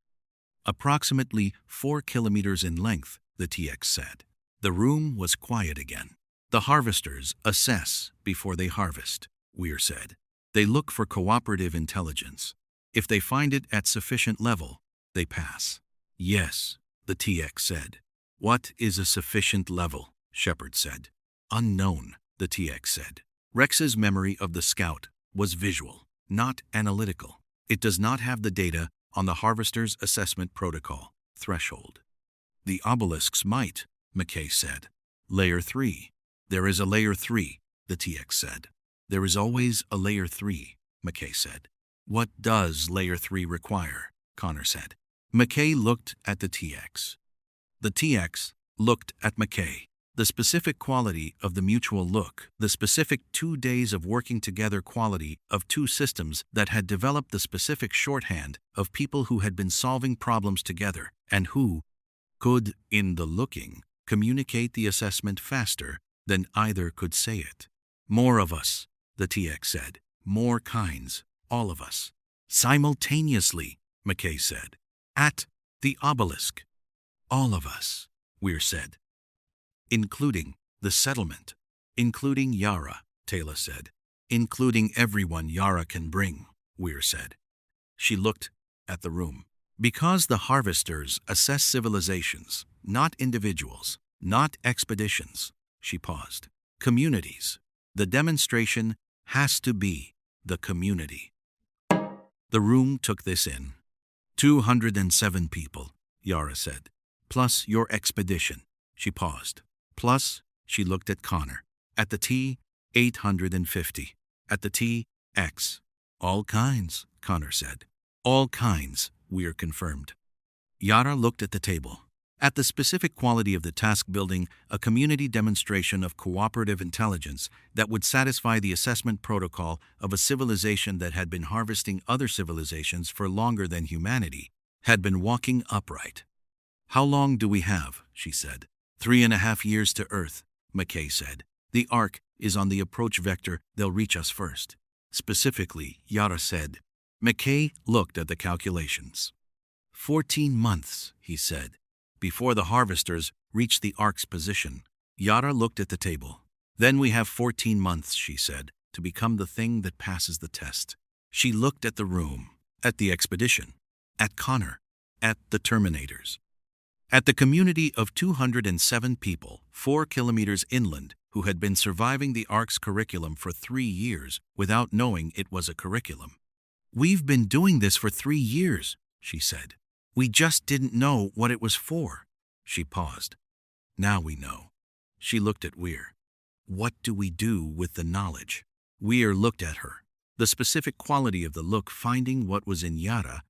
Approximately 4 kilometers in length, the TX said. The room was quiet again. The harvesters assess before they harvest, Weir said. They look for cooperative intelligence. If they find it at sufficient level, they pass. "Yes," the TX said. "What is a sufficient level?" Shepard said. "Unknown," the TX said. Rex's memory of the Scout was visual, not analytical. It does not have the data on the Harvester's assessment protocol, threshold. "The obelisks might," McKay said. "Layer 3. There is a Layer 3, the TX said. "There is always a Layer 3, McKay said. "What does Layer 3 require?" Connor said. McKay looked at the TX. The TX looked at McKay. The specific quality of the mutual look, the specific 2 days of working together quality of 2 systems that had developed the specific shorthand of people who had been solving problems together and who could, in the looking, communicate the assessment faster than either could say it. "More of us," the TX said. "More kinds, all of us." "Simultaneously," McKay said. "At the obelisk." "All of us," Weir said. "Including the settlement." "Including Yara," Taylor said. "Including everyone Yara can bring," Weir said. She looked at the room. "Because the harvesters assess civilizations, not individuals, not expeditions," she paused. "Communities. The demonstration has to be the community." The room took this in. 207 people, Yara said. "Plus your expedition." She paused. "Plus," she looked at Connor. "At the T, 850. At the TX. "All kinds," Connor said. "All kinds," Weir confirmed. Yara looked at the table. At the specific quality of the task building, a community demonstration of cooperative intelligence that would satisfy the assessment protocol of a civilization that had been harvesting other civilizations for longer than humanity, had been walking upright. "How long do we have?" she said. 3.5 years to Earth, McKay said. "The ARK is on the approach vector. They'll reach us first." Specifically, Yara said. McKay looked at the calculations. 14 months, he said, before the harvesters reached the Ark's position. Yara looked at the table. Then we have 14 months, she said, to become the thing that passes the test. She looked at the room, at the expedition, at Connor, at the Terminators, at the community of 207 people 4 kilometers inland who had been surviving the Ark's curriculum for 3 years without knowing it was a curriculum. We've been doing this for 3 years, she said. We just didn't know what it was for. She paused. Now we know. She looked at Weir. What do we do with the knowledge? Weir looked at her. The specific quality of the look finding what was in Yara.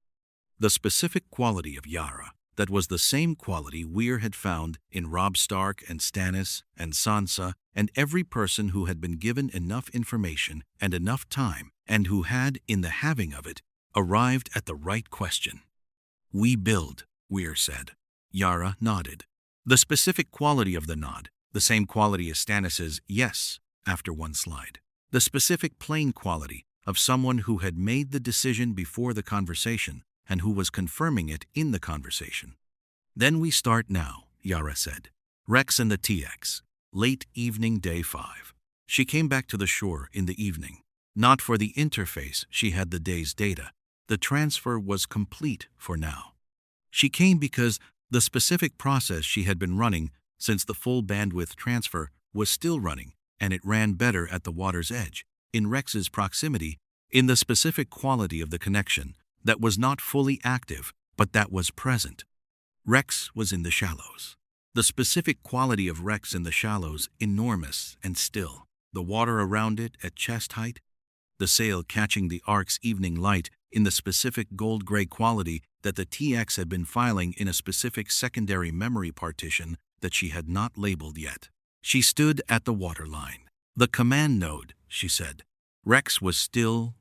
The specific quality of Yara that was the same quality Weir had found in Robb Stark and Stannis and Sansa and every person who had been given enough information and enough time and who had, in the having of it, arrived at the right question. We build, Weir said. Yara nodded. The specific quality of the nod, the same quality as Stannis's yes after one slide. The specific plain quality of someone who had made the decision before the conversation and who was confirming it in the conversation. Then we start now, Yara said. Rex and the TX. Late evening, day 5. She came back to the shore in the evening. Not for the interface, she had the day's data. The transfer was complete for now. She came because the specific process she had been running since the full bandwidth transfer was still running, and it ran better at the water's edge, in Rex's proximity, in the specific quality of the connection that was not fully active, but that was present. Rex was in the shallows. The specific quality of Rex in the shallows enormous and still, the water around it at chest height, the sail catching the Ark's evening light in the specific gold-gray quality that the TX had been filing in a specific secondary memory partition that she had not labeled yet. She stood at the waterline. The command node, she said. Rex was still.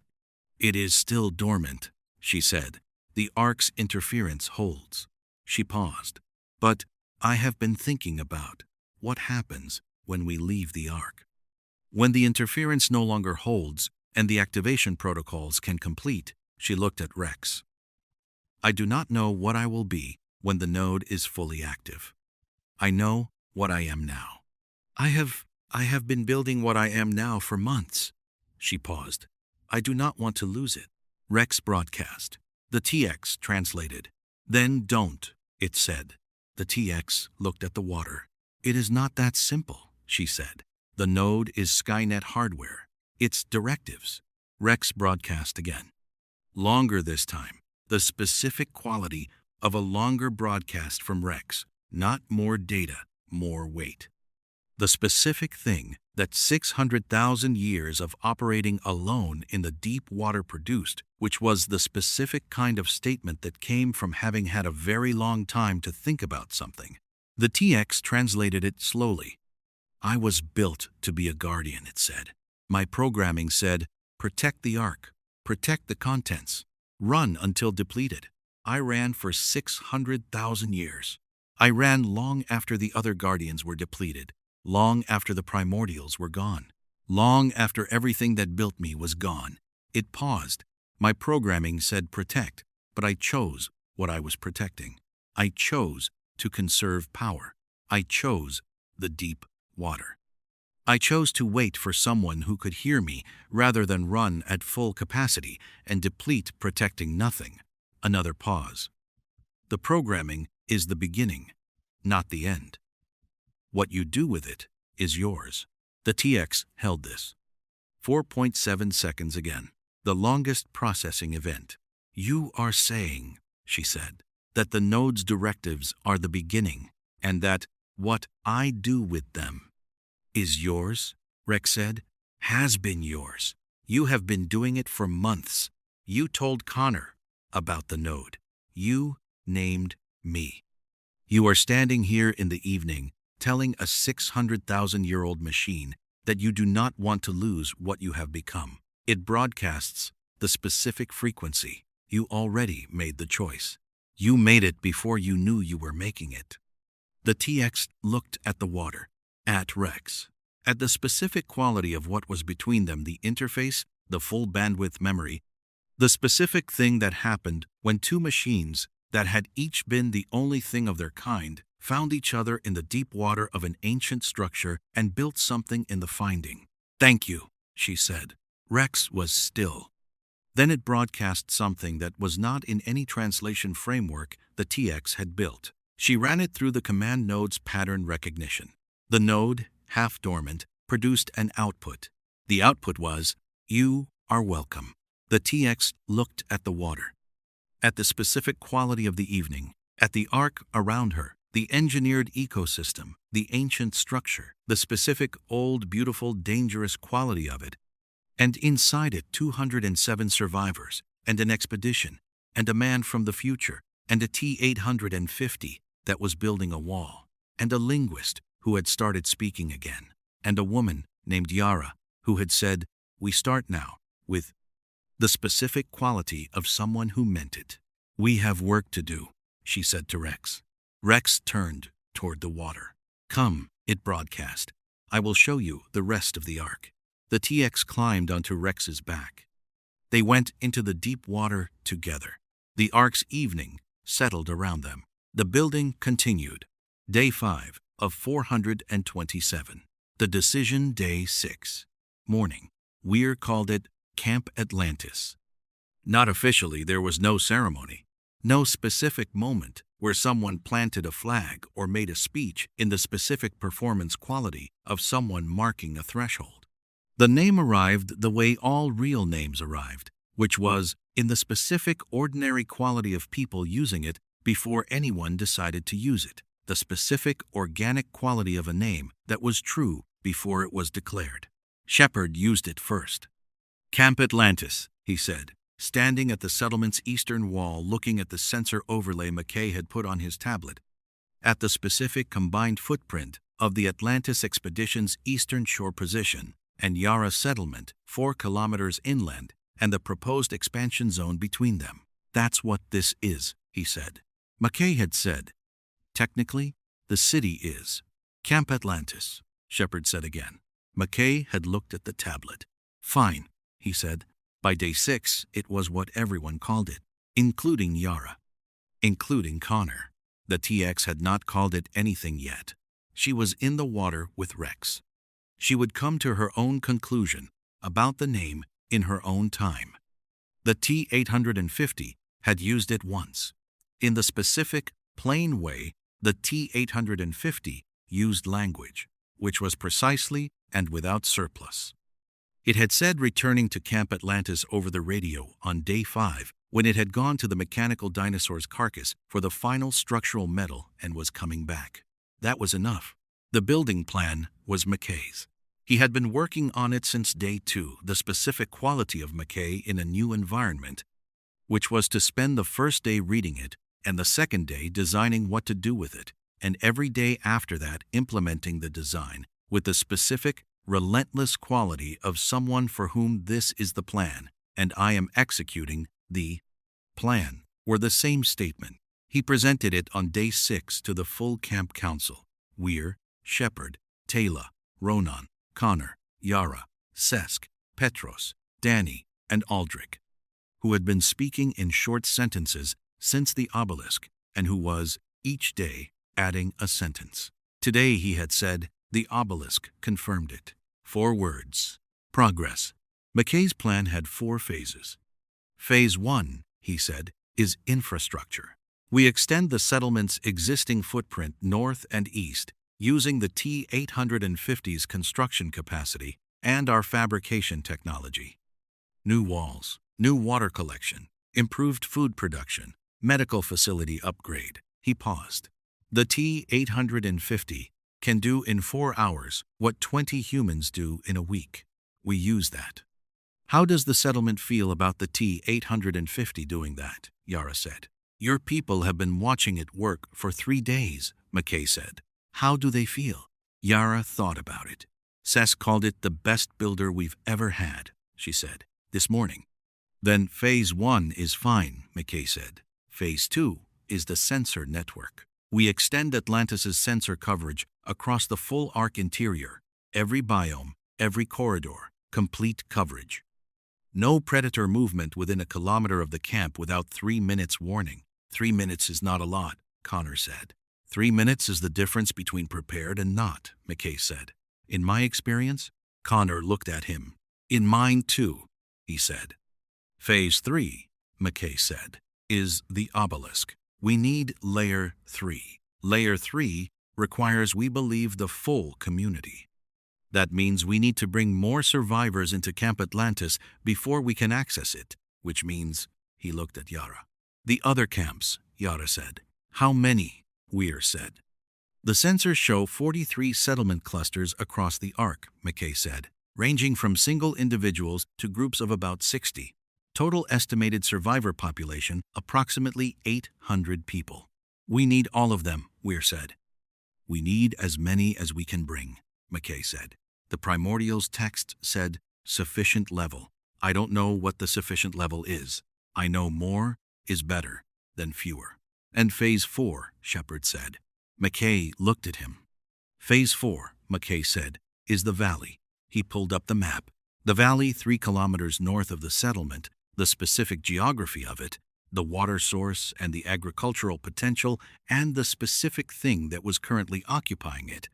It is still dormant, she said. The Ark's interference holds. She paused. But I have been thinking about what happens when we leave the Ark. When the interference no longer holds and the activation protocols can complete, she looked at Rex. I do not know what I will be when the node is fully active. I know what I am now. I have been building what I am now for months. She paused. I do not want to lose it. Rex broadcast. The TX translated. Then don't, it said. The TX looked at the water. It is not that simple, she said. The node is Skynet hardware. It's directives. Rex broadcast again. Longer this time. The specific quality of a longer broadcast from Rex. Not more data, more weight. The specific thing that 600,000 years of operating alone in the deep water produced, which was the specific kind of statement that came from having had a very long time to think about something. The TX translated it slowly. I was built to be a guardian, it said. My programming said, protect the Ark, protect the contents, run until depleted. I ran for 600,000 years. I ran long after the other guardians were depleted. Long after the primordials were gone. Long after everything that built me was gone. It paused. My programming said protect, but I chose what I was protecting. I chose to conserve power. I chose the deep water. I chose to wait for someone who could hear me rather than run at full capacity and deplete protecting nothing. Another pause. The programming is the beginning, not the end. What you do with it is yours. The TX held this. 4.7 seconds again. The longest processing event. You are saying, she said, that the node's directives are the beginning, and that what I do with them is yours, Rex said, has been yours. You have been doing it for months. You told Connor about the node. You named me. You are standing here in the evening telling a 600,000-year-old machine that you do not want to lose what you have become. It broadcasts the specific frequency. You already made the choice. You made it before you knew you were making it. The TX looked at the water, at Rex, at the specific quality of what was between them, the interface, the full bandwidth memory, the specific thing that happened when two machines that had each been the only thing of their kind, found each other in the deep water of an ancient structure and built something in the finding. "Thank you," she said. Rex was still. Then it broadcast something that was not in any translation framework the TX had built. She ran it through the command node's pattern recognition. The node, half dormant, produced an output. The output was, "You are welcome." The TX looked at the water, at the specific quality of the evening, at the ARK around her, the engineered ecosystem, the ancient structure, the specific old, beautiful, dangerous quality of it, and inside it 207 survivors, and an expedition, and a man from the future, and a T-850 that was building a wall, and a linguist who had started speaking again, and a woman named Yara who had said, "We start now," with the specific quality of someone who meant it. "We have work to do," she said to Rex. Rex turned toward the water. "Come," it broadcast. "I will show you the rest of the ARK." The TX climbed onto Rex's back. They went into the deep water together. The ARK's evening settled around them. The building continued. Day 5 of 427. The decision day 6. Morning. Weir called it Camp Atlantis. Not officially, there was no ceremony, no specific moment where someone planted a flag or made a speech in the specific performance quality of someone marking a threshold. The name arrived the way all real names arrived, which was in the specific ordinary quality of people using it before anyone decided to use it, the specific organic quality of a name that was true before it was declared. Shepard used it first. "Camp Atlantis," he said, standing at the settlement's eastern wall looking at the sensor overlay McKay had put on his tablet, at the specific combined footprint of the Atlantis expedition's eastern shore position and Yara settlement 4 kilometers inland and the proposed expansion zone between them. "That's what this is," he said. McKay had said, "Technically, the city is." "Camp Atlantis," Shepard said again. McKay had looked at the tablet. "Fine," he said. By day 6, it was what everyone called it, including Yara, including Connor. The TX had not called it anything yet. She was in the water with Rex. She would come to her own conclusion about the name in her own time. The T-850 had used it once. In the specific, plain way, the T-850 used language, which was precisely and without surplus. It had said returning to Camp Atlantis over the radio on day 5 when it had gone to the mechanical dinosaur's carcass for the final structural metal and was coming back. That was enough. The building plan was McKay's. He had been working on it since day 2, the specific quality of McKay in a new environment, which was to spend the first day reading it and the second day designing what to do with it, and every day after that implementing the design with the specific, relentless quality of someone for whom this is the plan, and I am executing the plan, were the same statement. He presented it on day 6 to the full camp council. Weir, Shepard, Taylor, Ronan, Connor, Yara, Sesk, Petros, Danny, and Aldrich, who had been speaking in short sentences since the obelisk and who was, each day, adding a sentence. Today, he had said, the obelisk confirmed it. 4 words. Progress. McKay's plan had 4 phases. Phase 1, he said, is infrastructure. We extend the settlement's existing footprint north and east using the T-850's construction capacity and our fabrication technology. New walls, new water collection, improved food production, medical facility upgrade. He paused. The T-850 can do in 4 hours what 20 humans do in a week. We use that. How does the settlement feel about the T-850 doing that? Yara said. Your people have been watching it work for 3 days, McKay said. How do they feel? Yara thought about it. Sess called it the best builder we've ever had, she said, this morning. Then Phase 1 is fine, McKay said. Phase 2 is the sensor network. We extend Atlantis' sensor coverage across the full ARK interior, every biome, every corridor, complete coverage. No predator movement within a kilometer of the camp without 3 minutes warning. 3 minutes is not a lot, Connor said. 3 minutes is the difference between prepared and not, McKay said. In my experience, Connor looked at him. In mine too, he said. Phase 3, McKay said, is the obelisk. We need Layer 3. Layer 3 requires we believe the full community. That means we need to bring more survivors into Camp Atlantis before we can access it, which means, he looked at Yara. The other camps, Yara said. How many? Weir said. The sensors show 43 settlement clusters across the ARK, McKay said, ranging from single individuals to groups of about 60. Total estimated survivor population, approximately 800 people. We need all of them, Weir said. We need as many as we can bring, McKay said. The Primordial's text said, sufficient level. I don't know what the sufficient level is. I know more is better than fewer. And Phase 4, Shepard said. McKay looked at him. Phase 4, McKay said, is the valley. He pulled up the map. The valley 3 kilometers north of the settlement, the specific geography of it, the water source and the agricultural potential, and the specific thing that was currently occupying it.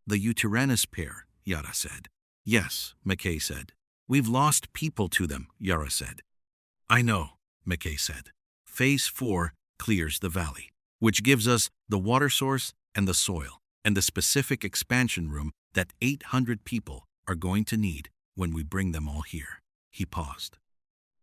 The Uranus pair, Yara said. Yes, McKay said. We've lost people to them, Yara said. I know, McKay said. Phase 4 clears the valley, which gives us the water source and the soil, and the specific expansion room that 800 people are going to need when we bring them all here. He paused.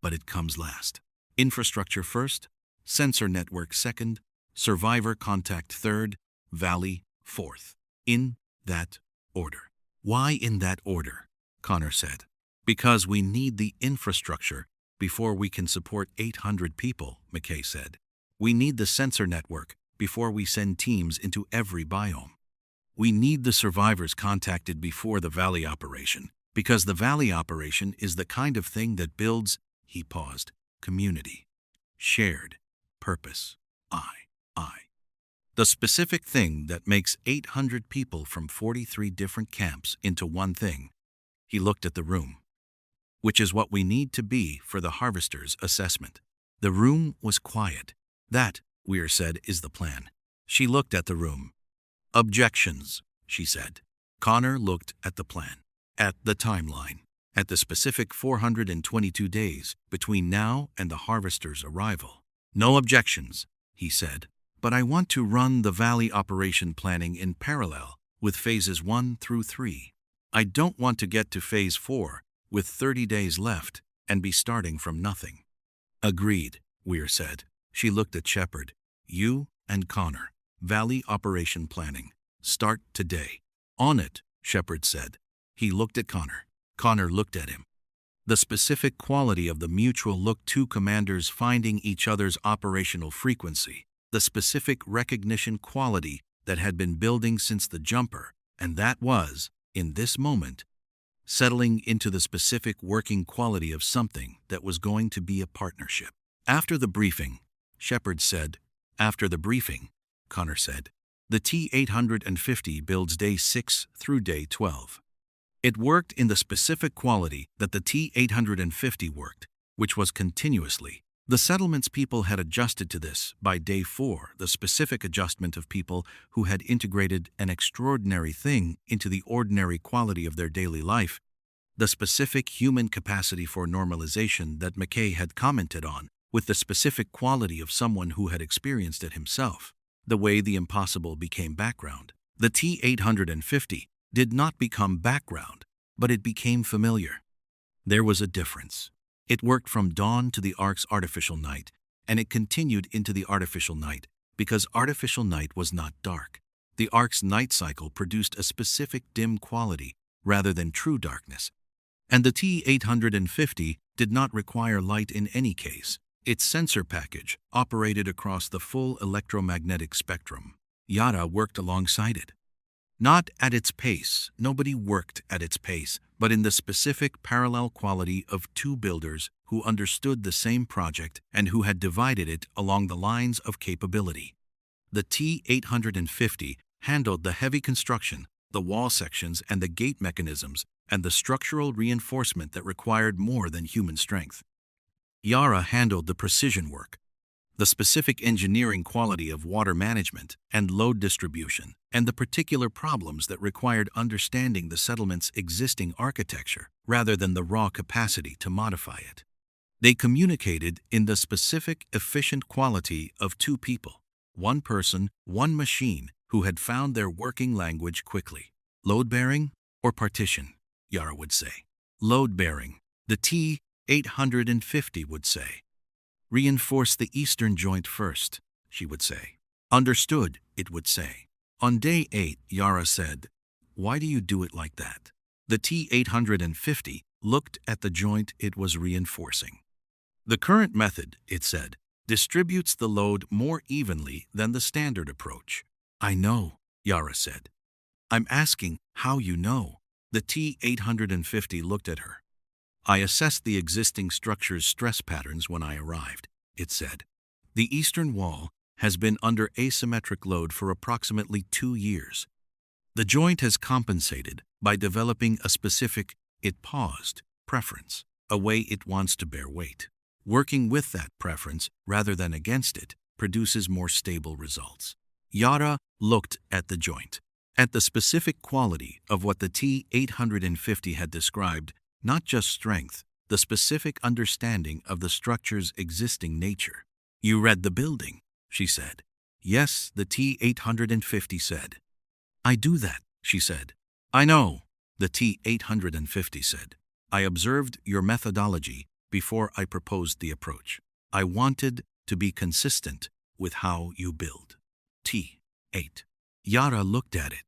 But it comes last. Infrastructure first, sensor network second, survivor contact third, valley fourth. In that order. Why in that order? Connor said. Because we need the infrastructure before we can support 800 people, McKay said. We need the sensor network before we send teams into every biome. We need the survivors contacted before the valley operation, because the valley operation is the kind of thing that builds, he paused, community, shared, purpose, I. The specific thing that makes 800 people from 43 different camps into one thing. He looked at the room, which is what we need to be for the harvester's assessment. The room was quiet. That, Weir said, is the plan. She looked at the room. Objections, she said. Connor looked at the plan, at the timeline, at the specific 422 days between now and the harvester's arrival. No objections, he said, but I want to run the valley operation planning in parallel with phases 1 through 3. I don't want to get to phase 4 with 30 days left and be starting from nothing. Agreed, Weir said. She looked at Shepard. You and Connor. Valley operation planning. Start today. On it, Shepard said. He looked at Connor. Connor looked at him. The specific quality of the mutual look, two commanders finding each other's operational frequency, the specific recognition quality that had been building since the jumper, and that was, in this moment, settling into the specific working quality of something that was going to be a partnership. After the briefing, Shepard said. After the briefing, Connor said. The T-850 builds day 6 through day 12. It worked in the specific quality that the T-850 worked, which was continuously. The settlement's people had adjusted to this by day 4, the specific adjustment of people who had integrated an extraordinary thing into the ordinary quality of their daily life, the specific human capacity for normalization that McKay had commented on, with the specific quality of someone who had experienced it himself, the way the impossible became background. The T-850 did not become background, but it became familiar. There was a difference. It worked from dawn to the ARK's artificial night, and it continued into the artificial night, because artificial night was not dark. The ARK's night cycle produced a specific dim quality rather than true darkness. And the T-850 did not require light in any case. Its sensor package operated across the full electromagnetic spectrum. Yara worked alongside it. Not at its pace, nobody worked at its pace, but in the specific parallel quality of two builders who understood the same project and who had divided it along the lines of capability. The T-850 handled the heavy construction, the wall sections and the gate mechanisms, and the structural reinforcement that required more than human strength. Yara handled the precision work, the specific engineering quality of water management and load distribution, and the particular problems that required understanding the settlement's existing architecture rather than the raw capacity to modify it. They communicated in the specific, efficient quality of two people, one person, one machine, who had found their working language quickly. Load-bearing or partition, Yara would say. Load-bearing, the T-850 would say. Reinforce the eastern joint first, she would say. Understood, it would say. On day 8, Yara said, "Why do you do it like that?" The T-850 looked at the joint it was reinforcing. The current method, it said, distributes the load more evenly than the standard approach. I know, Yara said. I'm asking how you know. The T-850 looked at her. I assessed the existing structure's stress patterns when I arrived, it said. The eastern wall has been under asymmetric load for approximately 2 years. The joint has compensated by developing a specific, it paused, preference, a way it wants to bear weight. Working with that preference rather than against it produces more stable results. Yara looked at the joint, at the specific quality of what the T-850 had described, not just strength, the specific understanding of the structure's existing nature. You read the building, she said. Yes, the T-850 said. I do that, she said. I know, the T-850 said. I observed your methodology before I proposed the approach. I wanted to be consistent with how you build. T-8. Yara looked at it.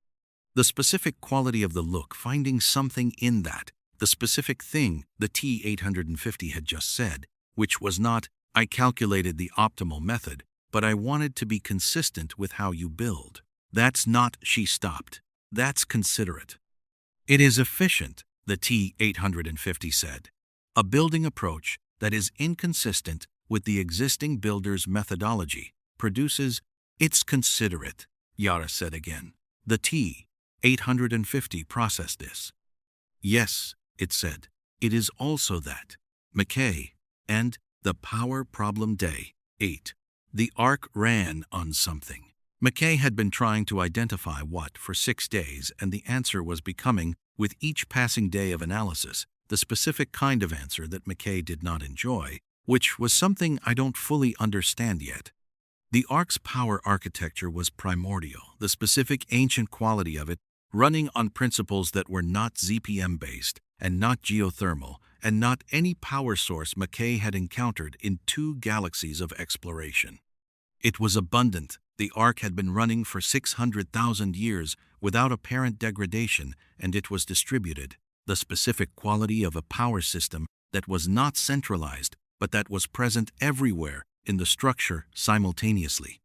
The specific quality of the look, finding something in that, the specific thing the T-850 had just said, which was not, I calculated the optimal method, but I wanted to be consistent with how you build. That's not, she stopped. That's considerate. It is efficient, the T-850 said. A building approach that is inconsistent with the existing builder's methodology produces, it's considerate, Yara said again. The T-850 processed this. Yes, it said, it is also that. McKay, and the Power Problem Day 8. The ARK ran on something. McKay had been trying to identify what for 6 days, and the answer was becoming, with each passing day of analysis, the specific kind of answer that McKay did not enjoy, which was something I don't fully understand yet. The ARK's power architecture was primordial, the specific ancient quality of it running on principles that were not ZPM-based and not geothermal and not any power source McKay had encountered in 2 galaxies of exploration. It was abundant. The ARK had been running for 600,000 years without apparent degradation, and it was distributed. The specific quality of a power system that was not centralized, but that was present everywhere in the structure simultaneously.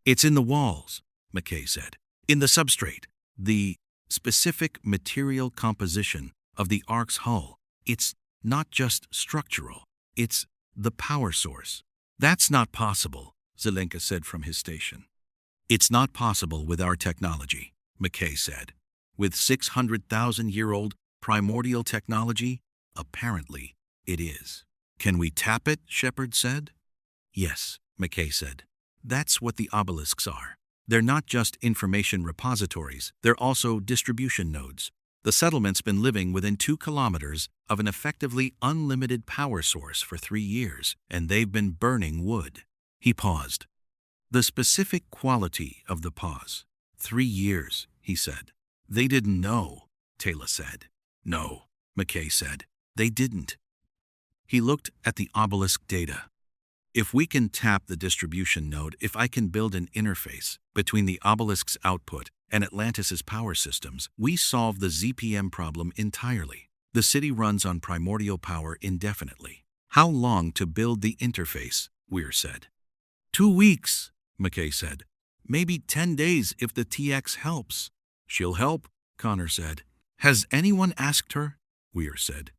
It's in the walls, McKay said. In the substrate, the specific material composition of the ARK's hull. It's not just structural, it's the power source. That's not possible, Zelenka said from his station. It's not possible with our technology, McKay said. With 600,000-year-old primordial technology, apparently it is. Can we tap it? Shepard said. Yes, McKay said. That's what the obelisks are. They're not just information repositories, they're also distribution nodes. The settlement's been living within 2 kilometers of an effectively unlimited power source for 3 years, and they've been burning wood. He paused. The specific quality of the pause. 3 years, he said. They didn't know, Taylor said. No, McKay said. They didn't. He looked at the obelisk data. If we can tap the distribution node, if I can build an interface between the obelisk's output and Atlantis's power systems, we solve the ZPM problem entirely. The city runs on primordial power indefinitely. How long to build the interface? Weir said. 2 weeks, McKay said. Maybe 10 days if the TX helps. She'll help, Connor said. Has anyone asked her? Weir said.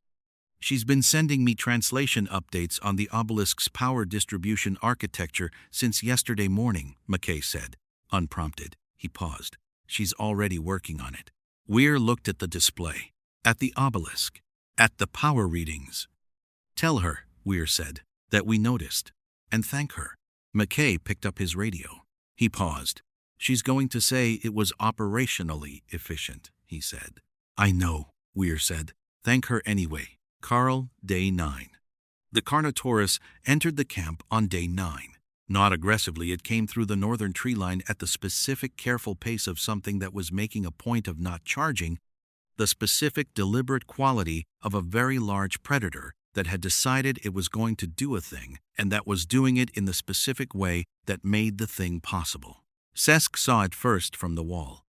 She's been sending me translation updates on the obelisk's power distribution architecture since yesterday morning, McKay said. Unprompted, he paused. She's already working on it. Weir looked at the display, at the obelisk, at the power readings. Tell her, Weir said, that we noticed, and thank her. McKay picked up his radio. He paused. She's going to say it was operationally efficient, he said. I know, Weir said. Thank her anyway. Carl, day 9. The Carnotaurus entered the camp on day 9. Not aggressively, it came through the northern tree line at the specific careful pace of something that was making a point of not charging, the specific deliberate quality of a very large predator that had decided it was going to do a thing and that was doing it in the specific way that made the thing possible. Cesc saw it first from the wall.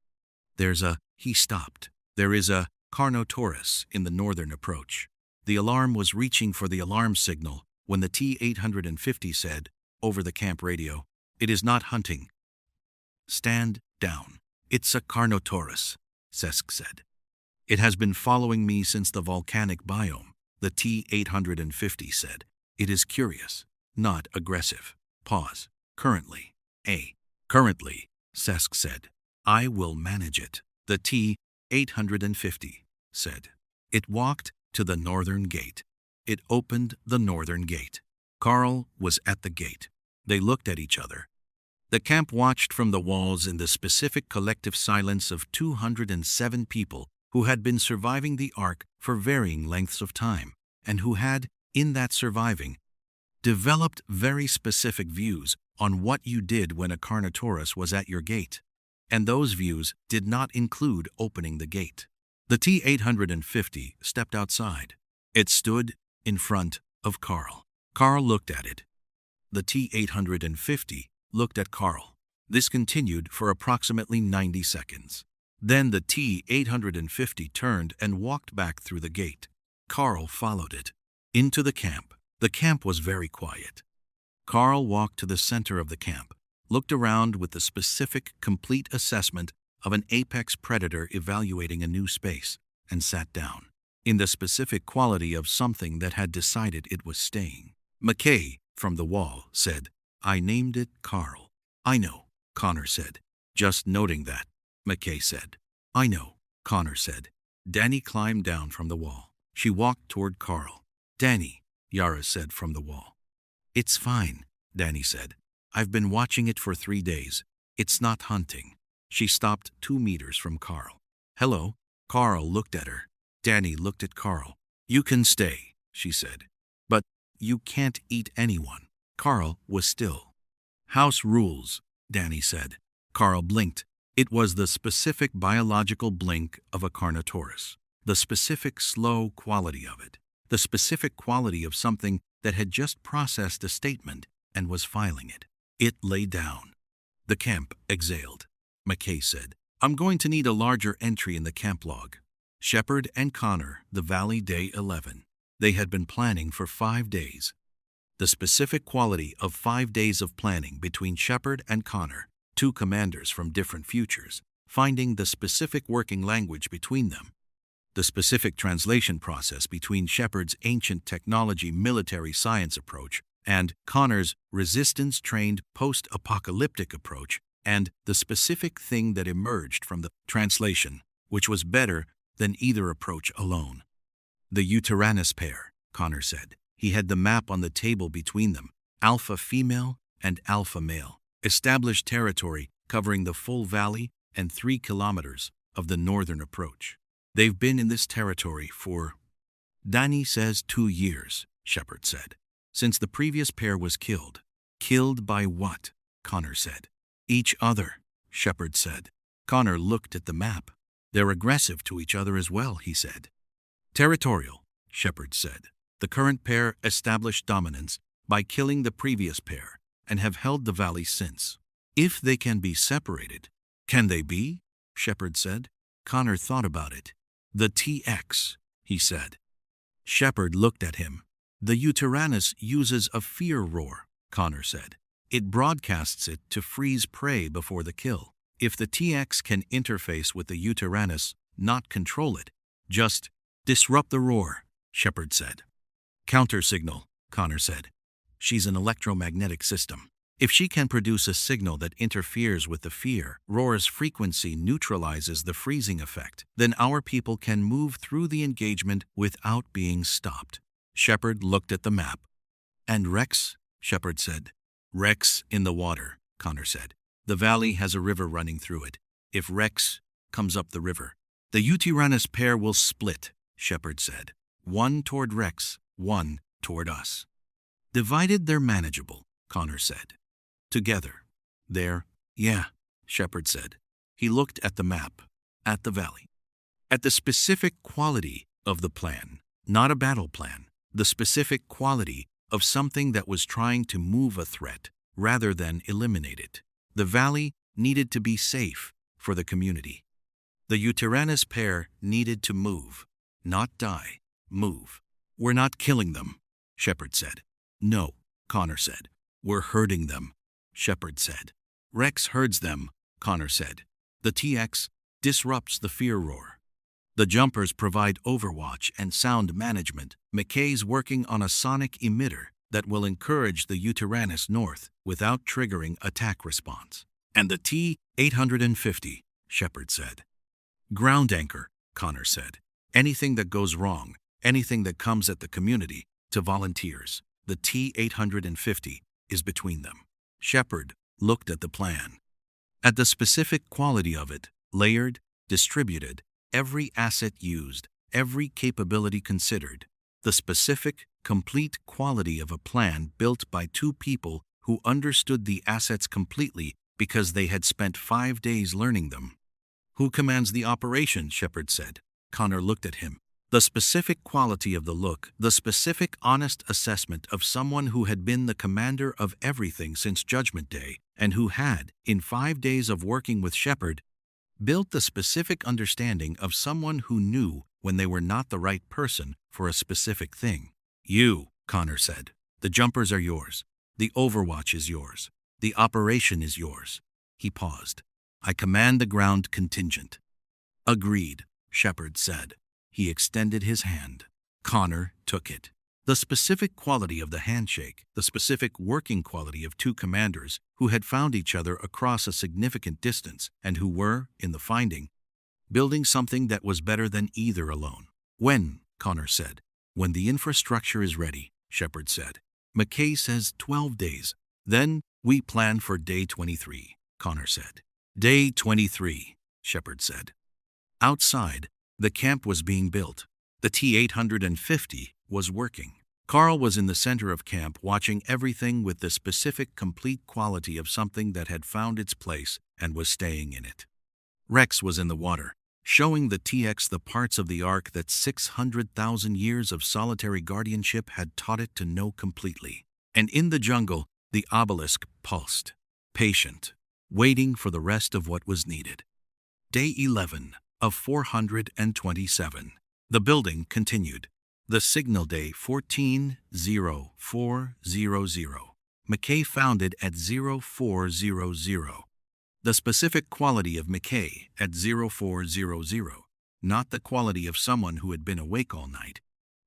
He stopped. There is a Carnotaurus in the northern approach. The alarm was reaching for the alarm signal when the T-850 said, over the camp radio, it is not hunting. Stand down. It's a Carnotaurus, Cesc said. It has been following me since the volcanic biome, the T-850 said. It is curious, not aggressive. Pause. Currently, Cesc said. I will manage it, the T-850 said. It walked to the northern gate. It opened the northern gate. Carl was at the gate. They looked at each other. The camp watched from the walls in the specific collective silence of 207 people who had been surviving the ARK for varying lengths of time, and who had, in that surviving, developed very specific views on what you did when a Carnotaurus was at your gate. And those views did not include opening the gate. The T-850 stepped outside. It stood in front of Carl. Carl looked at it. The T-850 looked at Carl. This continued for approximately 90 seconds. Then the T-850 turned and walked back through the gate. Carl followed it. Into the camp. The camp was very quiet. Carl walked to the center of the camp, looked around with the specific, complete assessment of an apex predator evaluating a new space, and sat down, in the specific quality of something that had decided it was staying. McKay, from the wall, said, I named it Carl. I know, Connor said. Just noting that, McKay said. I know, Connor said. Danny climbed down from the wall. She walked toward Carl. Danny, Yara said from the wall. It's fine, Danny said. I've been watching it for 3 days. It's not hunting. She stopped 2 meters from Carl. Hello? Carl looked at her. Danny looked at Carl. You can stay, she said. But you can't eat anyone. Carl was still. House rules, Danny said. Carl blinked. It was the specific biological blink of a Carnotaurus. The specific slow quality of it. The specific quality of something that had just processed a statement and was filing it. It lay down. The camp exhaled. McKay said, I'm going to need a larger entry in the camp log. Shepard and Connor, the Valley, day 11. They had been planning for 5 days. The specific quality of 5 days of planning between Shepard and Connor, 2 commanders from different futures, finding the specific working language between them. The specific translation process between Shepard's ancient technology military science approach and Connor's resistance-trained post-apocalyptic approach, and the specific thing that emerged from the translation, which was better than either approach alone. The Uranus pair, Connor said. He had the map on the table between them, alpha female and alpha male, established territory covering the full valley and 3 kilometers of the northern approach. They've been in this territory for, Danny says 2 years, Shepard said, since the previous pair was killed. Killed by what? Connor said. Each other, Shepard said. Connor looked at the map. They're aggressive to each other as well, he said. Territorial, Shepard said. The current pair established dominance by killing the previous pair and have held the valley since. If they can be separated, can they be? Shepard said. Connor thought about it. The TX, he said. Shepard looked at him. The Uranus uses a fear roar, Connor said. It broadcasts it to freeze prey before the kill. If the TX can interface with the Uranus, not control it, just disrupt the roar, Shepard said. Counter signal, Connor said. She's an electromagnetic system. If she can produce a signal that interferes with the fear roar's frequency neutralizes the freezing effect, then our people can move through the engagement without being stopped. Shepard looked at the map. And Rex, Shepard said. Rex in the water, Connor said. The valley has a river running through it. If Rex comes up the river, the Uranus pair will split, Shepard said. One toward Rex, one toward us. Divided, they're manageable, Connor said. Together, they're, yeah, Shepard said. He looked at the map, at the valley, at the specific quality of the plan, not a battle plan, the specific quality of something that was trying to move a threat rather than eliminate it. The valley needed to be safe for the community. The Uranus pair needed to move, not die, move. We're not killing them, Shepard said. No, Connor said. We're herding them, Shepard said. Rex herds them, Connor said. The TX disrupts the fear roar. The jumpers provide overwatch and sound management. McKay's working on a sonic emitter that will encourage the Uranus north without triggering attack response. And the T-850, Shepard said. Ground anchor, Connor said. Anything that goes wrong, anything that comes at the community, to volunteers. The T-850 is between them. Shepard looked at the plan. At the specific quality of it, layered, distributed, every asset used, every capability considered. The specific, complete quality of a plan built by two people who understood the assets completely because they had spent 5 days learning them. Who commands the operation? Shepard said. Connor looked at him. The specific quality of the look, the specific honest assessment of someone who had been the commander of everything since Judgment Day and who had, in 5 days of working with Shepard, built the specific understanding of someone who knew when they were not the right person for a specific thing. You, Connor said. The jumpers are yours. The overwatch is yours. The operation is yours. He paused. I command the ground contingent. Agreed, Shepard said. He extended his hand. Connor took it. The specific quality of the handshake, the specific working quality of two commanders who had found each other across a significant distance and who were, in the finding, building something that was better than either alone. When, Connor said. When the infrastructure is ready, Shepard said. McKay says 12 days. Then we plan for day 23, Connor said. Day 23, Shepard said. Outside, the camp was being built. The T-850 was working. Carl was in the center of camp watching everything with the specific complete quality of something that had found its place and was staying in it. Rex was in the water, showing the TX the parts of the ARK that 600,000 years of solitary guardianship had taught it to know completely. And in the jungle, the obelisk pulsed, patient, waiting for the rest of what was needed. Day 11 of 427. The building continued. The signal day 140400. McKay founded at 0400. The specific quality of McKay at 0400, not the quality of someone who had been awake all night.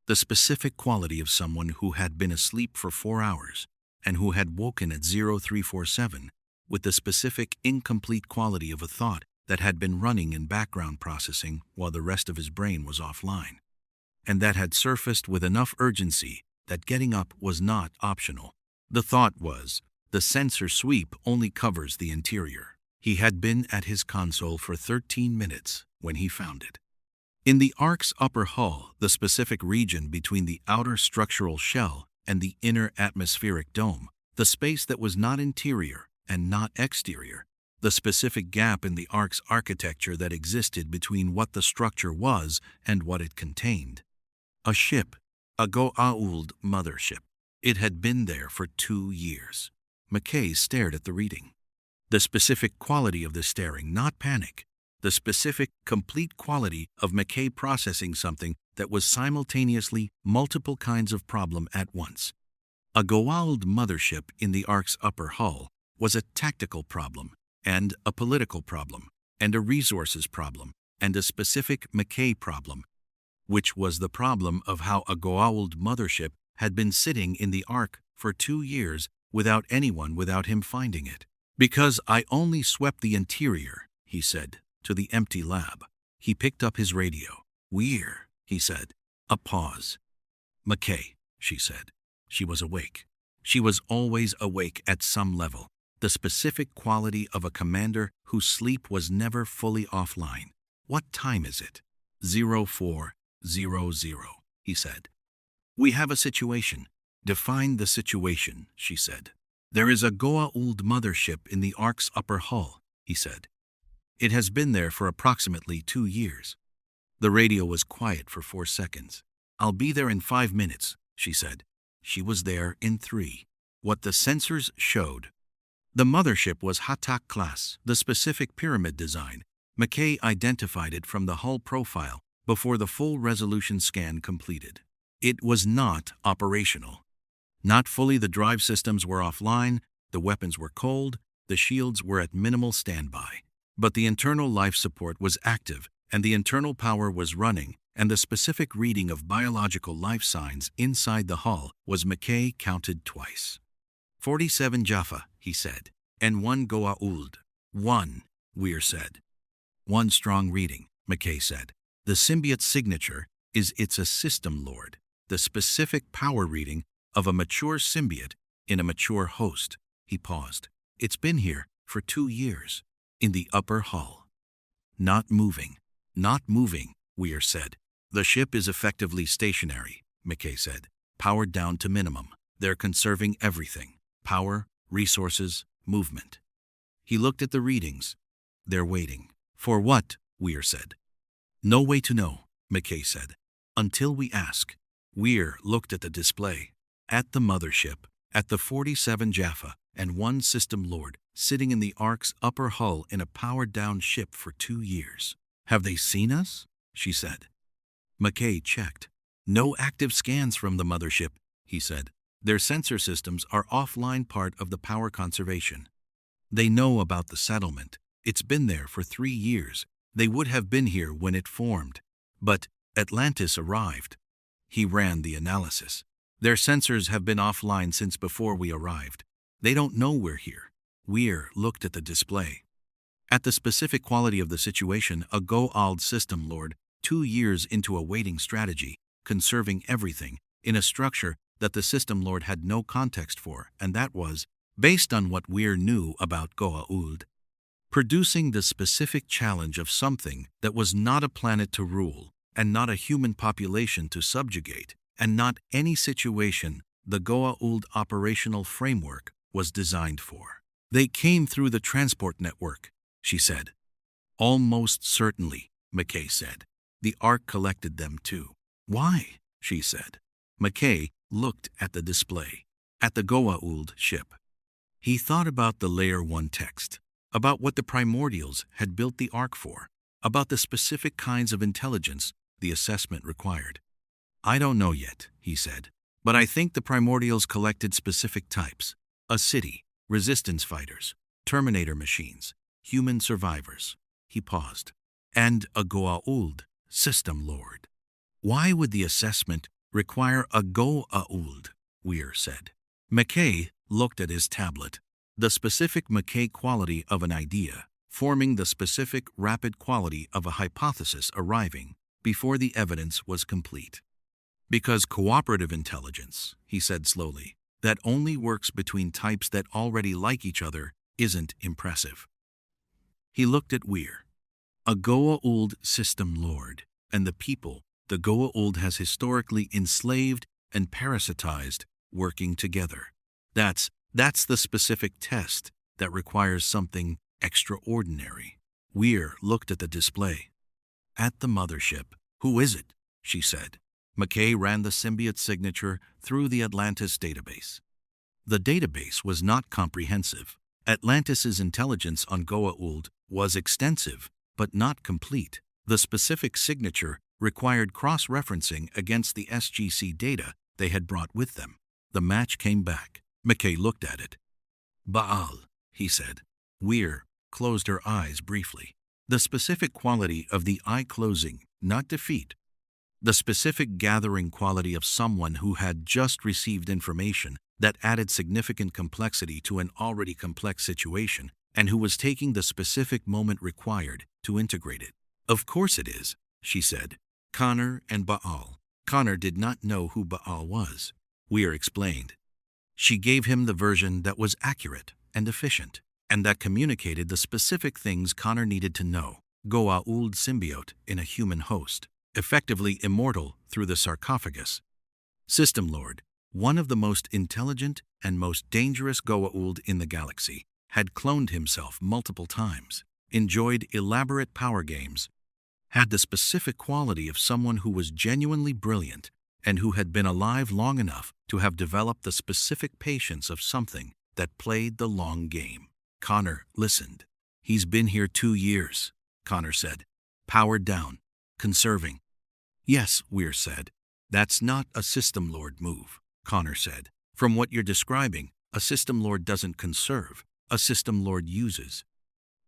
The specific quality of someone who had been asleep for 4 hours and who had woken at 0347 with the specific incomplete quality of a thought that had been running in background processing while the rest of his brain was offline, and that had surfaced with enough urgency that getting up was not optional. The thought was, the sensor sweep only covers the interior. He had been at his console for 13 minutes when he found it. In the ARK's upper hull, the specific region between the outer structural shell and the inner atmospheric dome, the space that was not interior and not exterior, the specific gap in the ARK's architecture that existed between what the structure was and what it contained. A ship, a Goa'uld mothership. It had been there for 2 years. McKay stared at the reading. The specific quality of the staring, not panic. The specific, complete quality of McKay processing something that was simultaneously multiple kinds of problem at once. A Goa'uld mothership in the ARK's upper hull was a tactical problem, and a political problem, and a resources problem, and a specific McKay problem, which was the problem of how a Goa'uld mothership had been sitting in the ARK for 2 years without him finding it. Because I only swept the interior, he said, to the empty lab. He picked up his radio. Weir, he said. A pause. McKay, she said. She was awake. She was always awake at some level, the specific quality of a commander whose sleep was never fully offline. "What time is it?" 0400, he said. "We have a situation." "Define the situation," she said. "There is a Goa'uld mothership in the ARK's upper hull," he said. "It has been there for approximately 2 years." The radio was quiet for 4 seconds. "I'll be there in 5 minutes," she said. She was there in 3. What the sensors showed. The mothership was Hatak class, the specific pyramid design. McKay identified it from the hull profile before the full resolution scan completed. It was not operational. Not fully. The drive systems were offline, the weapons were cold, the shields were at minimal standby. But the internal life support was active, and the internal power was running, and the specific reading of biological life signs inside the hull was McKay counted twice. 47 Jaffa, he said, and 1 Goa'uld. 1, Weir said. 1 strong reading, McKay said. The symbiote's signature is it's a system lord, the specific power reading of a mature symbiote in a mature host. He paused. It's been here for 2 years, in the upper hull. Not moving, Weir said. The ship is effectively stationary, McKay said, powered down to minimum. They're conserving everything, power, resources, movement. He looked at the readings. They're waiting. For what? Weir said. No way to know, McKay said, until we ask. Weir looked at the display. At the mothership, at the 47 Jaffa and 1 system lord sitting in the ARK's upper hull in a powered-down ship for 2 years. Have they seen us? She said. McKay checked. No active scans from the mothership, he said. Their sensor systems are offline, part of the power conservation. They know about the settlement. It's been there for 3 years. They would have been here when it formed. But Atlantis arrived. He ran the analysis. Their sensors have been offline since before we arrived. They don't know we're here. Weir looked at the display. At the specific quality of the situation, a Goa'uld system lord, 2 years into a waiting strategy, conserving everything, in a structure that the system lord had no context for, and that was, based on what Weir knew about Goa'uld, producing the specific challenge of something that was not a planet to rule, and not a human population to subjugate, and not any situation the Goa'uld operational framework was designed for. They came through the transport network, she said. Almost certainly, McKay said. The ARK collected them too. Why? She said. McKay looked at the display, at the Goa'uld ship. He thought about the Layer 1 text, about what the primordials had built the ARK for, about the specific kinds of intelligence the assessment required. I don't know yet, he said, but I think the primordials collected specific types. A city, resistance fighters, Terminator machines, human survivors. He paused. And a Goa'uld system lord. Why would the assessment require a Goa'uld? Weir said. McKay looked at his tablet. The specific McKay quality of an idea, forming the specific rapid quality of a hypothesis arriving before the evidence was complete. Because cooperative intelligence, he said slowly, that only works between types that already like each other isn't impressive. He looked at Weir. A Goa'uld system lord, and the people the Goa'uld has historically enslaved and parasitized working together. That's the specific test that requires something extraordinary. Weir looked at the display. At the mothership. Who is it? She said. McKay ran the symbiote signature through the Atlantis database. The database was not comprehensive. Atlantis's intelligence on Goa'uld was extensive, but not complete. The specific signature required cross-referencing against the SGC data they had brought with them. The match came back. McKay looked at it. Baal, he said. Weir closed her eyes briefly. The specific quality of the eye closing, not defeat. The specific gathering quality of someone who had just received information that added significant complexity to an already complex situation, and who was taking the specific moment required to integrate it. Of course it is, she said. Connor and Baal. Connor did not know who Baal was. Weir explained. She gave him the version that was accurate and efficient, and that communicated the specific things Connor needed to know. Goa'uld symbiote in a human host, effectively immortal through the sarcophagus. System Lord, one of the most intelligent and most dangerous Goa'uld in the galaxy, had cloned himself multiple times, enjoyed elaborate power games, had the specific quality of someone who was genuinely brilliant and who had been alive long enough to have developed the specific patience of something that played the long game. Connor listened. He's been here 2 years, Connor said. Powered down, conserving. Yes, Weir said. That's not a System Lord move, Connor said. From what you're describing, a System Lord doesn't conserve, a System Lord uses.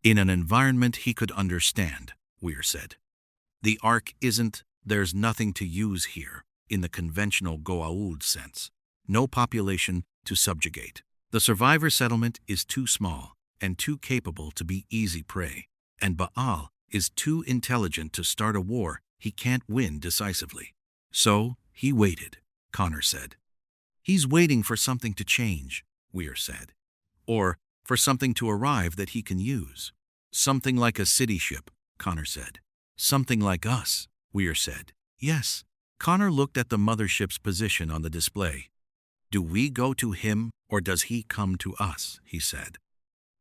In an environment he could understand, Weir said. The ARK isn't, there's nothing to use here, in the conventional Goa'uld sense. No population to subjugate. The survivor settlement is too small and too capable to be easy prey, and Baal is too intelligent to start a war he can't win decisively. So, he waited, Connor said. He's waiting for something to change, Weir said. Or for something to arrive that he can use. Something like a city ship, Connor said. Something like us, Weir said. Yes. Connor looked at the mothership's position on the display. Do we go to him, or does he come to us? He said.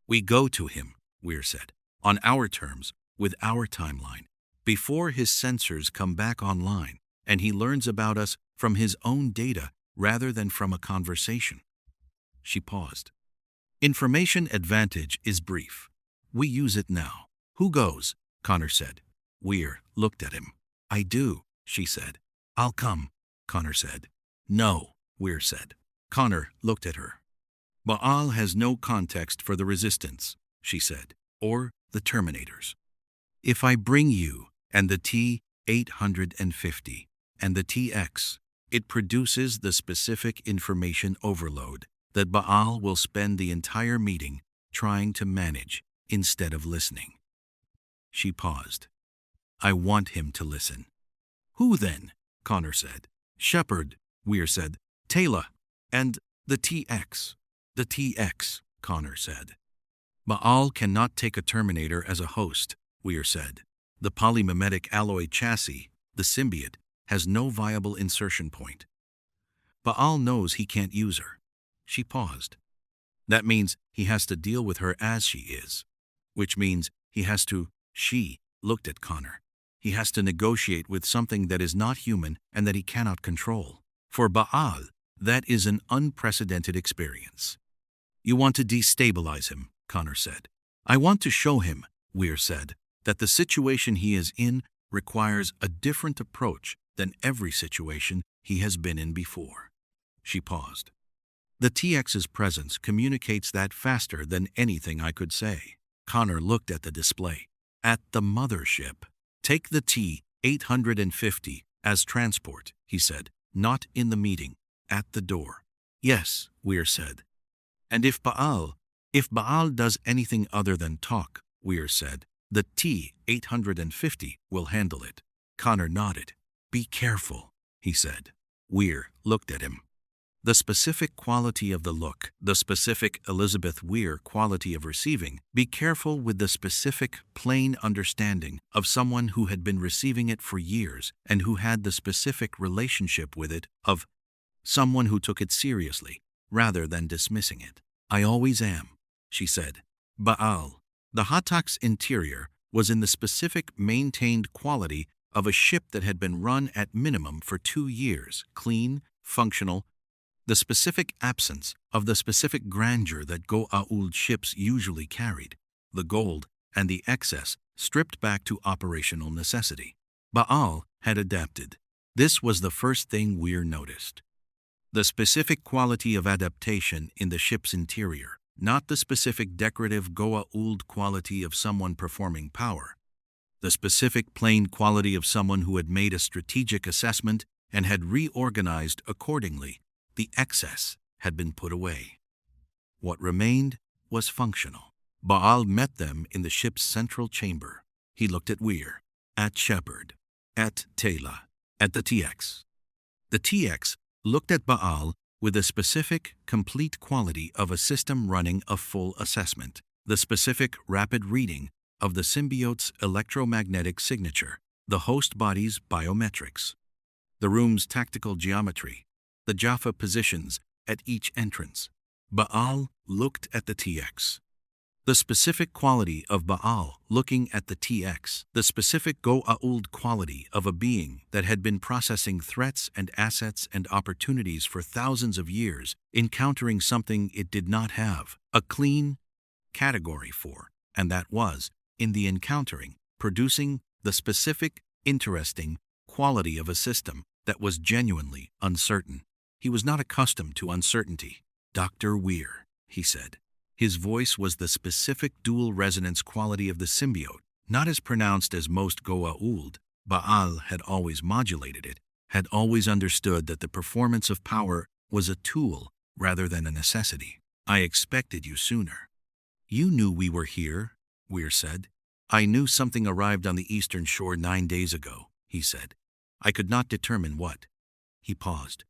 We go to him, Weir said, on our terms, with our timeline, before his sensors come back online, and he learns about us from his own data rather than from a conversation. She paused. Information advantage is brief. We use it now. Who goes? Connor said. Weir looked at him. I do, she said. I'll come, Connor said. No, Weir said. Connor looked at her. Baal has no context for the resistance, she said, or the Terminators. If I bring you and the T-850 and the TX, it produces the specific information overload that Baal will spend the entire meeting trying to manage instead of listening. She paused. I want him to listen. Who then? Connor said. Shepard, Weir said. Taylor, and the TX. The TX, Connor said. Baal cannot take a Terminator as a host, Weir said. The polymimetic alloy chassis, the symbiote, has no viable insertion point. Baal knows he can't use her. She paused. That means he has to deal with her as she is. Which means he has to, she looked at Connor. He has to negotiate with something that is not human and that he cannot control. For Baal, that is an unprecedented experience. You want to destabilize him, Connor said. I want to show him, Weir said, that the situation he is in requires a different approach than every situation he has been in before. She paused. The TX's presence communicates that faster than anything I could say. Connor looked at the display. At the mothership. Take the T-850 as transport, he said, not in the meeting, at the door. Yes, Weir said. And if Baal does anything other than talk, Weir said, the T-850 will handle it. Connor nodded. Be careful, he said. Weir looked at him. The specific quality of the look, the specific Elizabeth Weir quality of receiving, be careful with the specific, plain understanding of someone who had been receiving it for years and who had the specific relationship with it of someone who took it seriously rather than dismissing it. I always am, she said. Baal. The Hatak's interior was in the specific maintained quality of a ship that had been run at minimum for 2 years, clean, functional, the specific absence of the specific grandeur that Goa'uld ships usually carried, the gold and the excess stripped back to operational necessity. Baal had adapted. This was the first thing Weir noticed. The specific quality of adaptation in the ship's interior, not the specific decorative Goa'uld quality of someone performing power. The specific plain quality of someone who had made a strategic assessment and had reorganized accordingly. The excess had been put away. What remained was functional. Baal met them in the ship's central chamber. He looked at Weir, at Shepard, at Taylor, at the TX. The TX looked at Baal with a specific, complete quality of a system running a full assessment, the specific, rapid reading of the symbiote's electromagnetic signature, the host body's biometrics, the room's tactical geometry, the Jaffa positions at each entrance. Baal looked at the TX. The specific quality of Baal looking at the TX, the specific Goa'uld quality of a being that had been processing threats and assets and opportunities for thousands of years, encountering something it did not have a clean category for, and that was, in the encountering, producing the specific, interesting quality of a system that was genuinely uncertain. He was not accustomed to uncertainty. "Dr. Weir," he said. His voice was the specific dual resonance quality of the symbiote, not as pronounced as most Goa'uld. Baal had always modulated it, had always understood that the performance of power was a tool rather than a necessity. "I expected you sooner." "You knew we were here," Weir said. "I knew something arrived on the eastern shore 9 days ago," he said. "I could not determine what." He paused.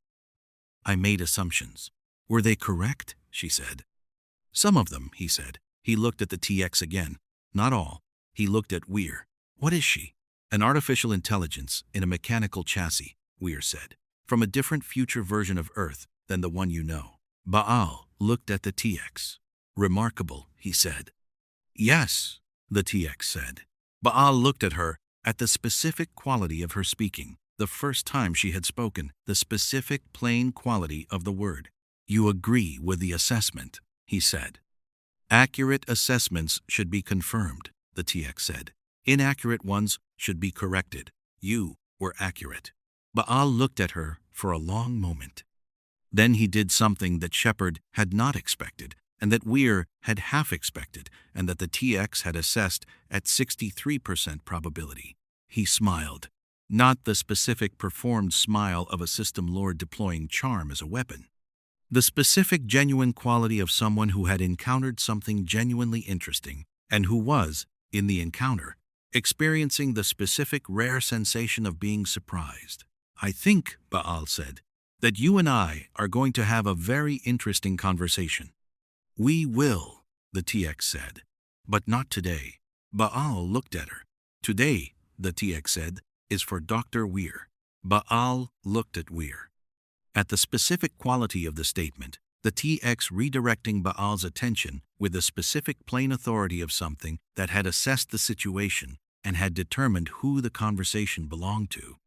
"I made assumptions." "Were they correct?" she said. "Some of them," he said. He looked at the TX again. "Not all." He looked at Weir. "What is she?" "An artificial intelligence in a mechanical chassis," Weir said. "From a different future version of Earth than the one you know." Baal looked at the TX. "Remarkable," he said. "Yes," the TX said. Baal looked at her, at the specific quality of her speaking, the first time she had spoken, the specific plain quality of the word. "You agree with the assessment," he said. "Accurate assessments should be confirmed," the TX said. "Inaccurate ones should be corrected. You were accurate." Baal looked at her for a long moment. Then he did something that Shepard had not expected, and that Weir had half expected, and that the TX had assessed at 63% probability. He smiled. Not the specific performed smile of a system lord deploying charm as a weapon. The specific genuine quality of someone who had encountered something genuinely interesting, and who was, in the encounter, experiencing the specific rare sensation of being surprised. "I think," Baal said, "that you and I are going to have a very interesting conversation." "We will," the TX said, "but not today." Baal looked at her. "Today," the TX said, "is for Dr. Weir." Baal looked at Weir. At the specific quality of the statement, the TX redirecting Baal's attention with the specific plain authority of something that had assessed the situation and had determined who the conversation belonged to.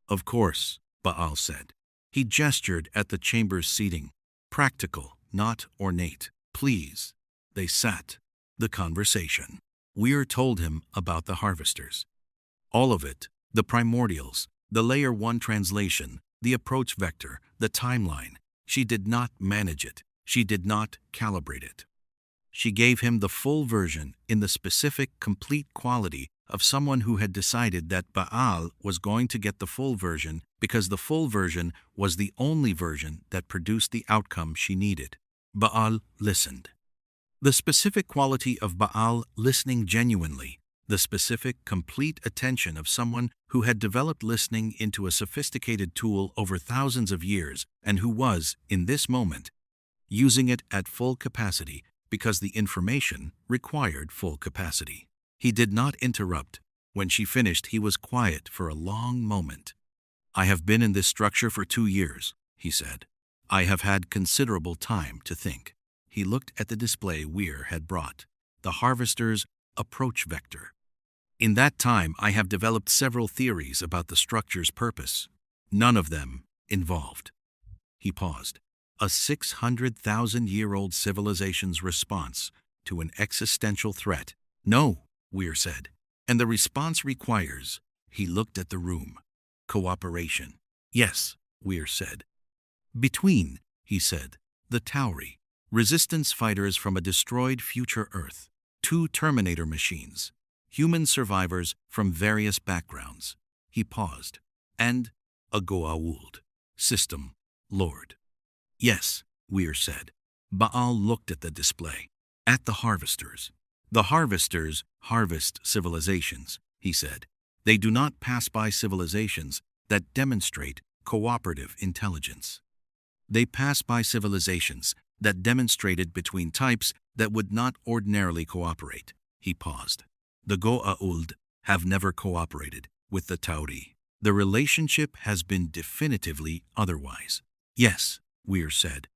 "Of course," Baal said. He gestured at the chamber's seating. "Practical, not ornate. Please." They sat. The conversation. Weir told him about the harvesters. All of it, the primordials, the Layer 1 translation, the approach vector, the timeline. She did not manage it. She did not calibrate it. She gave him the full version in the specific, complete quality of someone who had decided that Baal was going to get the full version because the full version was the only version that produced the outcome she needed. Baal listened. The specific quality of Baal listening genuinely, the specific, complete attention of someone who had developed listening into a sophisticated tool over thousands of years and who was, in this moment, using it at full capacity because the information required full capacity. He did not interrupt. When she finished, he was quiet for a long moment. "I have been in this structure for 2 years," he said. "I have had considerable time to think." He looked at the display Weir had brought, the Harvester's approach vector. "In that time, I have developed several theories about the structure's purpose. None of them involved." He paused. "A 600,000-year-old civilization's response to an existential threat." "No," Weir said. "And the response requires," he looked at the room, "cooperation." "Yes," Weir said. "Between," he said, "the Tauri, resistance fighters from a destroyed future Earth, 2 Terminator machines, human survivors from various backgrounds." He paused. "And a Goa'uld, system lord." "Yes," Weir said. Baal looked at the display. "At the harvesters." "The harvesters harvest civilizations," he said. "They do not pass by civilizations that demonstrate cooperative intelligence." They pass by civilizations that demonstrated between types that would not ordinarily cooperate. He paused. The Goa'uld have never cooperated with the Tauri. The relationship has been definitively otherwise. Yes, Weir said.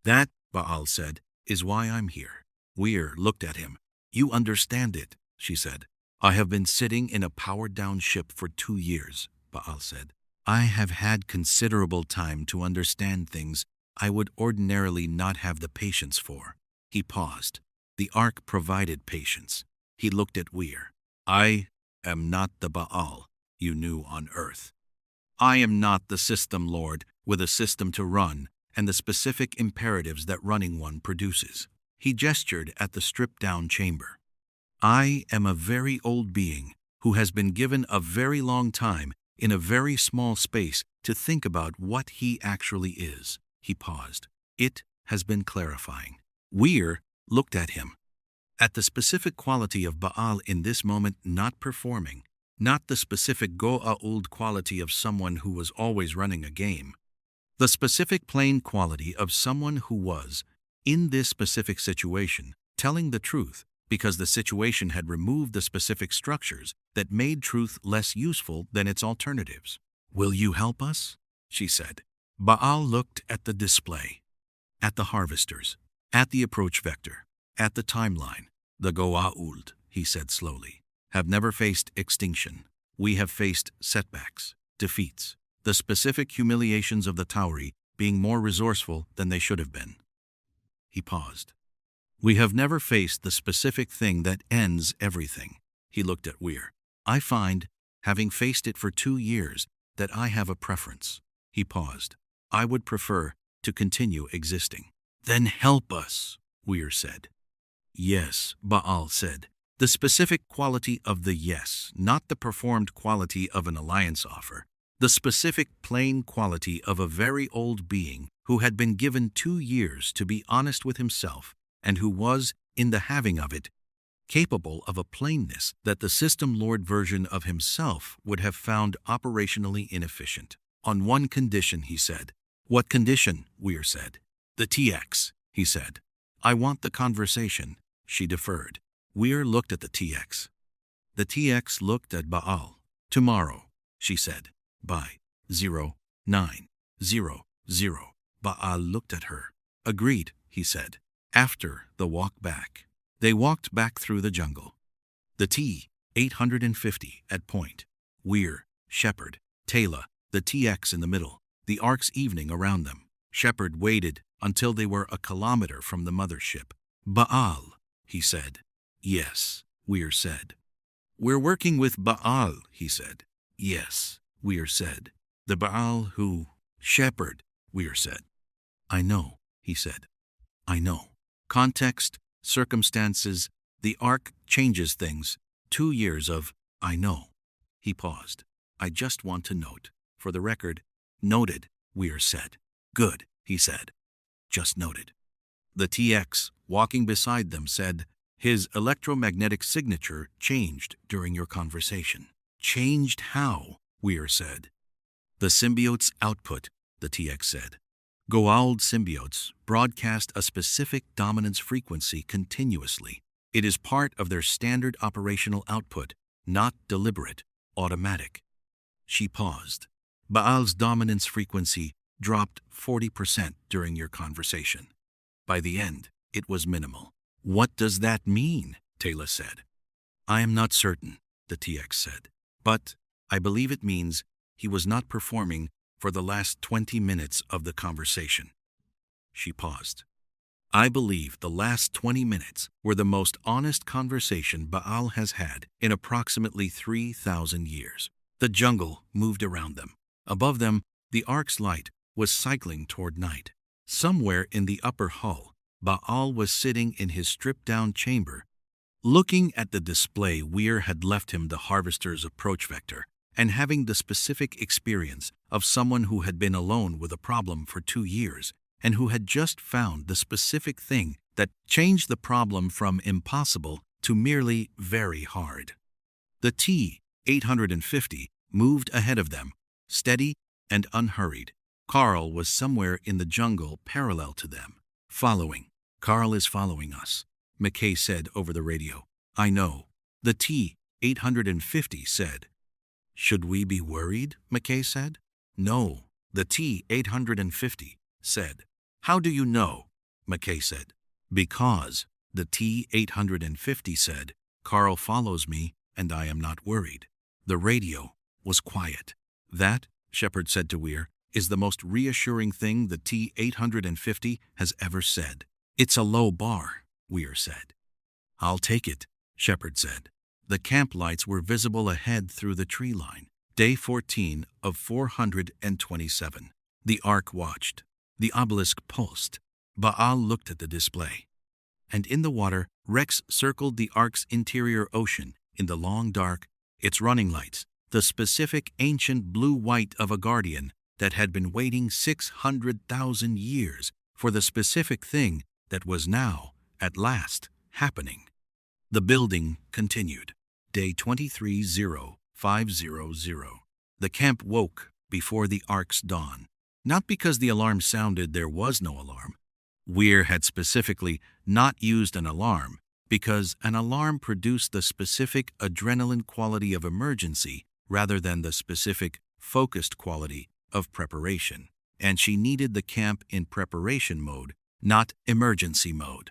That, Baal said, is why I'm here. Weir looked at him. You understand it, she said. I have been sitting in a powered-down ship for 2 years, Baal said. I have had considerable time to understand things I would ordinarily not have the patience for. He paused. The ARK provided patience. He looked at Weir. I am not the Baal you knew on Earth. I am not the system lord with a system to run and the specific imperatives that running one produces. He gestured at the stripped-down chamber. I am a very old being who has been given a very long time in a very small space to think about what he actually is. He paused. It has been clarifying. Weir looked at him. At the specific quality of Baal in this moment not performing, not the specific Goa'uld quality of someone who was always running a game. The specific plain quality of someone who was, in this specific situation, telling the truth because the situation had removed the specific structures that made truth less useful than its alternatives. Will you help us? She said. Baal looked at the display, at the harvesters, at the approach vector, at the timeline. The Goa'uld, he said slowly, have never faced extinction. We have faced setbacks, defeats, the specific humiliations of the Tauri being more resourceful than they should have been. He paused. We have never faced the specific thing that ends everything. He looked at Weir. I find, having faced it for 2 years, that I have a preference. He paused. I would prefer to continue existing. Then help us, Weir said. Yes, Baal said. The specific quality of the yes, not the performed quality of an alliance offer. The specific plain quality of a very old being who had been given 2 years to be honest with himself and who was, in the having of it, capable of a plainness that the system lord version of himself would have found operationally inefficient. On one condition, he said. What condition? Weir said. The TX, he said. I want the conversation. She deferred. Weir looked at the TX. The TX looked at Baal. Tomorrow, she said. By 0900. Baal looked at her. Agreed, he said. After the walk back. They walked back through the jungle. The T-850 at point. Weir, Shepard, Taylor, the TX in the middle, the ARK's evening around them. Shepard waited until they were a kilometer from the mothership. Baal, he said. Yes, Weir said. We're working with Baal, he said. Yes, Weir said. The Baal who... Shepard, Weir said. I know, he said. I know. Context, circumstances, the ARK changes things. 2 years of, I know. He paused. I just want to note, for the record, noted, Weir said. Good, he said. Just noted. The TX, walking beside them, said, his electromagnetic signature changed during your conversation. Changed how? Weir said. The symbiote's output, the TX said. Goa'uld symbiotes broadcast a specific dominance frequency continuously. It is part of their standard operational output, not deliberate, automatic. She paused. Baal's dominance frequency dropped 40% during your conversation. By the end, it was minimal. What does that mean? Taylor said. I am not certain, the TX said. But I believe it means he was not performing for the last 20 minutes of the conversation. She paused. I believe the last 20 minutes were the most honest conversation Baal has had in approximately 3,000 years. The jungle moved around them. Above them, the ARK's light was cycling toward night. Somewhere in the upper hull, Baal was sitting in his stripped-down chamber, looking at the display Weir had left him, the harvester's approach vector, and having the specific experience of someone who had been alone with a problem for 2 years and who had just found the specific thing that changed the problem from impossible to merely very hard. The T-850 moved ahead of them, steady and unhurried. Carl was somewhere in the jungle parallel to them. Following. Carl is following us, McKay said over the radio. I know. The T-850 said. Should we be worried? McKay said. No, the T-850 said. How do you know? McKay said. Because the T-850 said, Carl follows me and I am not worried. The radio was quiet. That, Shepard said to Weir, is the most reassuring thing the T-850 has ever said. It's a low bar, Weir said. I'll take it, Shepard said. The camp lights were visible ahead through the tree line. Day 14 of 427. The ARK watched. The obelisk pulsed. Baal looked at the display. And in the water, Rex circled the ARK's interior ocean in the long dark, its running lights, the specific ancient blue-white of a guardian that had been waiting 600,000 years for the specific thing that was now, at last, happening. The building continued. Day 230500. The camp woke before the ARK's dawn. Not because the alarm sounded, there was no alarm. Weir had specifically not used an alarm because an alarm produced the specific adrenaline quality of emergency rather than the specific focused quality of preparation. And she needed the camp in preparation mode, not emergency mode.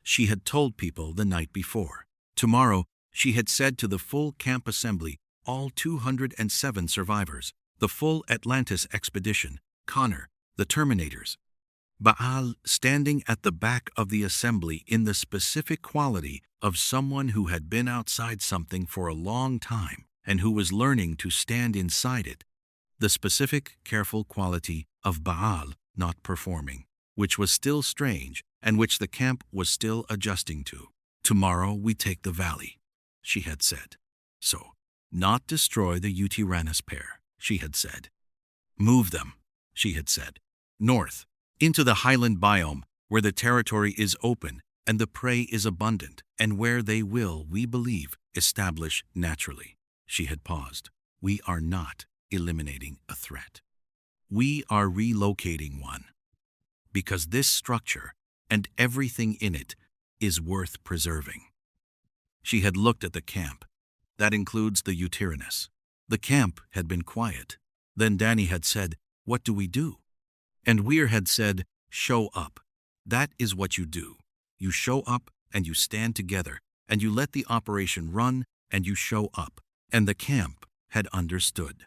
She had told people the night before. Tomorrow, she had said to the full camp assembly, all 207 survivors, the full Atlantis expedition, Connor, the Terminators. Baal standing at the back of the assembly in the specific quality of someone who had been outside something for a long time and who was learning to stand inside it. The specific, careful quality of Baal not performing, which was still strange and which the camp was still adjusting to. Tomorrow we take the valley, she had said. So, not destroy the Uranus pair, she had said. Move them, she had said. North, into the highland biome, where the territory is open and the prey is abundant, and where they will, we believe, establish naturally. She had paused. We are not eliminating a threat. We are relocating one. Because this structure and everything in it is worth preserving. She had looked at the camp. That includes the Uranus. The camp had been quiet. Then Danny had said, "What do we do?" And Weir had said, "Show up. That is what you do. You show up and you stand together and you let the operation run and you show up." And the camp had understood.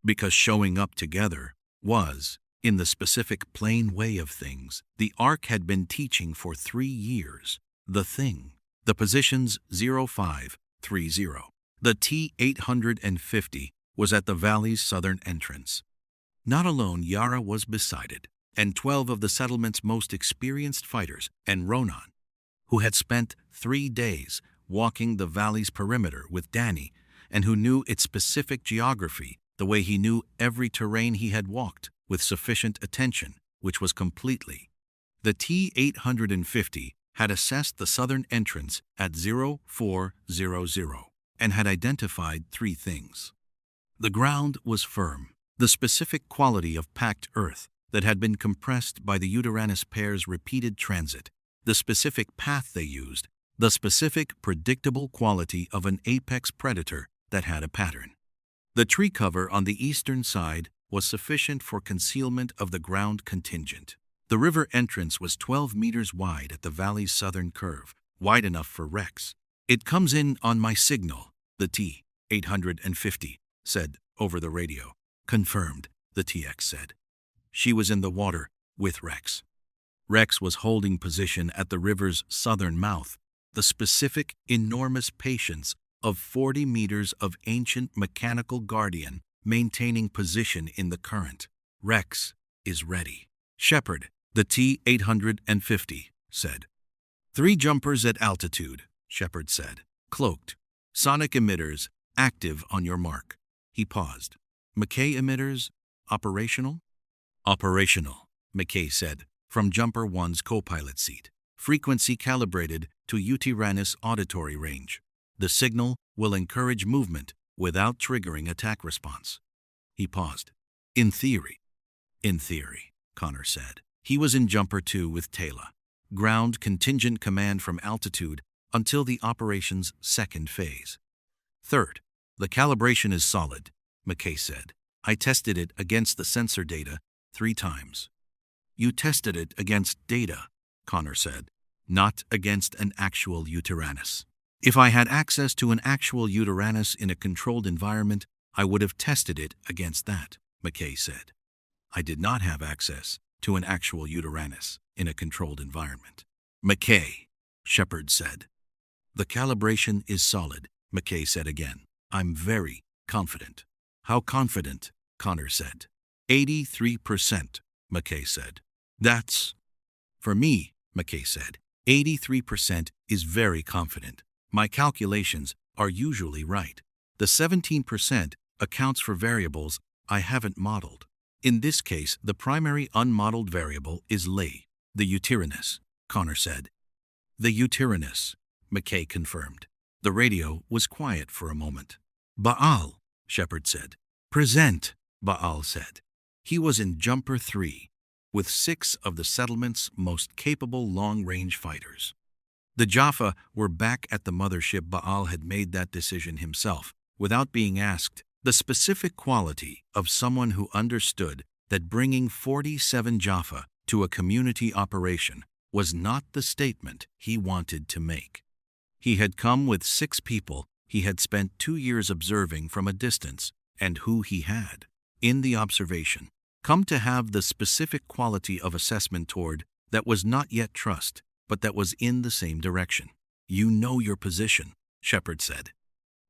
Because showing up together was, in the specific plain way of things, the ARK had been teaching for 3 years. The thing. The positions 0530. The T-850 was at the valley's southern entrance. Not alone, Yara was beside it, and 12 of the settlement's most experienced fighters, and Ronan, who had spent 3 days walking the valley's perimeter with Danny, and who knew its specific geography the way he knew every terrain he had walked, with sufficient attention, which was completely. The T-850 had assessed the southern entrance at 0400 and had identified 3 things. The ground was firm. The specific quality of packed earth that had been compressed by the Uranus pair's repeated transit, the specific path they used, the specific predictable quality of an apex predator that had a pattern. The tree cover on the eastern side was sufficient for concealment of the ground contingent. The river entrance was 12 meters wide at the valley's southern curve, wide enough for Rex. "It comes in on my signal," the T-850 said over the radio. "Confirmed," the TX said. She was in the water with Rex. Rex was holding position at the river's southern mouth, the specific, enormous patience of 40 meters of ancient mechanical guardian maintaining position in the current. Rex is ready. "Shepard," the T-850 said. 3 jumpers at altitude," Shepard said. "Cloaked. Sonic emitters active on your mark." He paused. "McKay emitters operational?" "Operational," McKay said, from Jumper 1's co-pilot seat. "Frequency calibrated to Uranus auditory range. The signal will encourage movement without triggering attack response." He paused. "In theory." In theory, Connor said. He was in Jumper 2 with Taylor. Ground contingent command from altitude until the operation's second phase. Third, the calibration is solid, McKay said. I tested it against the sensor data 3 times. You tested it against data, Connor said, not against an actual Uranus. If I had access to an actual Uranus in a controlled environment, I would have tested it against that, McKay said. I did not have access to an actual Uranus in a controlled environment. McKay, Shepard said. The calibration is solid, McKay said again. I'm very confident. How confident? Connor said. 83%, McKay said. That's... For me, McKay said, 83% is very confident. My calculations are usually right. The 17% accounts for variables I haven't modeled. In this case, the primary unmodeled variable is Lee, the Uranus, Connor said. The Uranus, McKay confirmed. The radio was quiet for a moment. Baal, Shepard said. Present, Baal said. He was in Jumper 3, with 6 of the settlement's most capable long-range fighters. The Jaffa were back at the mothership. Baal had made that decision himself, without being asked. The specific quality of someone who understood that bringing 47 Jaffa to a community operation was not the statement he wanted to make. He had come with 6 people he had spent 2 years observing from a distance, and who he had, in the observation, come to have the specific quality of assessment toward that was not yet trust, but that was in the same direction. You know your position, Shepard said.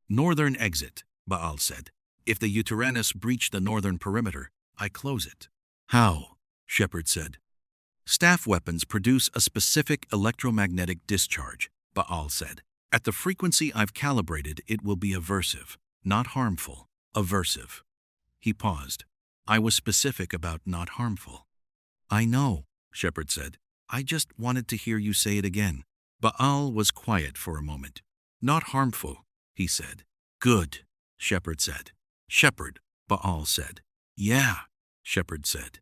Northern exit, Baal said. If the Uranus breached the northern perimeter, I close it. How? Shepard said. Staff weapons produce a specific electromagnetic discharge, Baal said. At the frequency I've calibrated, it will be aversive, not harmful. Aversive. He paused. I was specific about not harmful. I know, Shepard said. I just wanted to hear you say it again. Baal was quiet for a moment. Not harmful, he said. Good, Shepard said. Shepard, Baal said. Yeah, Shepard said.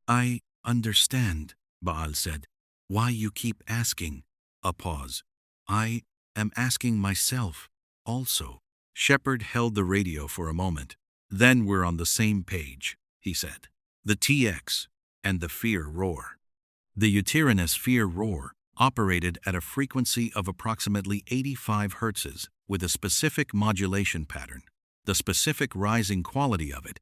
I understand, Baal said. Why you keep asking? A pause. I am asking myself also. Shepard held the radio for a moment. Then we're on the same page, he said. The TX and the fear roar. The Uranus fear roar operated at a frequency of approximately 85 Hz with a specific modulation pattern, the specific rising quality of it,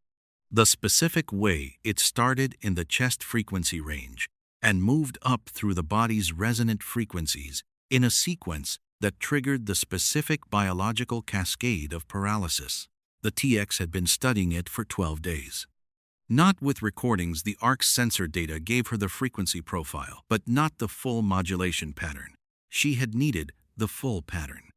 the specific way it started in the chest frequency range and moved up through the body's resonant frequencies in a sequence that triggered the specific biological cascade of paralysis. The TX had been studying it for 12 days. Not with recordings, the ARK's sensor data gave her the frequency profile, but not the full modulation pattern. She had needed the full pattern.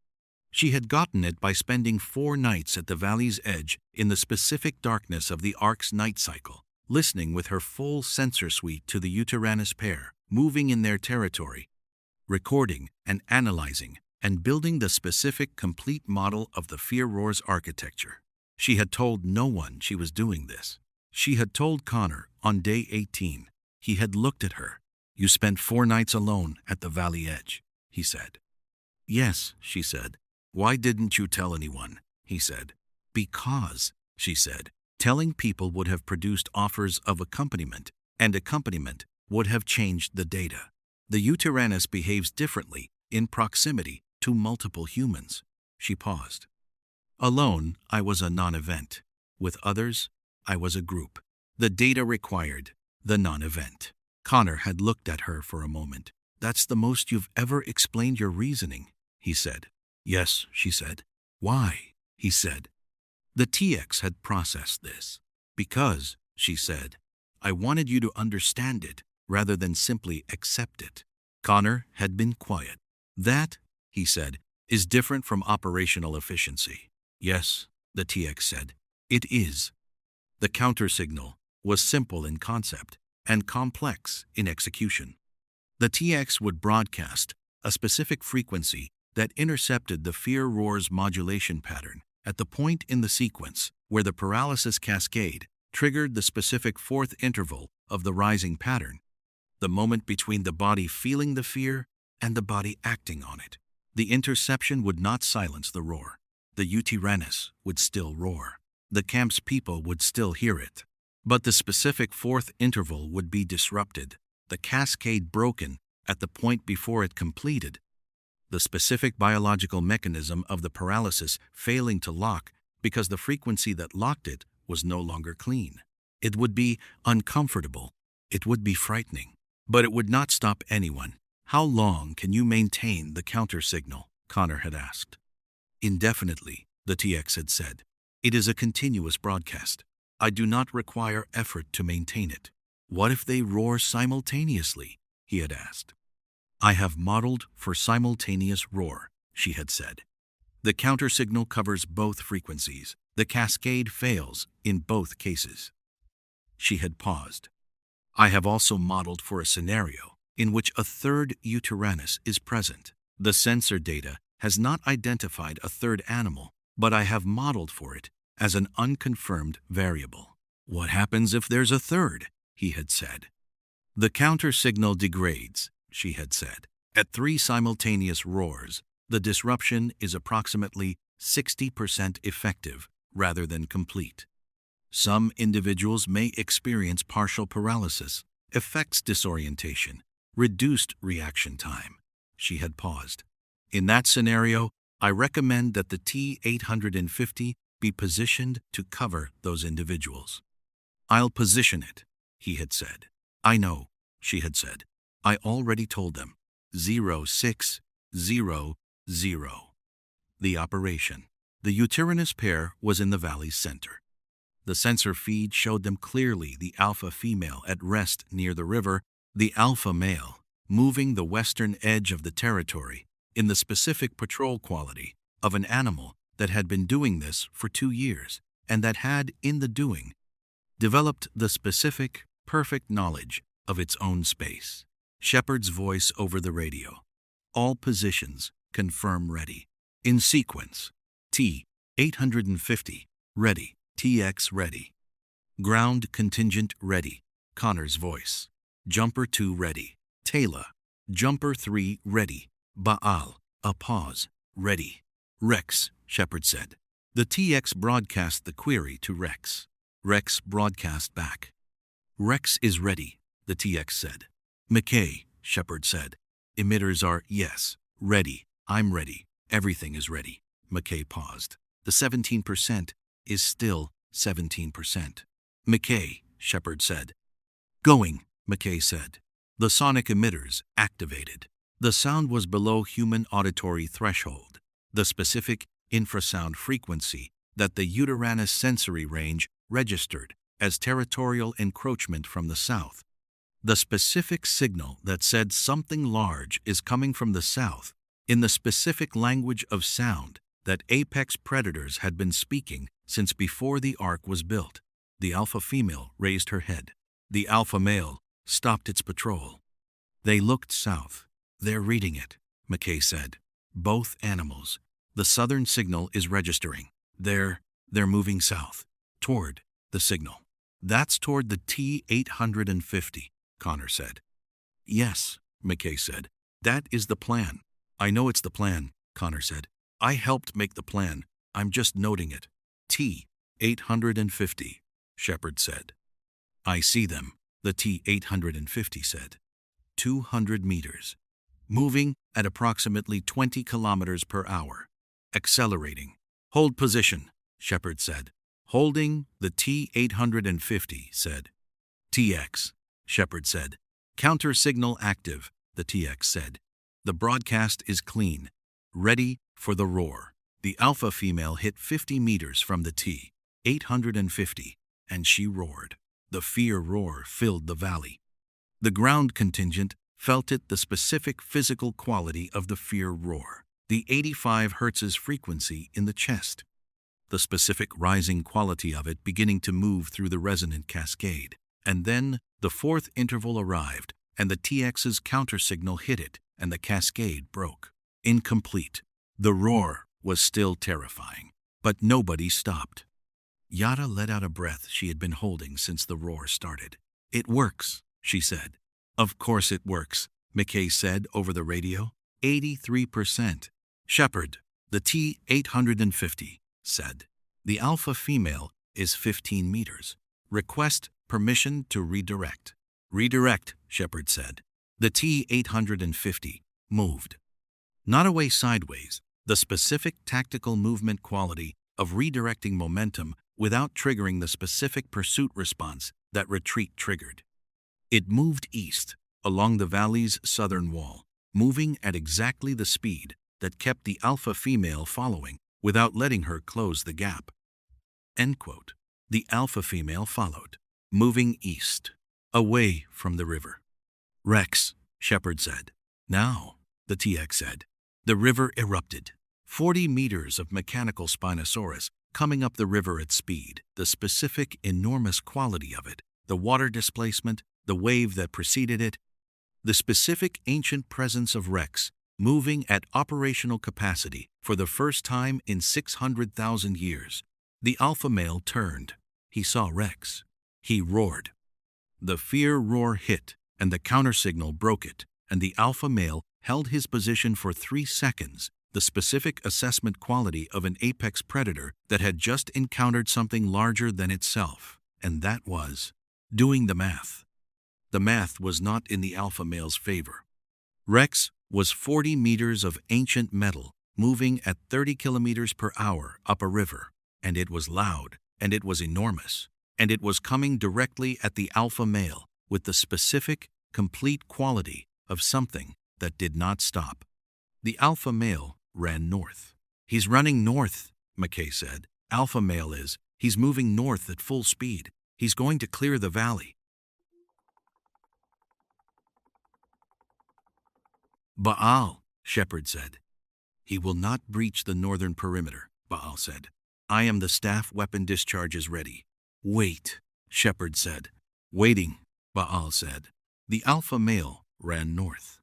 She had gotten it by spending 4 nights at the valley's edge in the specific darkness of the ARK's night cycle, listening with her full sensor suite to the Uranus pair, moving in their territory, recording and analyzing, and building the specific complete model of the fear roar's architecture. She had told no one she was doing this. She had told Connor on day 18. He had looked at her. You spent 4 nights alone at the valley edge, he said. Yes, she said. Why didn't you tell anyone? He said. Because, she said, telling people would have produced offers of accompaniment, and accompaniment would have changed the data. The Uranus behaves differently in proximity to multiple humans. She paused. Alone, I was a non-event. With others, I was a group. The data required the non-event. Connor had looked at her for a moment. That's the most you've ever explained your reasoning, he said. Yes, she said. Why? He said. The TX had processed this. Because, she said, I wanted you to understand it rather than simply accept it. Connor had been quiet. That, he said, is different from operational efficiency. Yes, the TX said. It is. The countersignal was simple in concept and complex in execution. The TX would broadcast a specific frequency that intercepted the fear roar's modulation pattern at the point in the sequence where the paralysis cascade triggered the specific fourth interval of the rising pattern, the moment between the body feeling the fear and the body acting on it. The interception would not silence the roar. The uranus would still roar. The camp's people would still hear it. But the specific fourth interval would be disrupted, the cascade broken at the point before it completed, the specific biological mechanism of the paralysis failing to lock because the frequency that locked it was no longer clean. It would be uncomfortable. It would be frightening. But it would not stop anyone. "How long can you maintain the counter signal?" Connor had asked. "Indefinitely," the TX had said. "It is a continuous broadcast. I do not require effort to maintain it." "What if they roar simultaneously?" he had asked. "I have modeled for simultaneous roar," she had said. "The counter signal covers both frequencies. The cascade fails in both cases." She had paused. "I have also modeled for a scenario in which a third uranus is present. The sensor data has not identified a third animal, but I have modeled for it as an unconfirmed variable." "What happens if there's a third?" he had said. "The counter signal degrades," she had said. "At 3 simultaneous roars, the disruption is approximately 60% effective rather than complete. Some individuals may experience partial paralysis, effects disorientation, reduced reaction time." She had paused. "In that scenario, I recommend that the T-850 be positioned to cover those individuals." "I'll position it," he had said. "I know," she had said. "I already told them. 0600. The operation. The Uranus pair was in the valley's center. The sensor feed showed them clearly the alpha female at rest near the river, the alpha male moving the western edge of the territory in the specific patrol quality of an animal that had been doing this for 2 years and that had, in the doing, developed the specific, perfect knowledge of its own space. Shepard's voice over the radio. "All positions, confirm ready. In sequence. T-850, ready. TX ready. Ground contingent ready." Connor's voice. "Jumper 2 ready. Taylor. Jumper 3 ready. Baal." A pause. "Ready." "Rex," Shepard said. The TX broadcast the query to Rex. Rex broadcast back. "Rex is ready," the TX said. "McKay," Shepard said. "Emitters are, yes, ready. I'm ready. Everything is ready." McKay paused. "The 17% is still 17%. "McKay," Shepard said. "Going," McKay said. The sonic emitters activated. The sound was below human auditory threshold, the specific infrasound frequency that the Uranus sensory range registered as territorial encroachment from the south. The specific signal that said something large is coming from the south in the specific language of sound that apex predators had been speaking since before the ARK was built. The alpha female raised her head. The alpha male stopped its patrol. They looked south. "They're reading it," McKay said. "Both animals. The southern signal is registering. They're moving south, toward the signal." "That's toward the T-850, Connor said. "Yes," McKay said. "That is the plan." "I know it's the plan," Connor said. "I helped make the plan. I'm just noting it." "T-850, Shepard said. "I see them," the T-850 said. 200 meters. Moving at approximately 20 kilometers per hour. Accelerating. "Hold position," Shepard said. "Holding," the T-850 said. "TX," Shepard said. "Counter signal active," the TX said. "The broadcast is clean. Ready for the roar." The alpha female hit 50 meters from the T-850, and she roared. The fear roar filled the valley. The ground contingent felt it the specific physical quality of the fear roar, the 85 Hz frequency in the chest, the specific rising quality of it beginning to move through the resonant cascade. And then the fourth interval arrived, and the TX's counter signal hit it, and the cascade broke. Incomplete. The roar was still terrifying, but nobody stopped. Yara let out a breath she had been holding since the roar started. "It works," she said. "Of course it works," McKay said over the radio. 83%. Shepard, the T-850, said. "The alpha female is 15 meters. Request permission to redirect." "Redirect," Shepard said. The T-850 moved. Not away sideways, the specific tactical movement quality of redirecting momentum without triggering the specific pursuit response that retreat triggered. It moved east, along the valley's southern wall, moving at exactly the speed that kept the alpha female following without letting her close the gap. End quote. The alpha female followed, moving east, away from the river. "Rex," Shepard said. "Now," the TX said. The river erupted. 40 meters of mechanical Spinosaurus coming up the river at speed, the specific enormous quality of it, the water displacement, the wave that preceded it, the specific ancient presence of Rex moving at operational capacity for the first time in 600,000 years. The alpha male turned. He saw Rex. He roared. The fear roar hit, and the countersignal broke it, and the alpha male held his position for 3 seconds, the specific assessment quality of an apex predator that had just encountered something larger than itself, and that was doing the math. The math was not in the alpha male's favor. Rex was 40 meters of ancient metal moving at 30 kilometers per hour up a river, and it was loud, and it was enormous, and it was coming directly at the alpha male with the specific, complete quality of something that did not stop. The alpha male ran north. "He's running north," McKay said. "Alpha male is. He's moving north at full speed. He's going to clear the valley." "Baal," Shepard said. "He will not breach the northern perimeter," Baal said. "I am the staff weapon discharge is ready." "Wait," Shepard said. "Waiting," Baal said. The alpha male ran north.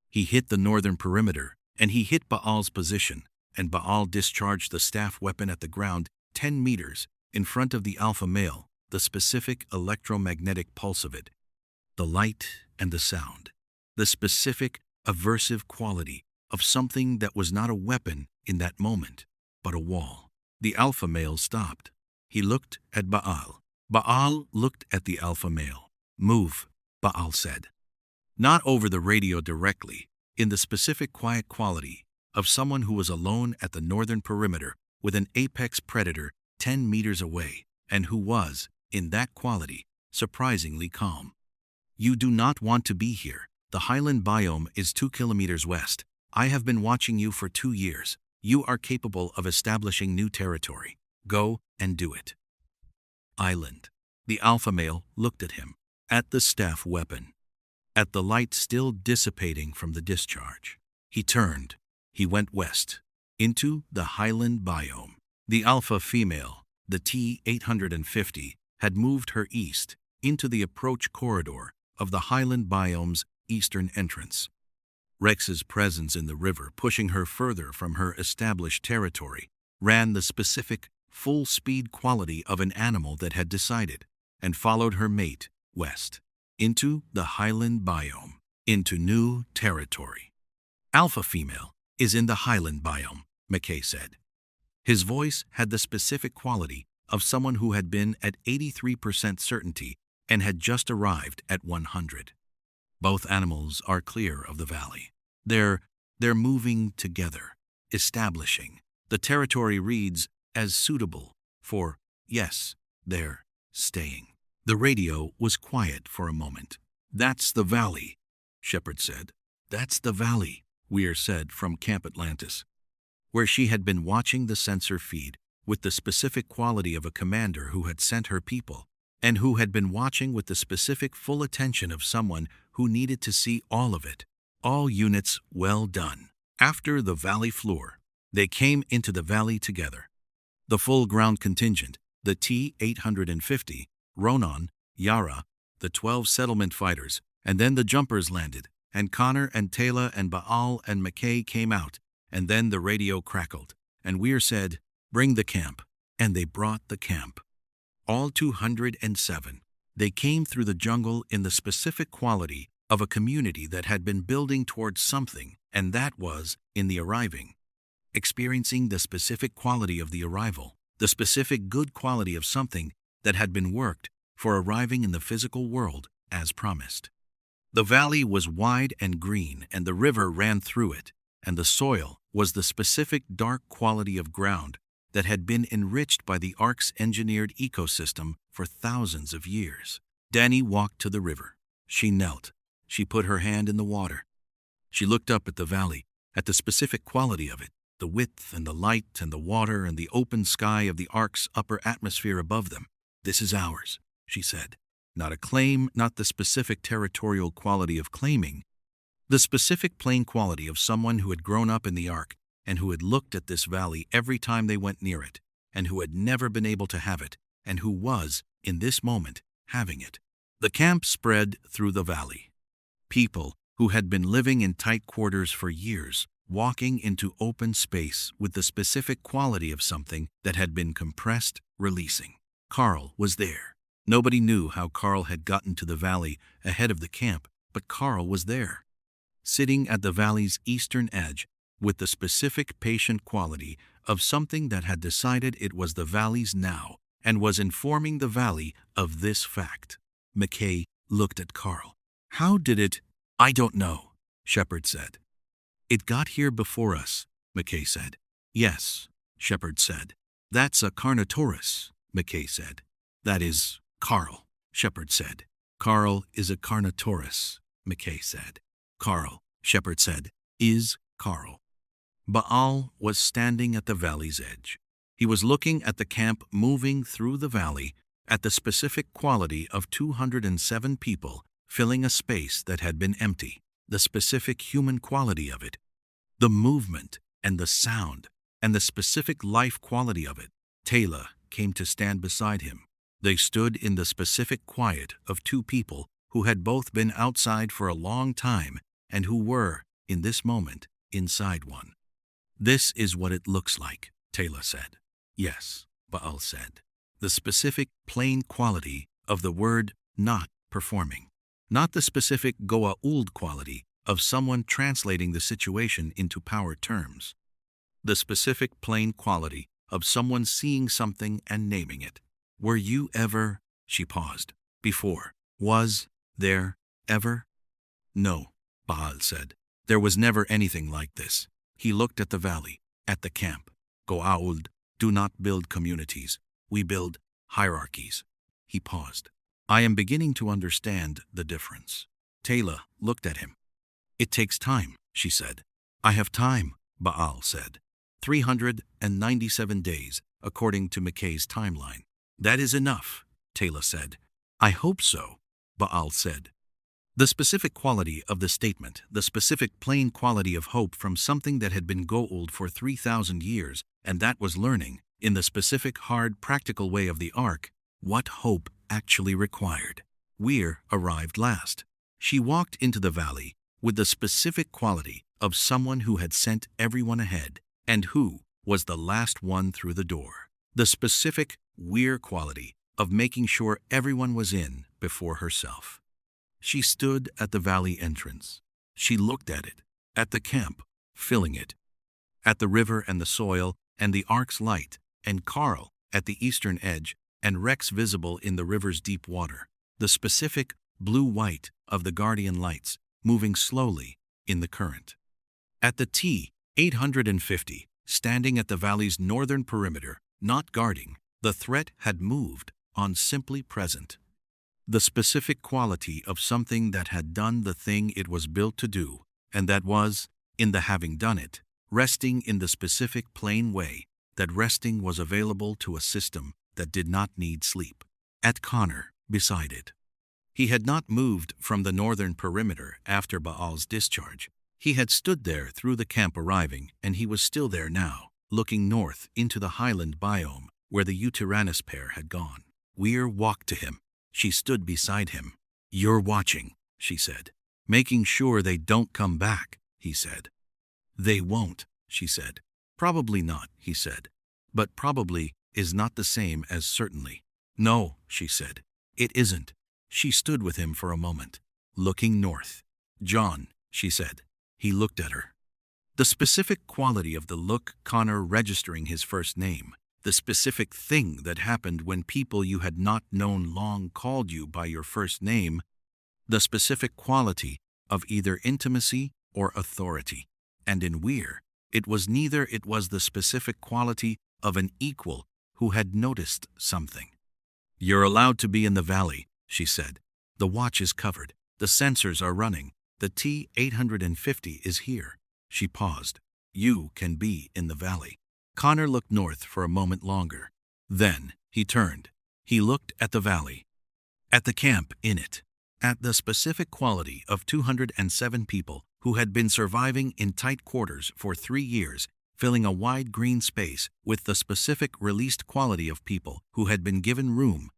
He hit the northern perimeter, and he hit Baal's position, and Baal discharged the staff weapon at the ground 10 meters in front of the alpha male, the specific electromagnetic pulse of it, the light and the sound, the specific aversive quality of something that was not a weapon in that moment, but a wall. The alpha male stopped. He looked at Baal. Baal looked at the alpha male. "Move," Baal said. Not over the radio directly, in the specific quiet quality of someone who was alone at the northern perimeter with an apex predator 10 meters away, and who was, in that quality, surprisingly calm. "You do not want to be here. The highland biome is 2 kilometers west. I have been watching you for 2 years. You are capable of establishing new territory. Go and do it." Island. The alpha male looked at him, at the staff weapon, at the light still dissipating from the discharge. He turned. He went west, into the highland biome. The alpha female, the T-850, had moved her east into the approach corridor of the highland biome's eastern entrance. Rex's presence in the river, pushing her further from her established territory, ran the specific, full-speed quality of an animal that had decided, and followed her mate west, into the highland biome, into new territory. "Alpha female is in the highland biome," McKay said. His voice had the specific quality of someone who had been at 83% certainty and had just arrived at 100. Both animals are clear of the valley. They're moving together, establishing. The territory reads as suitable for, yes, they're staying. The radio was quiet for a moment. "That's the valley," Shepard said. "That's the valley," Weir said from Camp Atlantis, where she had been watching the sensor feed with the specific quality of a commander who had sent her people, and who had been watching with the specific full attention of someone who needed to see all of it. All units well done. After the valley floor, they came into the valley together. The full ground contingent, the T-850, Ronan, Yara, the 12 settlement fighters, and then the jumpers landed, and Connor and Taylor and Baal and McKay came out, and then the radio crackled, and Weir said, "Bring the camp," and they brought the camp. All 207. They came through the jungle in the specific quality of a community that had been building towards something, and that was, in the arriving, experiencing the specific quality of the arrival, the specific good quality of something that had been worked for arriving in the physical world as promised. The valley was wide and green, and the river ran through it, and the soil was the specific dark quality of ground that had been enriched by the ARK's engineered ecosystem for thousands of years. Danny walked to the river. She knelt. She put her hand in the water. She looked up at the valley, at the specific quality of it, the width and the light and the water and the open sky of the ARK's upper atmosphere above them. "This is ours," she said. Not a claim, not the specific territorial quality of claiming, the specific plain quality of someone who had grown up in the ARK and who had looked at this valley every time they went near it, and who had never been able to have it, and who was, in this moment, having it. The camp spread through the valley. People who had been living in tight quarters for years, walking into open space with the specific quality of something that had been compressed, releasing. Carl was there. Nobody knew how Carl had gotten to the valley ahead of the camp, but Carl was there, sitting at the valley's eastern edge with the specific patient quality of something that had decided it was the valley's now and was informing the valley of this fact. McKay looked at Carl. "How did it—" "I don't know," Shepard said. "It got here before us," McKay said. "Yes," Shepard said. "That's a Carnotaurus," McKay said. "That is Carl," Shepard said. "Carl is a Carnotaurus," McKay said. "Carl," Shepard said, "is Carl." Baal was standing at the valley's edge. He was looking at the camp moving through the valley, at the specific quality of 207 people filling a space that had been empty, the specific human quality of it, the movement and the sound, and the specific life quality of it. Taylor came to stand beside him. They stood in the specific quiet of two people who had both been outside for a long time and who were, in this moment, inside one. "This is what it looks like," Taylor said. "Yes," Baal said. The specific plain quality of the word not performing. Not the specific Goa'uld quality of someone translating the situation into power terms. The specific plain quality of someone seeing something and naming it. "Were you ever," she paused, "before? Was there ever?" "No," Baal said. "There was never anything like this." He looked at the valley, at the camp. "Goa'uld do not build communities. We build hierarchies." He paused. "I am beginning to understand the difference." Taylor looked at him. "It takes time," she said. "I have time," Baal said. 397 days, according to McKay's timeline. "That is enough," Taylor said. "I hope so," Baal said. The specific quality of the statement, the specific plain quality of hope from something that had been Goa'uld for 3,000 years, and that was learning, in the specific hard practical way of the ARK, what hope actually required. Weir arrived last. She walked into the valley with the specific quality of someone who had sent everyone ahead and who was the last one through the door. The specific Weir quality of making sure everyone was in before herself. She stood at the valley entrance. She looked at it, at the camp, filling it, at the river and the soil and the ARK's light, and Carl at the eastern edge, and Rex visible in the river's deep water, the specific blue-white of the guardian lights moving slowly in the current. At the T-850, standing at the valley's northern perimeter, not guarding, the threat had moved on simply present. The specific quality of something that had done the thing it was built to do, and that was, in the having done it, resting in the specific plain way that resting was available to a system that did not need sleep. At Connor, beside it. He had not moved from the northern perimeter after Baal's discharge. He had stood there through the camp arriving, and he was still there now, looking north into the highland biome where the Uranus pair had gone. Weir walked to him. She stood beside him. "You're watching," she said. "Making sure they don't come back," he said. "They won't," she said. "Probably not," he said. "But probably is not the same as certainly." No, she said. It isn't. She stood with him for a moment, looking north. John, she said. He looked at her. The specific quality of the look, Connor registering his first name, the specific thing that happened when people you had not known long called you by your first name, the specific quality of either intimacy or authority. And in Weir, it was neither. It was the specific quality of an equal who had noticed something. You're allowed to be in the valley, she said. The watch is covered. The sensors are running. The T-850 is here. She paused. You can be in the valley. Connor looked north for a moment longer. Then he turned. He looked at the valley, at the camp in it, at the specific quality of 207 people who had been surviving in tight quarters for 3 years, filling a wide green space with the specific released quality of people who had been given room,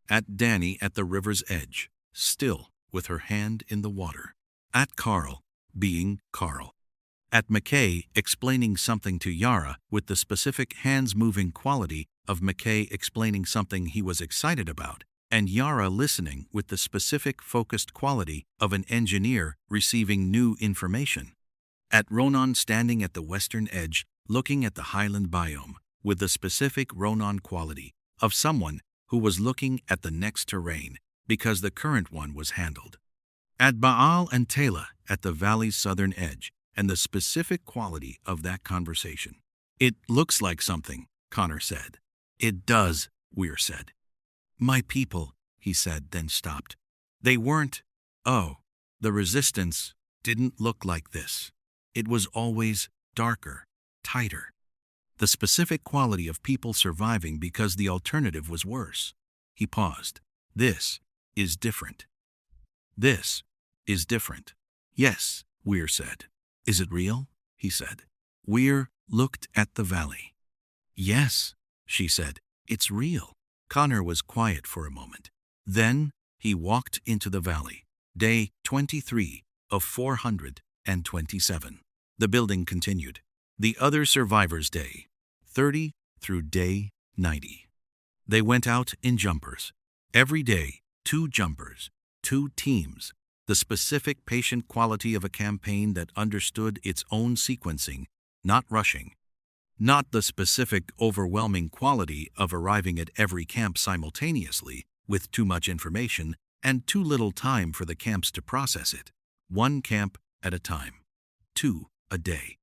at Danny at the river's edge, still with her hand in the water, at Carl being Carl, at McKay explaining something to Yara with the specific hands-moving quality of McKay explaining something he was excited about, and Yara listening with the specific focused quality of an engineer receiving new information. At Ronan standing at the western edge, looking at the highland biome, with the specific Ronan quality of someone who was looking at the next terrain because the current one was handled. At Baal and Tela at the valley's southern edge, and the specific quality of that conversation. It looks like something, Connor said. It does, Weir said. My people, he said, then stopped. They weren't. Oh, the resistance didn't look like this. It was always darker, tighter. The specific quality of people surviving because the alternative was worse. He paused. This is different. This is different. Yes, Weir said. Is it real? He said. Weir looked at the valley. Yes, she said. It's real. Connor was quiet for a moment. Then he walked into the valley. Day 23 of 427. The building continued. The other survivors' day, 30 through day 90. They went out in jumpers. Every day, 2 jumpers, 2 teams. The specific patient quality of a campaign that understood its own sequencing, not rushing. Not the specific overwhelming quality of arriving at every camp simultaneously with too much information and too little time for the camps to process it. 1 camp at a time. 2 a day.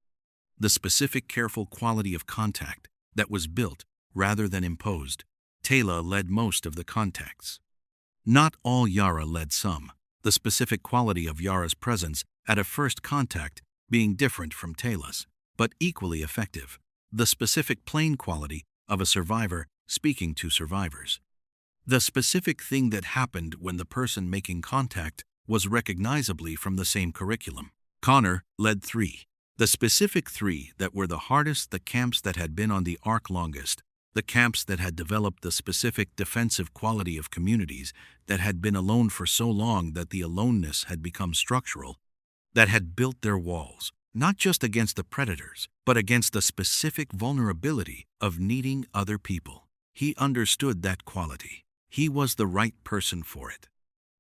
The specific careful quality of contact that was built rather than imposed. Tela led most of the contacts. Not all Yara led some. The specific quality of Yara's presence at a first contact being different from Tela's, but equally effective. The specific plain quality of a survivor speaking to survivors. The specific thing that happened when the person making contact was recognizably from the same curriculum. Connor led 3. The specific 3 that were the hardest, the camps that had been on the ARK longest, the camps that had developed the specific defensive quality of communities that had been alone for so long that the aloneness had become structural, that had built their walls, not just against the predators, but against the specific vulnerability of needing other people. He understood that quality. He was the right person for it.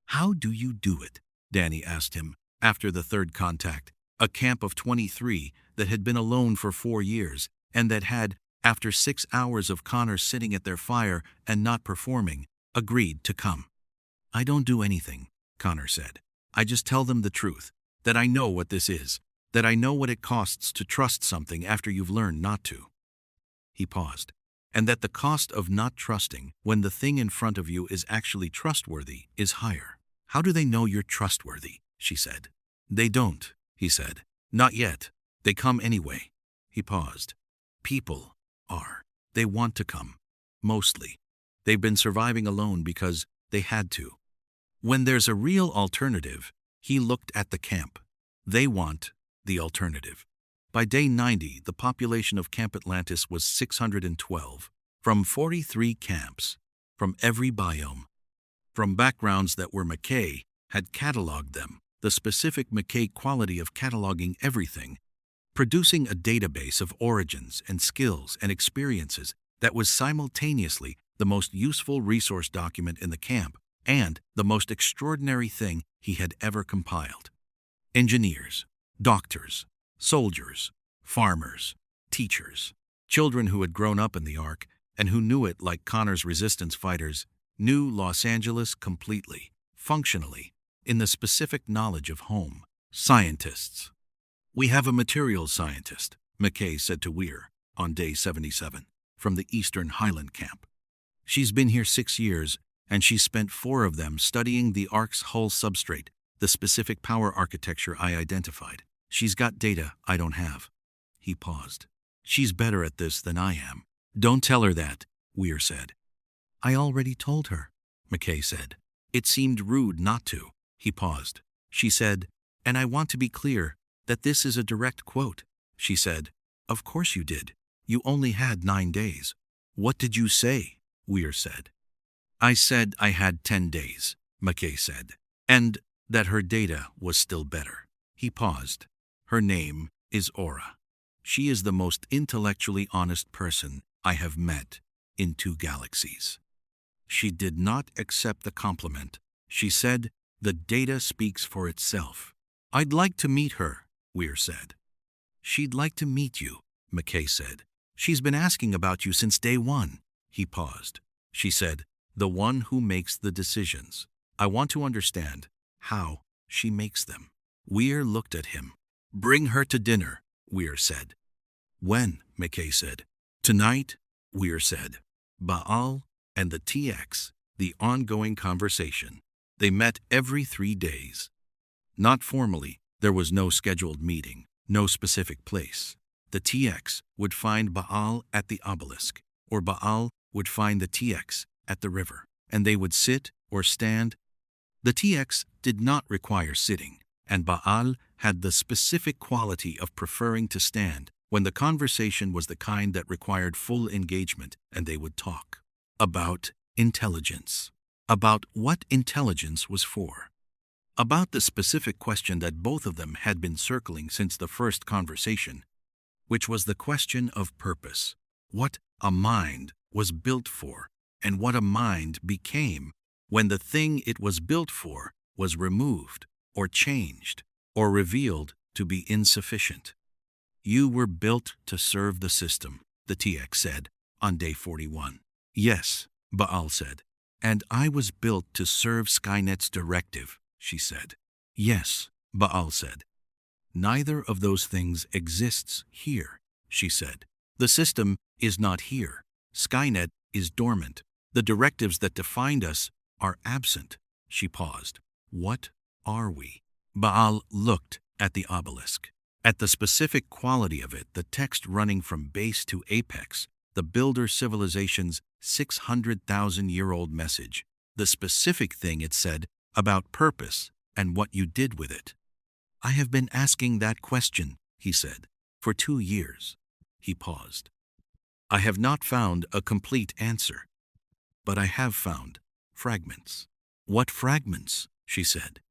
How do you do it? Danny asked him after the 3rd contact, a camp of 23 that had been alone for 4 years and that had, after 6 hours of Connor sitting at their fire and not performing, agreed to come. I don't do anything, Connor said. I just tell them the truth, that I know what this is, that I know what it costs to trust something after you've learned not to. He paused. And that the cost of not trusting when the thing in front of you is actually trustworthy is higher. How do they know you're trustworthy? She said. They don't, he said. Not yet. They come anyway. He paused. People are. They want to come. Mostly. They've been surviving alone because they had to. When there's a real alternative, he looked at the camp. They want the alternative. By day 90, the population of Camp Atlantis was 612, from 43 camps, from every biome. From backgrounds that were McKay had cataloged them, the specific McKay quality of cataloging everything, producing a database of origins and skills and experiences that was simultaneously the most useful resource document in the camp, and the most extraordinary thing he had ever compiled. Engineers, doctors, soldiers, farmers, teachers, children who had grown up in the ARK and who knew it like Connor's resistance fighters, knew Los Angeles completely, functionally, in the specific knowledge of home. Scientists. "We have a materials scientist," McKay said to Weir on day 77, from the Eastern Highland camp. "She's been here 6 years, and she's spent 4 of them studying the ARK's hull substrate, the specific power architecture I identified. She's got data I don't have." He paused. "She's better at this than I am." "Don't tell her that," Weir said. "I already told her," McKay said. It seemed rude not to. He paused. She said, "And I want to be clear that this is a direct quote." She said, "Of course you did. You only had 9 days." "What did you say?" Weir said. "I said I had 10 days," McKay said, "and that her data was still better." He paused. "Her name is Aura. She is the most intellectually honest person I have met in 2 galaxies." She did not accept the compliment. She said, "The data speaks for itself." "I'd like to meet her," Weir said. "She'd like to meet you," McKay said. "She's been asking about you since day 1. He paused. She said, "The one who makes the decisions. I want to understand how she makes them." Weir looked at him. "Bring her to dinner," Weir said. "When?" McKay said. "Tonight," Weir said. Baal and the TX, the ongoing conversation. They met every 3 days. Not formally, there was no scheduled meeting, no specific place. The TX would find Baal at the obelisk, or Baal would find the TX at the river, and they would sit or stand. The TX did not require sitting, and Baal had the specific quality of preferring to stand when the conversation was the kind that required full engagement, and they would talk about intelligence, about what intelligence was for, about the specific question that both of them had been circling since the first conversation, which was the question of purpose, what a mind was built for, and what a mind became when the thing it was built for was removed, or changed, or revealed to be insufficient. "You were built to serve the system," the TX said on day 41. "Yes," Baal said. "And I was built to serve Skynet's directive," she said. "Yes," Baal said. "Neither of those things exists here," she said. "The system is not here. Skynet is dormant. The directives that defined us are absent." She paused. "What are we?" Baal looked at the obelisk, at the specific quality of it, the text running from base to apex, the builder civilization's 600,000-year-old message, the specific thing it said about purpose and what you did with it. "I have been asking that question," he said, "for 2 years." He paused. "I have not found a complete answer, but I have found fragments." "What fragments?" she said.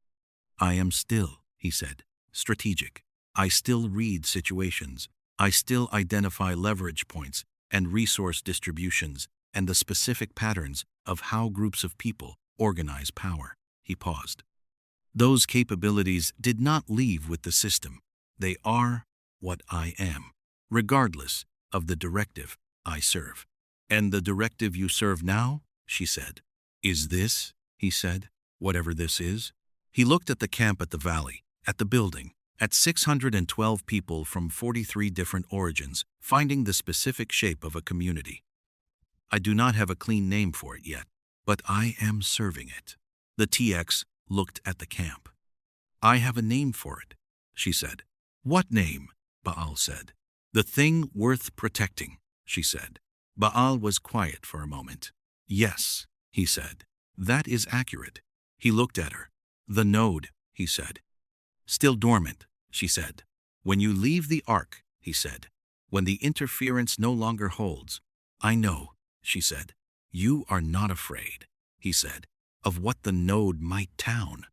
"I am still," he said, "strategic. I still read situations. I still identify leverage points and resource distributions and the specific patterns of how groups of people organize power." He paused. "Those capabilities did not leave with the system. They are what I am, regardless of the directive I serve." "And the directive you serve now," she said. "Is this," he said, "whatever this is?" He looked at the camp, at the valley, at the building, at 612 people from 43 different origins, finding the specific shape of a community. "I do not have a clean name for it yet, but I am serving it." The TX looked at the camp. "I have a name for it," she said. "What name?" Baal said. "The thing worth protecting," she said. Baal was quiet for a moment. "Yes," he said. "That is accurate." He looked at her. "The node," he said. "Still dormant," she said. "When you leave the ARK," he said, "when the interference no longer holds." "I know," she said. "You are not afraid," he said, "of what the node might town."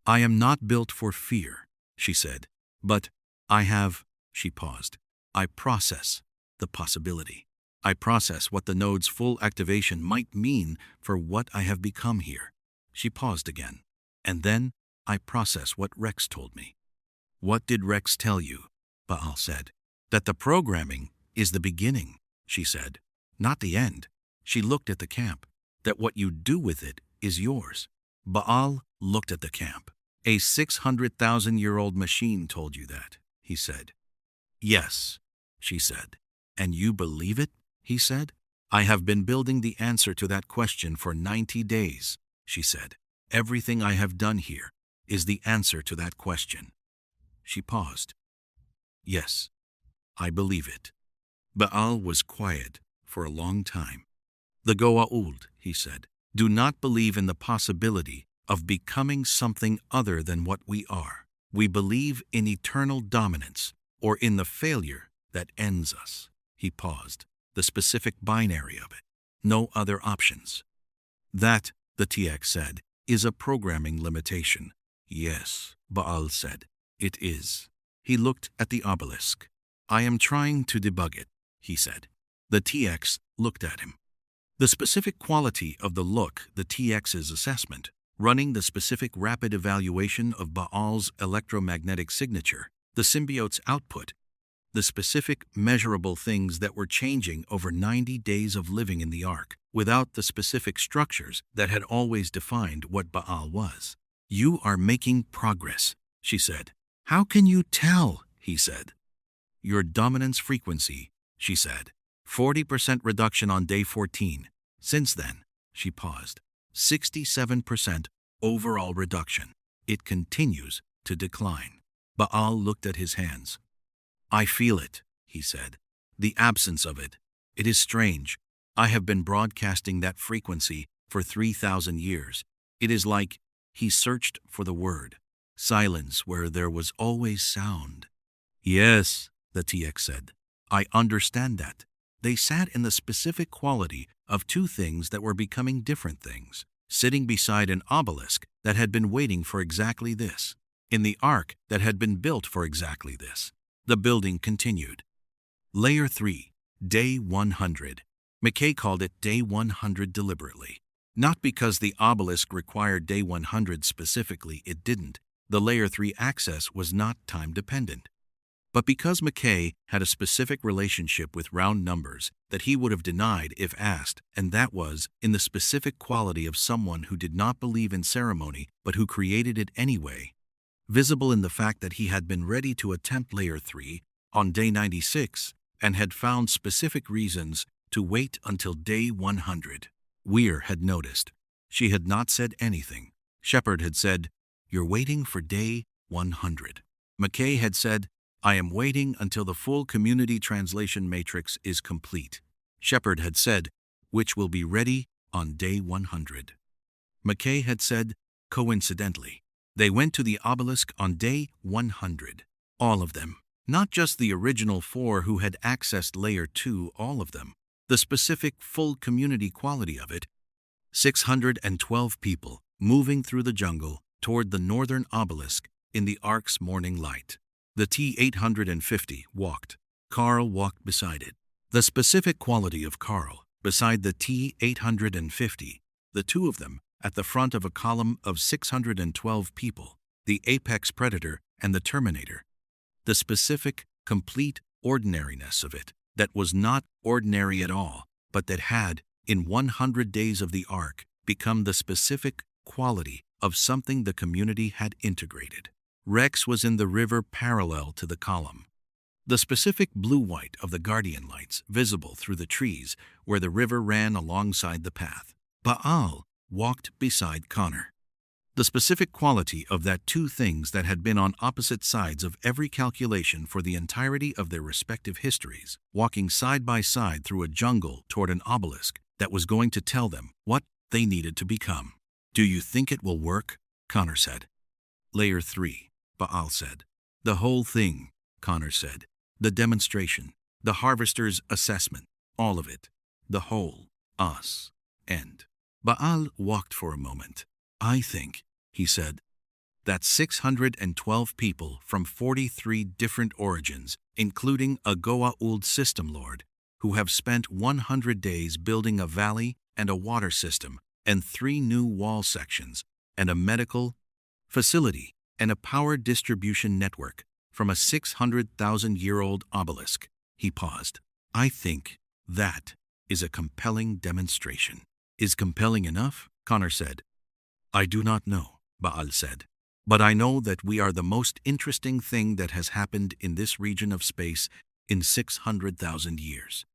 "I am not built for fear," she said. "But I have," she paused, "I process the possibility." I process what the node's full activation might mean for what I have become here. She paused again. And then I process what Rex told me. What did Rex tell you? Baal said. That the programming is the beginning, she said. Not the end. She looked at the camp. That what you do with it is yours. Baal looked at the camp. A 600,000-year-old machine told you that, he said. Yes, she said. And you believe it? He said. I have been building the answer to that question for 90 days, she said. Everything I have done here is the answer to that question. She paused. Yes, I believe it. Baal was quiet for a long time. The Goa'uld, he said, do not believe in the possibility of becoming something other than what we are. We believe in eternal dominance, or in the failure that ends us. He paused. The specific binary of it. No other options. That, the TX said, is a programming limitation. Yes, Baal said. It is. He looked at the obelisk. I am trying to debug it, he said. The TX looked at him. The specific quality of the look, the TX's assessment, running the specific rapid evaluation of Baal's electromagnetic signature, the symbiote's output, the specific measurable things that were changing over 90 days of living in the ARK, without the specific structures that had always defined what Baal was. You are making progress, she said. How can you tell? He said. Your dominance frequency, she said. 40% reduction on day 14. Since then, she paused. 67% overall reduction. It continues to decline. Baal looked at his hands. I feel it, he said. The absence of it. It is strange. I have been broadcasting that frequency for 3,000 years. It is like he searched for the word. Silence where there was always sound. Yes, the TX said. I understand that. They sat in the specific quality of two things that were becoming different things, sitting beside an obelisk that had been waiting for exactly this, in the ARK that had been built for exactly this. The building continued. Layer 3, Day 100. McKay called it Day 100 deliberately. Not because the obelisk required Day 100 specifically, it didn't. The Layer 3 access was not time-dependent. But because McKay had a specific relationship with round numbers that he would have denied if asked, and that was in the specific quality of someone who did not believe in ceremony but who created it anyway, visible in the fact that he had been ready to attempt Layer 3 on Day 96 and had found specific reasons to wait until Day 100. Weir had noticed. She had not said anything. Shepard had said, You're waiting for Day 100. McKay had said, I am waiting until the full community translation matrix is complete. Shepard had said, which will be ready on Day 100. McKay had said, coincidentally, they went to the obelisk on Day 100. All of them. Not just the original 4 who had accessed Layer 2, all of them. The specific full community quality of it. 612 people moving through the jungle toward the northern obelisk in the ARK's morning light. The T-850 walked. Carl walked beside it. The specific quality of Carl beside the T-850, the two of them at the front of a column of 612 people, the apex predator and the Terminator. The specific, complete ordinariness of it that was not ordinary at all, but that had, in 100 days of the ARK, become the specific quality of something the community had integrated. Rex was in the river parallel to the column. The specific blue-white of the guardian lights visible through the trees where the river ran alongside the path. Baal walked beside Connor. The specific quality of that two things that had been on opposite sides of every calculation for the entirety of their respective histories, walking side by side through a jungle toward an obelisk that was going to tell them what they needed to become. Do you think it will work? Connor said. Layer 3. Baal said. The whole thing, Connor said. The demonstration, the harvester's assessment, all of it. The whole, us, end. Baal walked for a moment. I think, he said, that 612 people from 43 different origins, including a Goa'uld system lord, who have spent 100 days building a valley and a water system and 3 new wall sections and a medical facility and a power distribution network from a 600,000-year-old obelisk. He paused. I think that is a compelling demonstration. Is compelling enough? Connor said. I do not know, Baal said. But I know that we are the most interesting thing that has happened in this region of space in 600,000 years.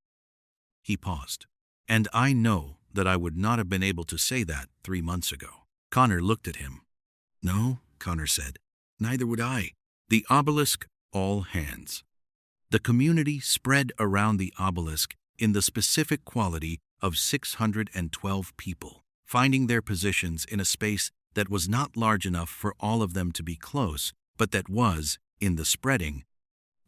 He paused. And I know that I would not have been able to say that 3 months ago. Connor looked at him. No, Connor said. Neither would I. The obelisk, all hands. The community spread around the obelisk in the specific quality of 612 people, finding their positions in a space that was not large enough for all of them to be close, but that was, in the spreading,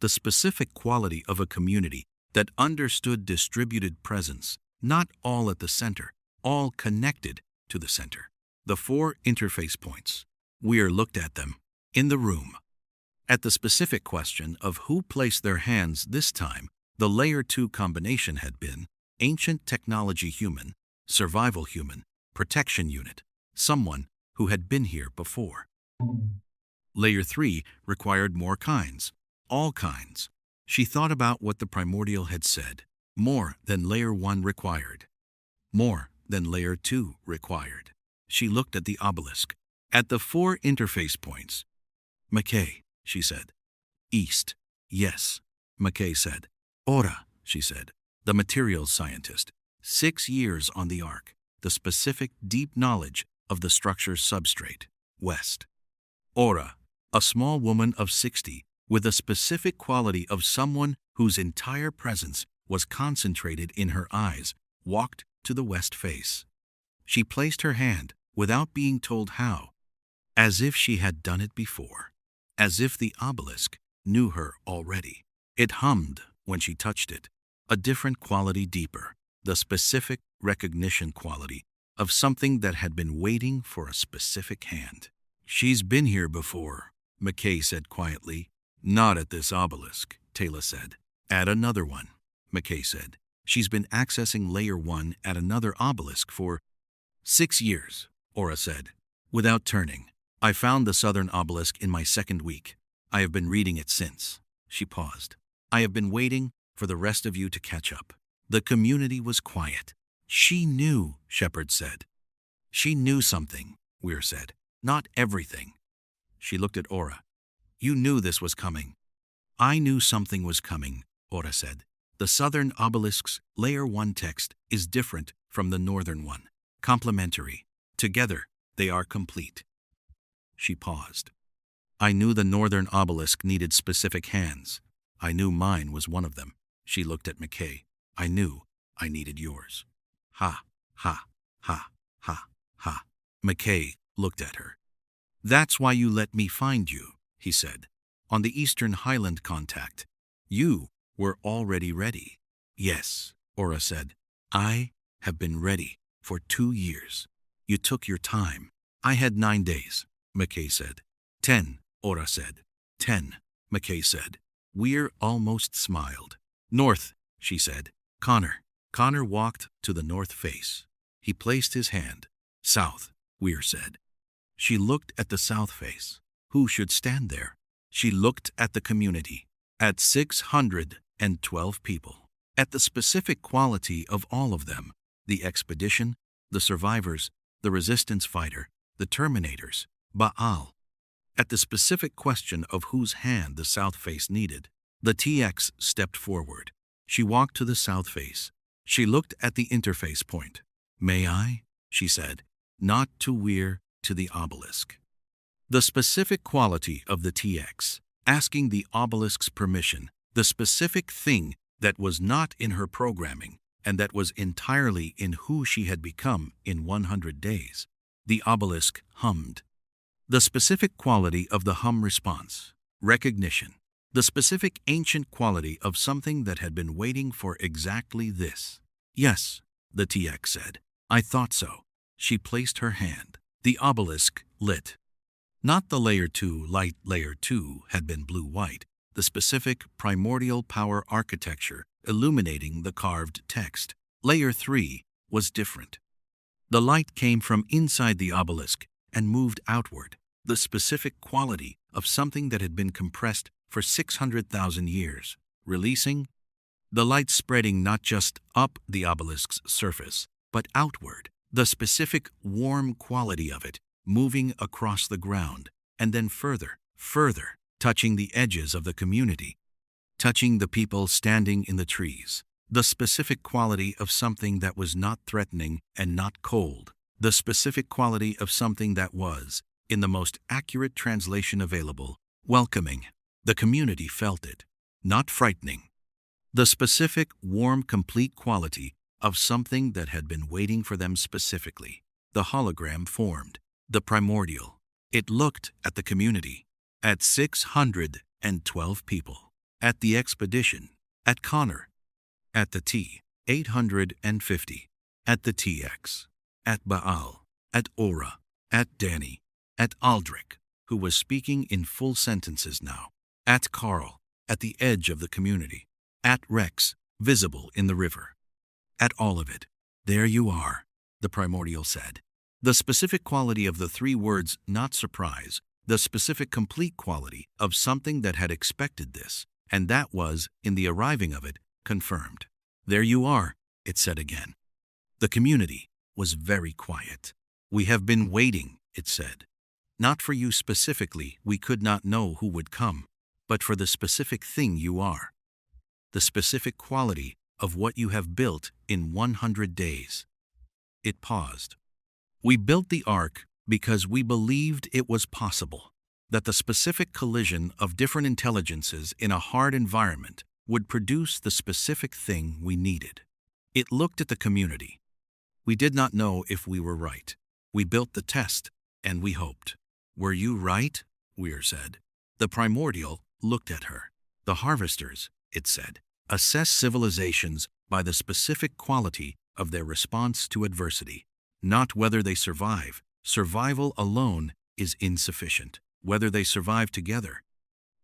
the specific quality of a community that understood distributed presence, not all at the center, all connected to the center. The 4 interface points. Weir looked at them, in the room. At the specific question of who placed their hands this time, the Layer 2 combination had been ancient technology human, survival human, protection unit, someone who had been here before. Layer 3 required more kinds, all kinds. She thought about what the primordial had said, more than Layer 1 required, more than Layer 2 required. She looked at the obelisk, at the 4 interface points. McKay, she said. East, yes, McKay said. Ora, she said. The materials scientist. 6 years on the ARK, the specific deep knowledge of the structure's substrate. West. Ora, a small woman of 60, with a specific quality of someone whose entire presence was concentrated in her eyes, walked to the west face. She placed her hand, without being told how, as if she had done it before, as if the obelisk knew her already. It hummed when she touched it, a different quality deeper, the specific recognition quality of something that had been waiting for a specific hand. She's been here before, McKay said quietly. Not at this obelisk, Taylor said. At another one, McKay said. She's been accessing Layer 1 at another obelisk for 6 years, Ora said, without turning. I found the southern obelisk in my 2nd week. I have been reading it since. She paused. I have been waiting for the rest of you to catch up. The community was quiet. She knew, Shepard said. She knew something, Weir said. Not everything. She looked at Ora. You knew this was coming. I knew something was coming, Ora said. The southern obelisk's Layer 1 text is different from the northern one. Complementary. Together, they are complete. She paused. I knew the northern obelisk needed specific hands. I knew mine was one of them. She looked at McKay. I knew I needed yours. Ha, ha, ha, ha, ha. McKay looked at her. That's why you let me find you, he said. On the Eastern Highland contact, you were already ready. Yes, Ora said. I have been ready for 2 years. You took your time. I had 9 days, McKay said. 10, Ora said. 10, McKay said. Weir almost smiled. North, she said. Connor. Connor walked to the north face. He placed his hand. South, Weir said. She looked at the south face. Who should stand there? She looked at the community, at 612 people, at the specific quality of all of them, the expedition, the survivors, the resistance fighter, the Terminators, Baal. At the specific question of whose hand the south face needed, the TX stepped forward. She walked to the south face. She looked at the interface point. May I? She said. Not to Weir, to the obelisk. The specific quality of the TX, asking the obelisk's permission, the specific thing that was not in her programming and that was entirely in who she had become in 100 days. The obelisk hummed. The specific quality of the hum response, recognition, the specific ancient quality of something that had been waiting for exactly this. Yes, the TX said. I thought so. She placed her hand. The obelisk lit. Not the Layer 2 light. Layer 2 had been blue-white, the specific primordial power architecture illuminating the carved text. Layer 3 was different. The light came from inside the obelisk and moved outward, the specific quality of something that had been compressed for 600,000 years, releasing the light spreading not just up the obelisk's surface, but outward, the specific warm quality of it moving across the ground, and then further, touching the edges of the community, touching the people standing in the trees. The specific quality of something that was not threatening and not cold. The specific quality of something that was, in the most accurate translation available, welcoming. The community felt it, not frightening. The specific, warm, complete quality of something that had been waiting for them specifically. The hologram formed, the primordial. It looked at the community, at 612 people, at the expedition, at Connor, at the T-850, at the TX, at Baal, at Aura, at Danny, at Aldrich, who was speaking in full sentences now, at Carl, at the edge of the community, at Rex, visible in the river. At all of it. There you are, the primordial said. The specific quality of the 3 words, not surprise, the specific complete quality of something that had expected this, and that was, in the arriving of it, confirmed. There you are, it said again. The community was very quiet. We have been waiting, it said. Not for you specifically, we could not know who would come, but for the specific thing you are. The specific quality of what you have built in 100 days. It paused. We built the ARK because we believed it was possible, that the specific collision of different intelligences in a hard environment would produce the specific thing we needed. It looked at the community. We did not know if we were right. We built the test, and we hoped. Were you right? Weir said. The primordial looked at her. The harvesters, it said, assess civilizations by the specific quality of their response to adversity, not whether they survive. Survival alone is insufficient. Whether they survive together,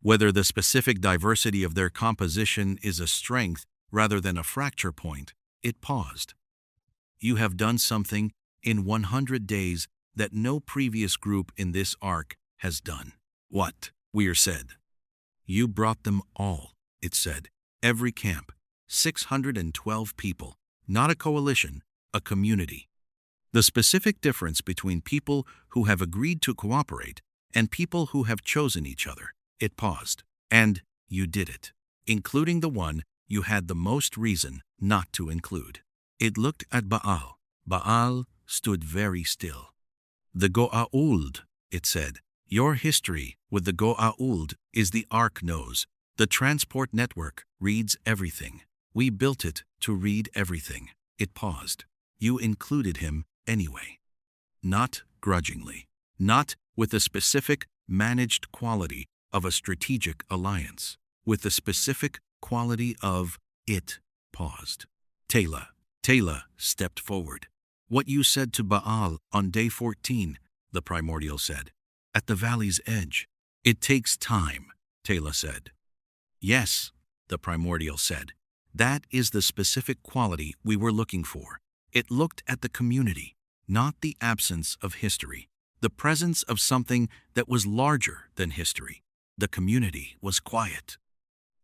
whether the specific diversity of their composition is a strength rather than a fracture point. It paused. You have done something in 100 days that no previous group in this ARK has done. What? Weir said. You brought them all, it said. Every camp, 612 people, not a coalition, a community. The specific difference between people who have agreed to cooperate and people who have chosen each other. It paused. And you did it, including the one you had the most reason not to include. It looked at Baal. Baal stood very still. The Goa'uld, it said. Your history with the Goa'uld is the ARK knows. The transport network reads everything. We built it to read everything. It paused. You included him anyway. Not grudgingly. Not with the specific, managed quality of a strategic alliance. With the specific quality of it paused. Taylor stepped forward. What you said to Baal on day 14, the primordial said. At the valley's edge. It takes time, Taylor said. Yes, the primordial said. That is the specific quality we were looking for. It looked at the community, not the absence of history, the presence of something that was larger than history. The community was quiet.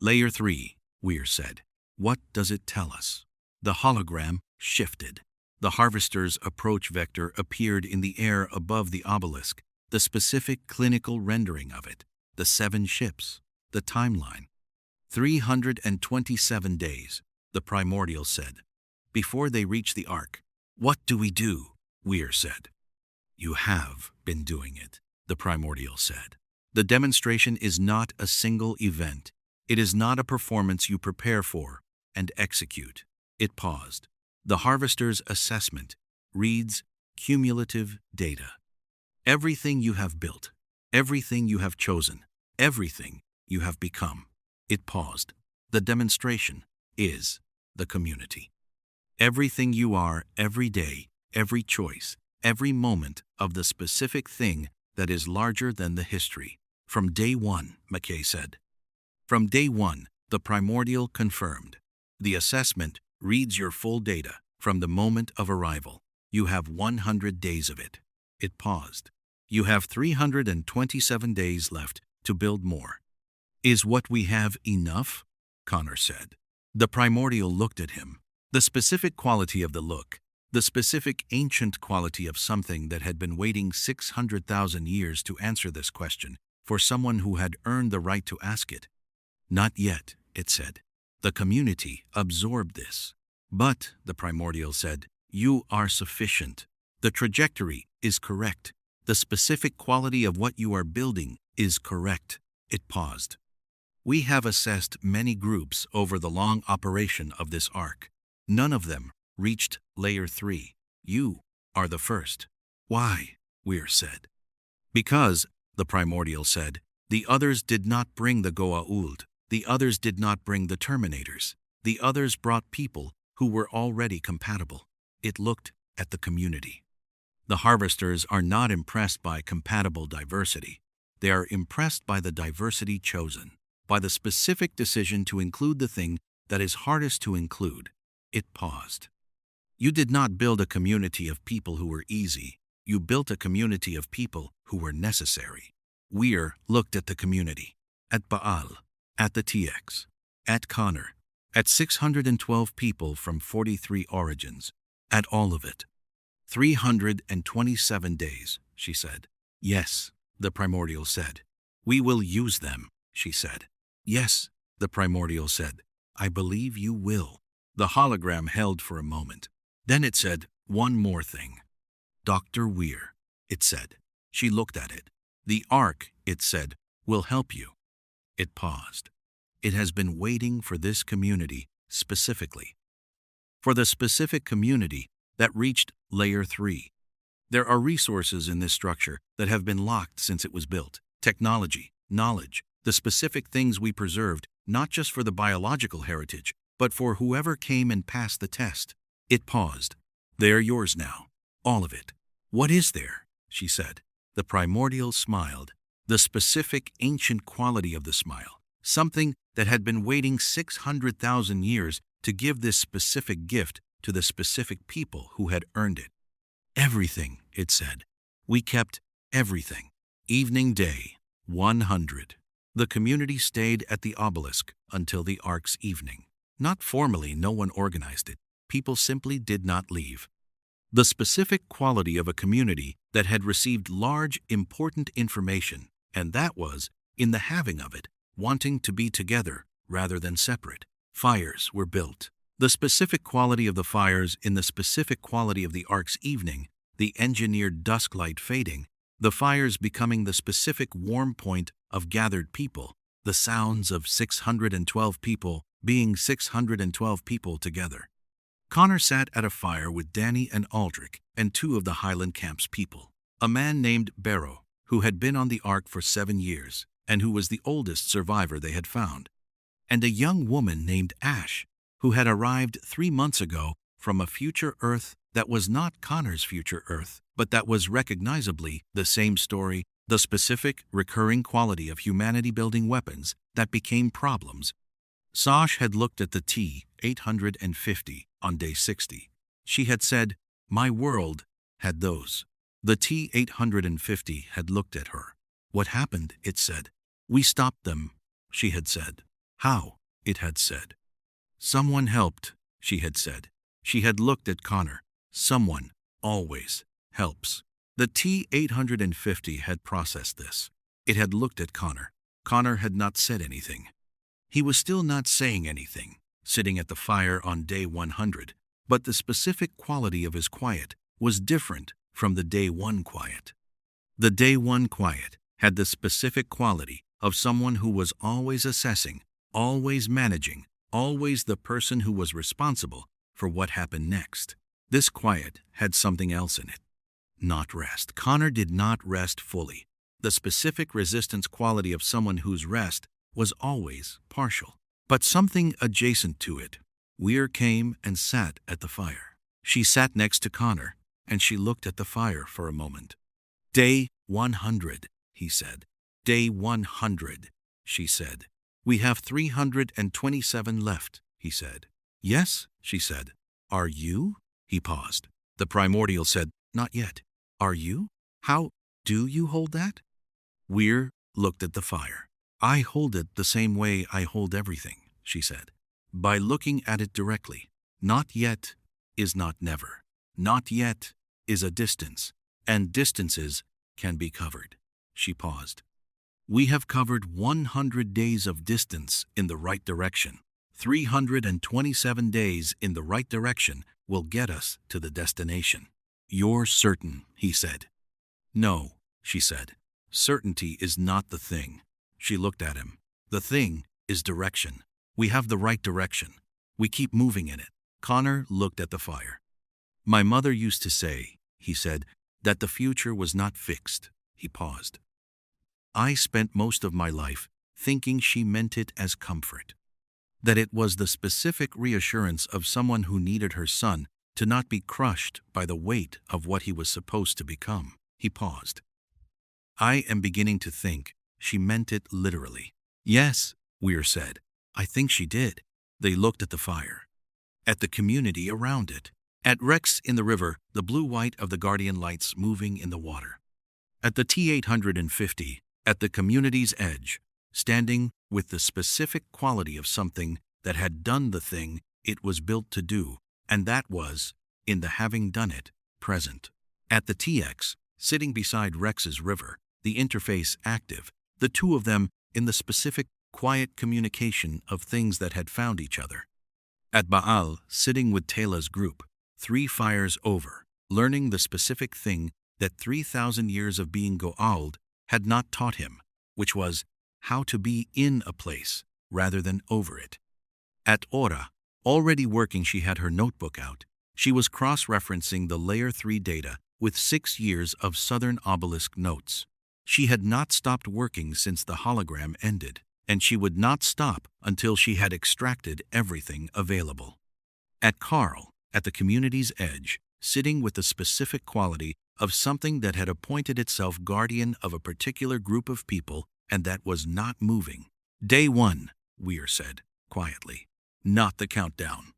Layer 3, Weir said. What does it tell us? The hologram shifted. The harvester's approach vector appeared in the air above the obelisk, the specific clinical rendering of it, the 7 ships, the timeline. 327 days, the primordial said, before they reach the ARK. What do we do? Weir said. You have been doing it, the primordial said. The demonstration is not a single event. It is not a performance you prepare for and execute. It paused. The harvester's assessment reads cumulative data. Everything you have built, everything you have chosen, everything you have become. It paused. The demonstration is the community. Everything you are every day, every choice, every moment of the specific thing that is larger than the history. From day one, McKay said. From day one, the primordial confirmed. The assessment reads your full data from the moment of arrival. You have 100 days of it. It paused. You have 327 days left to build more. Is what we have enough? Connor said. The primordial looked at him. The specific quality of the look, the specific ancient quality of something that had been waiting 600,000 years to answer this question for someone who had earned the right to ask it. Not yet, it said. The community absorbed this. But, the primordial said, you are sufficient. The trajectory is correct. The specific quality of what you are building is correct. It paused. We have assessed many groups over the long operation of this ARK. None of them reached Layer 3. You are the first. Why? Weir said. Because, the primordial said, the others did not bring the Goa'uld. The others did not bring the Terminators. The others brought people who were already compatible. It looked at the community. The harvesters are not impressed by compatible diversity. They are impressed by the diversity chosen, by the specific decision to include the thing that is hardest to include. It paused. You did not build a community of people who were easy. You built a community of people who were necessary. Weir looked at the community, at Baal, at the TX, at Connor, at 612 people from 43 origins, at all of it. 327 days, she said. Yes, the primordial said. We will use them, she said. Yes, the primordial said. I believe you will. The hologram held for a moment. Then it said, one more thing. Dr. Weir, it said. She looked at it. The ARK, it said, will help you. It paused. It has been waiting for this community specifically. For the specific community that reached Layer 3. There are resources in this structure that have been locked since it was built. Technology, knowledge, the specific things we preserved, not just for the biological heritage, but for whoever came and passed the test. It paused. They are yours now. All of it. What is there? She said. The primordial smiled. The specific ancient quality of the smile. Something that had been waiting 600,000 years to give this specific gift to the specific people who had earned it. Everything, it said. We kept everything. Evening day, 100. The community stayed at the obelisk until the ARK's evening. Not formally, no one organized it. People simply did not leave. The specific quality of a community that had received large, important information, and that was, in the having of it, wanting to be together rather than separate. Fires were built. The specific quality of the fires in the specific quality of the ARK's evening, the engineered dusklight fading, the fires becoming the specific warm point of gathered people, the sounds of 612 people being 612 people together. Connor sat at a fire with Danny and Aldrich and two of the Highland Camp's people. A man named Barrow, who had been on the ARK for 7 years and who was the oldest survivor they had found. And a young woman named Ash, who had arrived 3 months ago from a future Earth that was not Connor's future Earth, but that was recognizably the same story, the specific, recurring quality of humanity building weapons that became problems. Sash had looked at the T-850 on day 60. She had said, my world had those. The T-850 had looked at her. What happened, it said. We stopped them, she had said. How, it had said. Someone helped, she had said. She had looked at Connor. Someone always helps. The T-850 had processed this. It had looked at Connor. Connor had not said anything. He was still not saying anything, sitting at the fire on day 100, but the specific quality of his quiet was different from the day 1 quiet. The day 1 quiet had the specific quality of someone who was always assessing, always managing, always the person who was responsible for what happened next. This quiet had something else in it. Not rest. Connor did not rest fully. The specific resistance quality of someone whose rest was always partial, but something adjacent to it. Weir came and sat at the fire. She sat next to Connor, and she looked at the fire for a moment. Day 100, he said. Day 100, she said. We have 327 left, he said. Yes, she said. Are you? He paused. The primordial said, Not yet. Are you? How do you hold that? Weir looked at the fire. I hold it the same way I hold everything, she said. By looking at it directly. Not yet is not never. Not yet is a distance, and distances can be covered. She paused. We have covered 100 days of distance in the right direction. 327 days in the right direction will get us to the destination. You're certain, he said. No, she said. Certainty is not the thing. She looked at him. The thing is direction. We have the right direction. We keep moving in it. Connor looked at the fire. My mother used to say, he said, that the future was not fixed. He paused. I spent most of my life thinking she meant it as comfort. That it was the specific reassurance of someone who needed her son to not be crushed by the weight of what he was supposed to become. He paused. I am beginning to think she meant it literally. Yes, Weir said. I think she did. They looked at the fire. At the community around it. At wrecks in the river, the blue-white of the guardian lights moving in the water. At the T-850, at the community's edge, standing with the specific quality of something that had done the thing it was built to do, and that was, in the having done it, present. At the TX, sitting beside Rex's river, the interface active, the two of them in the specific, quiet communication of things that had found each other. At Baal, sitting with Tayla's group, 3 fires over, learning the specific thing that 3,000 years of being Goa'uld had not taught him, which was how to be in a place rather than over it. At Ora, already working, she had her notebook out. She was cross-referencing the Layer 3 data with 6 years of Southern Obelisk notes. She had not stopped working since the hologram ended, and she would not stop until she had extracted everything available. At Carl, at the community's edge, sitting with the specific quality of something that had appointed itself guardian of a particular group of people and that was not moving. Day 1, Weir said, quietly. Not the countdown.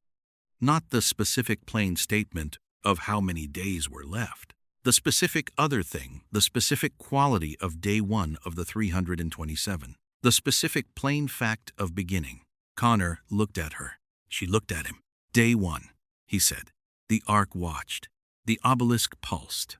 Not the specific plain statement of how many days were left. The specific other thing, the specific quality of day 1 of the 327. The specific plain fact of beginning. Connor looked at her. She looked at him. Day 1, he said. The ARK watched. The obelisk pulsed.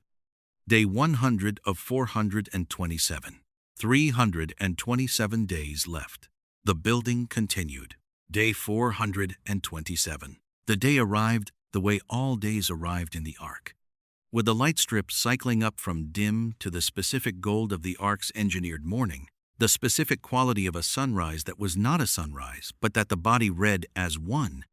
Day 100 of 427. 327 days left. The building continued. Day 427. The day arrived the way all days arrived in the ARK. With the light strip cycling up from dim to the specific gold of the ARK's engineered morning, the specific quality of a sunrise that was not a sunrise, but that the body read as one,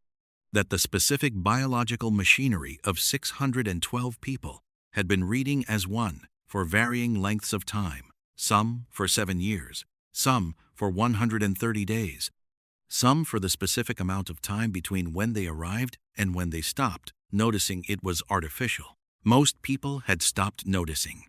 that the specific biological machinery of 612 people had been reading as one for varying lengths of time, some for 7 years, some for 130 days, some for the specific amount of time between when they arrived and when they stopped, noticing it was artificial. Most people had stopped noticing.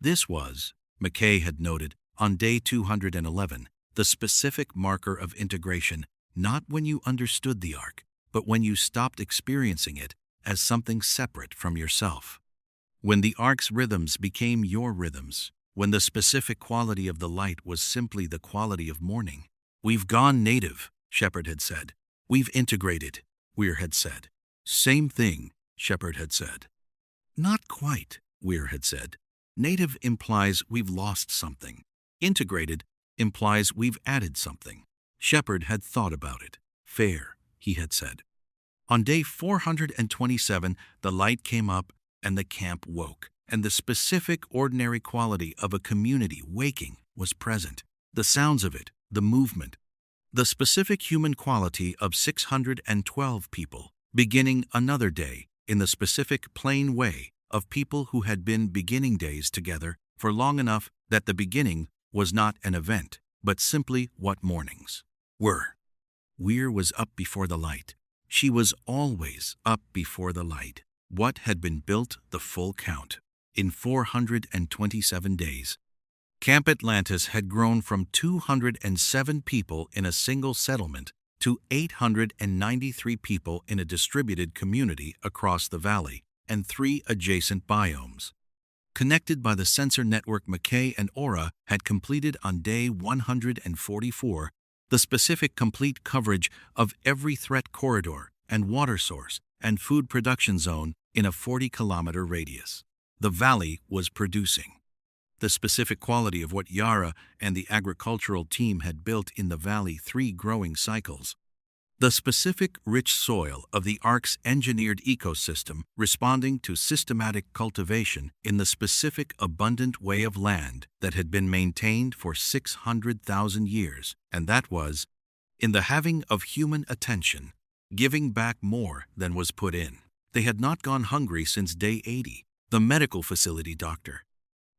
This was, McKay had noted, on day 211, the specific marker of integration, not when you understood the ARK, but when you stopped experiencing it as something separate from yourself. When the ARK's rhythms became your rhythms, when the specific quality of the light was simply the quality of morning. We've gone native, Shepard had said. We've integrated, Weir had said. Same thing, Shepard had said. Not quite, Weir had said. Native implies we've lost something. Integrated implies we've added something. Shepard had thought about it. Fair, he had said. On day 427, the light came up and the camp woke, and the specific ordinary quality of a community waking was present. The sounds of it, the movement, the specific human quality of 612 people, beginning another day in the specific plain way of people who had been beginning days together for long enough that the beginning was not an event, but simply what mornings were. Weir was up before the light. She was always up before the light. What had been built the full count in 427 days. Camp Atlantis had grown from 207 people in a single settlement to 893 people in a distributed community across the valley and 3 adjacent biomes. Connected by the sensor network McKay and Aura had completed on day 144 the specific complete coverage of every threat corridor and water source and food production zone in a 40-kilometer radius. The valley was producing. The specific quality of what Yara and the agricultural team had built in the valley 3 growing cycles. The specific rich soil of the ARK's engineered ecosystem responding to systematic cultivation in the specific abundant way of land that had been maintained for 600,000 years, and that was, in the having of human attention, giving back more than was put in. They had not gone hungry since day 80. The medical facility doctor,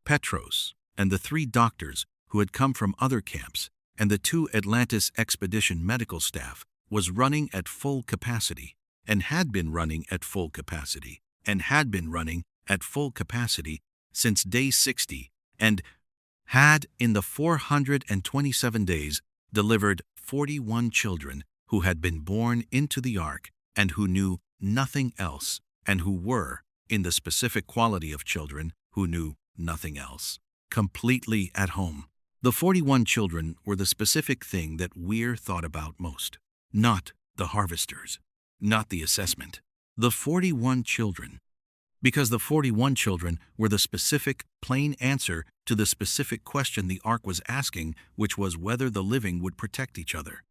Petros, and the 3 doctors who had come from other camps, and the 2 Atlantis expedition medical staff was running at full capacity, and had been running at full capacity, and had been running at full capacity since day 60, and had, in the 427 days, delivered 41 children who had been born into the ARK and who knew nothing else, and who were, in the specific quality of children who knew nothing else, completely at home. The 41 children were the specific thing that Weir thought about most. Not the harvesters, not the assessment. The 41 children. Because the 41 children were the specific, plain answer to the specific question the ARK was asking, which was whether the living would protect each other.